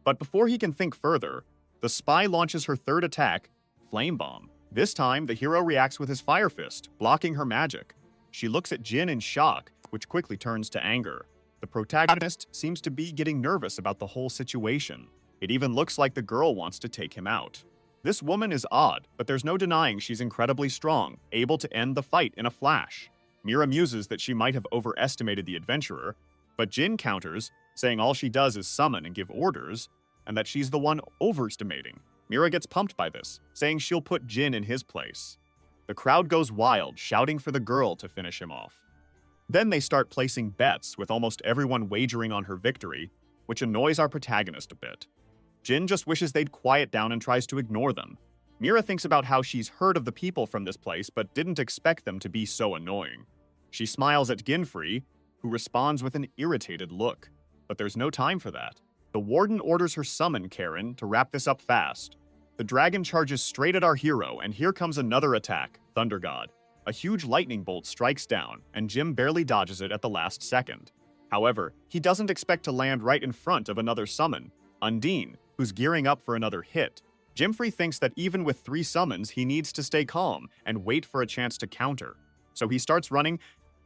Speaker 1: But before he can think further, the spy launches her third attack, Flame Bomb. This time, the hero reacts with his Fire Fist, blocking her magic. She looks at Jin in shock, which quickly turns to anger. The protagonist seems to be getting nervous about the whole situation. It even looks like the girl wants to take him out. This woman is odd, but there's no denying she's incredibly strong, able to end the fight in a flash. Mira muses that she might have overestimated the adventurer, but Jin counters, saying all she does is summon and give orders, and that she's the one overestimating. Mira gets pumped by this, saying she'll put Jin in his place. The crowd goes wild, shouting for the girl to finish him off. Then they start placing bets, with almost everyone wagering on her victory, which annoys our protagonist a bit. Jin just wishes they'd quiet down and tries to ignore them. Mira thinks about how she's heard of the people from this place but didn't expect them to be so annoying. She smiles at Ginfrey, who responds with an irritated look. But there's no time for that. The warden orders her summon Karen to wrap this up fast. The dragon charges straight at our hero, and here comes another attack, Thunder God. A huge lightning bolt strikes down, and Jim barely dodges it at the last second. However, he doesn't expect to land right in front of another summon, Undine, who's gearing up for another hit. Jimfrey thinks that even with 3 summons, he needs to stay calm and wait for a chance to counter. So he starts running,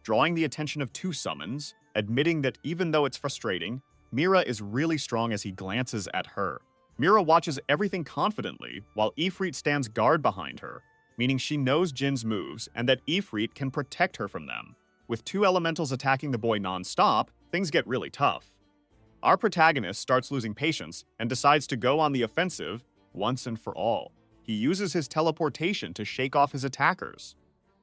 Speaker 1: drawing the attention of 2 summons, admitting that even though it's frustrating, Mira is really strong as he glances at her. Mira watches everything confidently, while Ifrit stands guard behind her, meaning she knows Jin's moves and that Ifrit can protect her from them. With 2 elementals attacking the boy non-stop, things get really tough. Our protagonist starts losing patience and decides to go on the offensive once and for all. He uses his teleportation to shake off his attackers.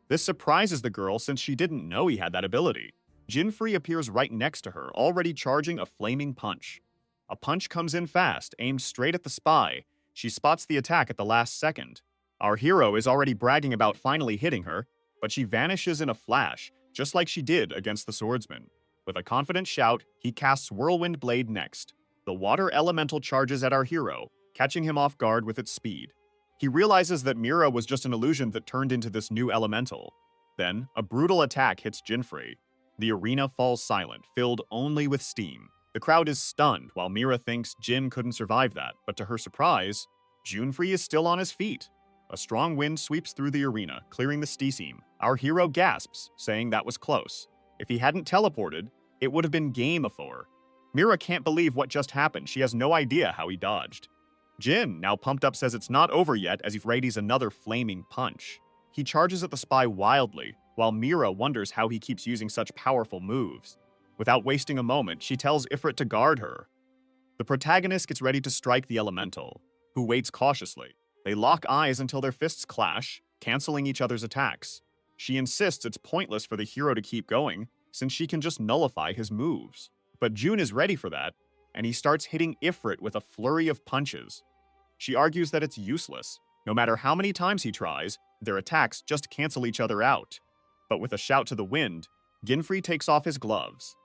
Speaker 1: This surprises the girl since she didn't know he had that ability. Jinfrey appears right next to her, already charging a flaming punch. A punch comes in fast, aimed straight at the spy. She spots the attack at the last second. Our hero is already bragging about finally hitting her, but she vanishes in a flash, just like she did against the swordsman. With a confident shout, he casts Whirlwind Blade next. The water elemental charges at our hero, catching him off guard with its speed. He realizes that Mira was just an illusion that turned into this new elemental. Then, a brutal attack hits Jinfrey. The arena falls silent, filled only with steam. The crowd is stunned, while Mira thinks Jin couldn't survive that, but to her surprise, Jinfrey is still on his feet. A strong wind sweeps through the arena, clearing the steam. Our hero gasps, saying that was close. If he hadn't teleported, it would have been game before. Mira can't believe what just happened. She has no idea how he dodged. Jin, now pumped up, says it's not over yet as he readies another flaming punch. He charges at the spy wildly, while Mira wonders how he keeps using such powerful moves. Without wasting a moment, she tells Ifrit to guard her. The protagonist gets ready to strike the elemental, who waits cautiously. They lock eyes until their fists clash, canceling each other's attacks. She insists it's pointless for the hero to keep going, since she can just nullify his moves. But Jun is ready for that, and he starts hitting Ifrit with a flurry of punches. She argues that it's useless. No matter how many times he tries, their attacks just cancel each other out. But with a shout to the wind, Ginfrey takes off his gloves.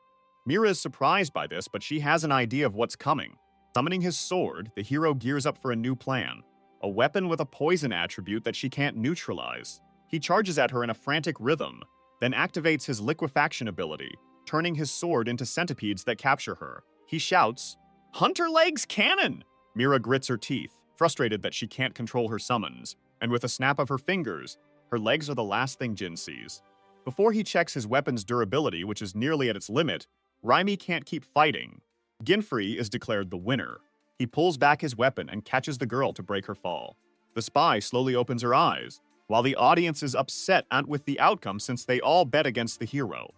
Speaker 1: Mira is surprised by this, but she has an idea of what's coming. Summoning his sword, the hero gears up for a new plan, a weapon with a poison attribute that she can't neutralize. He charges at her in a frantic rhythm, then activates his liquefaction ability, turning his sword into centipedes that capture her. He shouts, "Hunter Legs Cannon!" Mira grits her teeth, frustrated that she can't control her summons, and with a snap of her fingers, her legs are the last thing Jin sees. Before he checks his weapon's durability, which is nearly at its limit, Raimi can't keep fighting. Ginfrey is declared the winner. He pulls back his weapon and catches the girl to break her fall. The spy slowly opens her eyes, while the audience is upset with the outcome since they all bet against the hero.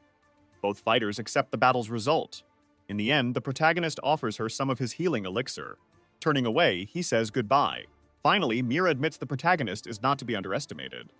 Speaker 1: Both fighters accept the battle's result. In the end, the protagonist offers her some of his healing elixir. Turning away, he says goodbye. Finally, Mira admits the protagonist is not to be underestimated.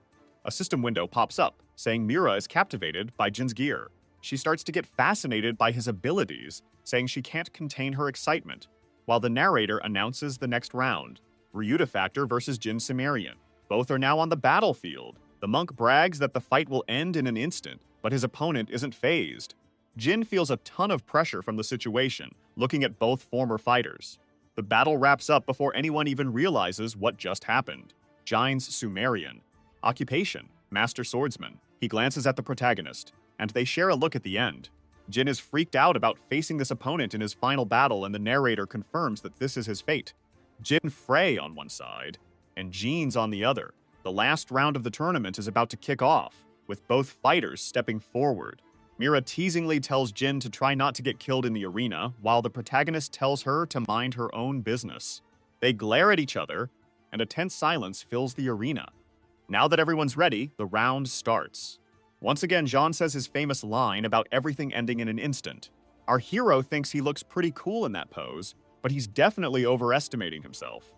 Speaker 1: A system window pops up, saying Mira is captivated by Jin's gear. She starts to get fascinated by his abilities, saying she can't contain her excitement, while the narrator announces the next round, Ryuta Factor versus Jin Cimmerian. Both are now on the battlefield. The monk brags that the fight will end in an instant, but his opponent isn't fazed. Jin feels a ton of pressure from the situation, looking at both former fighters. The battle wraps up before anyone even realizes what just happened. Jin's Sumerian. Occupation, Master Swordsman. He glances at the protagonist, and they share a look at the end. Jin is freaked out about facing this opponent in his final battle, and the narrator confirms that this is his fate. Jin Frey on one side, and Jin's on the other. The last round of the tournament is about to kick off, with both fighters stepping forward. Mira teasingly tells Jin to try not to get killed in the arena, while the protagonist tells her to mind her own business. They glare at each other, and a tense silence fills the arena. Now that everyone's ready, the round starts. Once again, Jean says his famous line about everything ending in an instant. Our hero thinks he looks pretty cool in that pose, but he's definitely overestimating himself.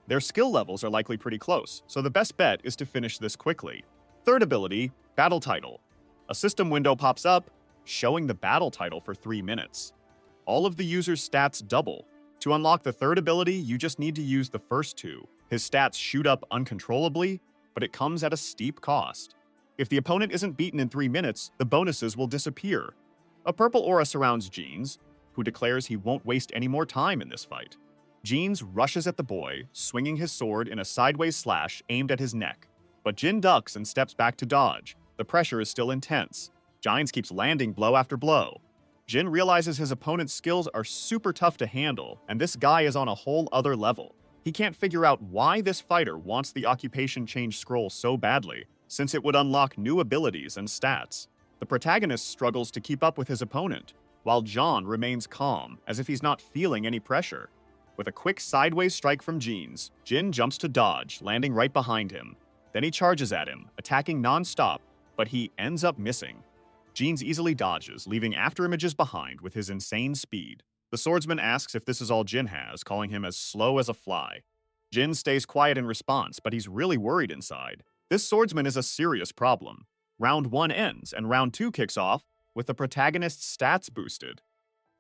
Speaker 1: Their skill levels are likely pretty close, so the best bet is to finish this quickly. Third ability, Battle Title. A system window pops up, showing the battle title for 3 minutes. All of the user's stats double. To unlock the third ability, you just need to use the first two. His stats shoot up uncontrollably, but it comes at a steep cost. If the opponent isn't beaten in 3 minutes, the bonuses will disappear. A purple aura surrounds Jeans, who declares he won't waste any more time in this fight. Jeans rushes at the boy, swinging his sword in a sideways slash aimed at his neck. But Jin ducks and steps back to dodge. The pressure is still intense. Jeans keeps landing blow after blow. Jin realizes his opponent's skills are super tough to handle, and this guy is on a whole other level. He can't figure out why this fighter wants the occupation change scroll so badly, since it would unlock new abilities and stats. The protagonist struggles to keep up with his opponent, while John remains calm, as if he's not feeling any pressure. With a quick sideways strike from Jeans, Jin jumps to dodge, landing right behind him. Then he charges at him, attacking non-stop, but he ends up missing. Jeans easily dodges, leaving afterimages behind with his insane speed. The swordsman asks if this is all Jin has, calling him as slow as a fly. Jin stays quiet in response, but he's really worried inside. This swordsman is a serious problem. Round 1 ends, and round 2 kicks off with the protagonist's stats boosted.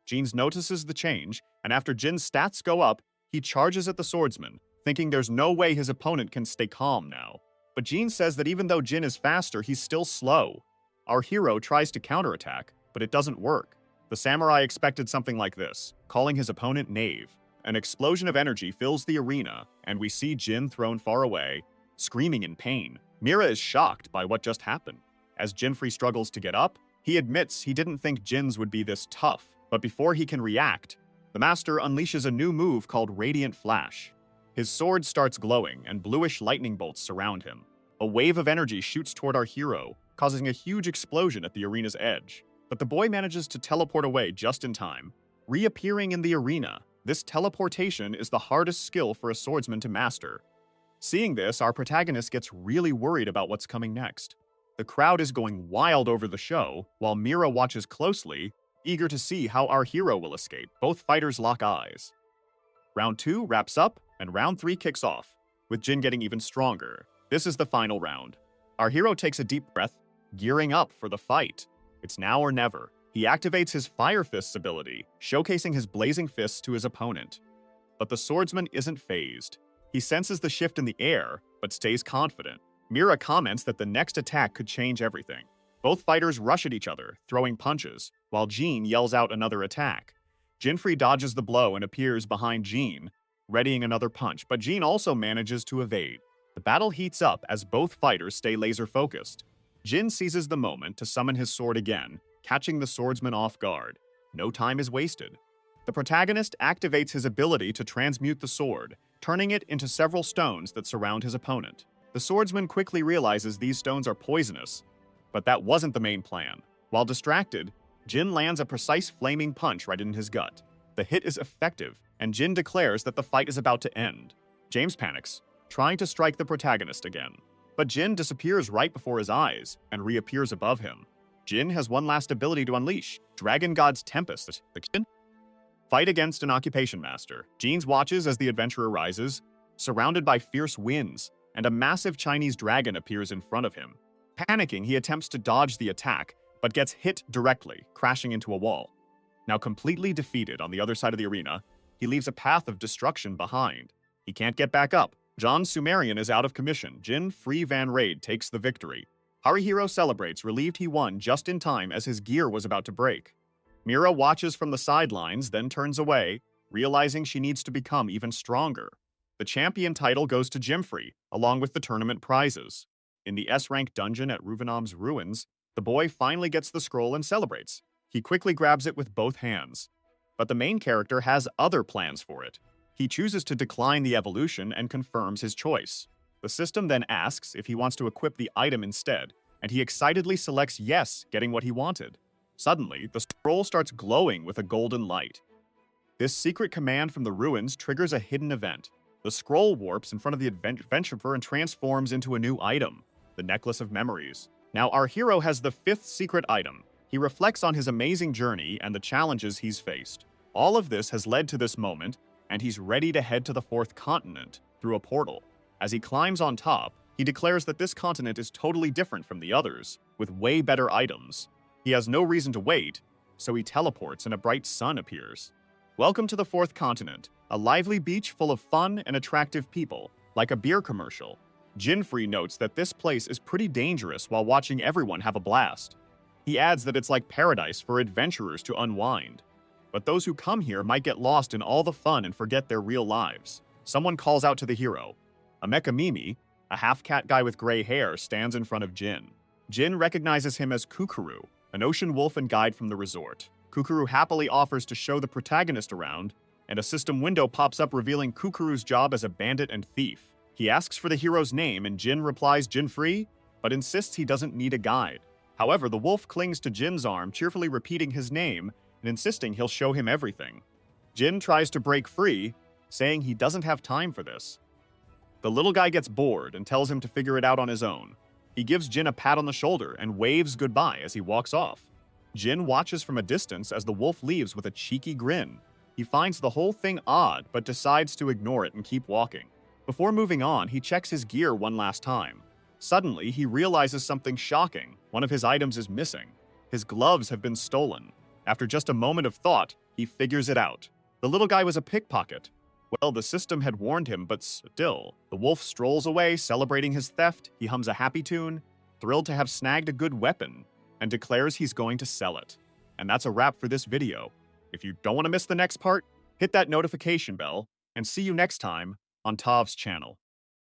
Speaker 1: Jeans notices the change, and after Jin's stats go up, he charges at the swordsman, thinking there's no way his opponent can stay calm now. But Jeans says that even though Jin is faster, he's still slow. Our hero tries to counterattack, but it doesn't work. The samurai expected something like this, calling his opponent knave. An explosion of energy fills the arena, and we see Jin thrown far away, screaming in pain. Mira is shocked by what just happened. As Jinfrey struggles to get up, he admits he didn't think Jin's would be this tough, but before he can react, the master unleashes a new move called Radiant Flash. His sword starts glowing, and bluish lightning bolts surround him. A wave of energy shoots toward our hero, causing a huge explosion at the arena's edge. But the boy manages to teleport away just in time, reappearing in the arena. This teleportation is the hardest skill for a swordsman to master. Seeing this, our protagonist gets really worried about what's coming next. The crowd is going wild over the show, while Mira watches closely, eager to see how our hero will escape. Both fighters lock eyes. Round 2 wraps up, and round 3 kicks off, with Jin getting even stronger. This is the final round. Our hero takes a deep breath, gearing up for the fight. It's now or never. He activates his Fire Fists ability, showcasing his blazing fists to his opponent. But the swordsman isn't fazed. He senses the shift in the air, but stays confident. Mira comments that the next attack could change everything. Both fighters rush at each other, throwing punches, while Jean yells out another attack. Jinfrey dodges the blow and appears behind Jean, readying another punch, but Jean also manages to evade. The battle heats up as both fighters stay laser-focused. Jin seizes the moment to summon his sword again, catching the swordsman off guard. No time is wasted. The protagonist activates his ability to transmute the sword, turning it into several stones that surround his opponent. The swordsman quickly realizes these stones are poisonous, but that wasn't the main plan. While distracted, Jin lands a precise flaming punch right in his gut. The hit is effective, and Jin declares that the fight is about to end. James panics, trying to strike the protagonist again. But Jin disappears right before his eyes and reappears above him. Jin has one last ability to unleash, Dragon God's Tempest. Fight against an occupation master. Jeans watches as the adventurer rises, surrounded by fierce winds, and a massive Chinese dragon appears in front of him. Panicking, he attempts to dodge the attack, but gets hit directly, crashing into a wall. Now completely defeated on the other side of the arena, he leaves a path of destruction behind. He can't get back up. John Sumerian is out of commission. Jin Free Van Raid takes the victory. Harihiro celebrates, relieved he won just in time as his gear was about to break. Mira watches from the sidelines, then turns away, realizing she needs to become even stronger. The champion title goes to Jimfrey, along with the tournament prizes. In the S-rank dungeon at Ruvenam's ruins, the boy finally gets the scroll and celebrates. He quickly grabs it with both hands. But the main character has other plans for it. He chooses to decline the evolution and confirms his choice. The system then asks if he wants to equip the item instead, and he excitedly selects yes, getting what he wanted. Suddenly, the scroll starts glowing with a golden light. This secret command from the ruins triggers a hidden event. The scroll warps in front of the adventurer and transforms into a new item, the Necklace of Memories. Now, our hero has the 5th secret item. He reflects on his amazing journey and the challenges he's faced. All of this has led to this moment, and he's ready to head to the 4th continent through a portal. As he climbs on top, he declares that this continent is totally different from the others, with way better items. He has no reason to wait, so he teleports and a bright sun appears. Welcome to the 4th continent, a lively beach full of fun and attractive people, like a beer commercial. Jinfrey notes that this place is pretty dangerous while watching everyone have a blast. He adds that it's like paradise for adventurers to unwind. But those who come here might get lost in all the fun and forget their real lives. Someone calls out to the hero. A Mecha Mimi, a half-cat guy with gray hair, stands in front of Jin. Jin recognizes him as Kukuru, an ocean wolf and guide from the resort. Kukuru happily offers to show the protagonist around, and a system window pops up revealing Kukuru's job as a bandit and thief. He asks for the hero's name, and Jin replies Jinfree, but insists he doesn't need a guide. However, the wolf clings to Jin's arm, cheerfully repeating his name and insisting he'll show him everything. Jin tries to break free, saying he doesn't have time for this. The little guy gets bored and tells him to figure it out on his own. He gives Jin a pat on the shoulder and waves goodbye as he walks off. Jin watches from a distance as the wolf leaves with a cheeky grin. He finds the whole thing odd, but decides to ignore it and keep walking. Before moving on, he checks his gear one last time. Suddenly, he realizes something shocking. One of his items is missing. His gloves have been stolen. After just a moment of thought, he figures it out. The little guy was a pickpocket. Well, the system had warned him, but still. The wolf strolls away, celebrating his theft. He hums a happy tune, thrilled to have snagged a good weapon, and declares he's going to sell it. And that's a wrap for this video. If you don't want to miss the next part, hit that notification bell, and see you next time on Tav's channel.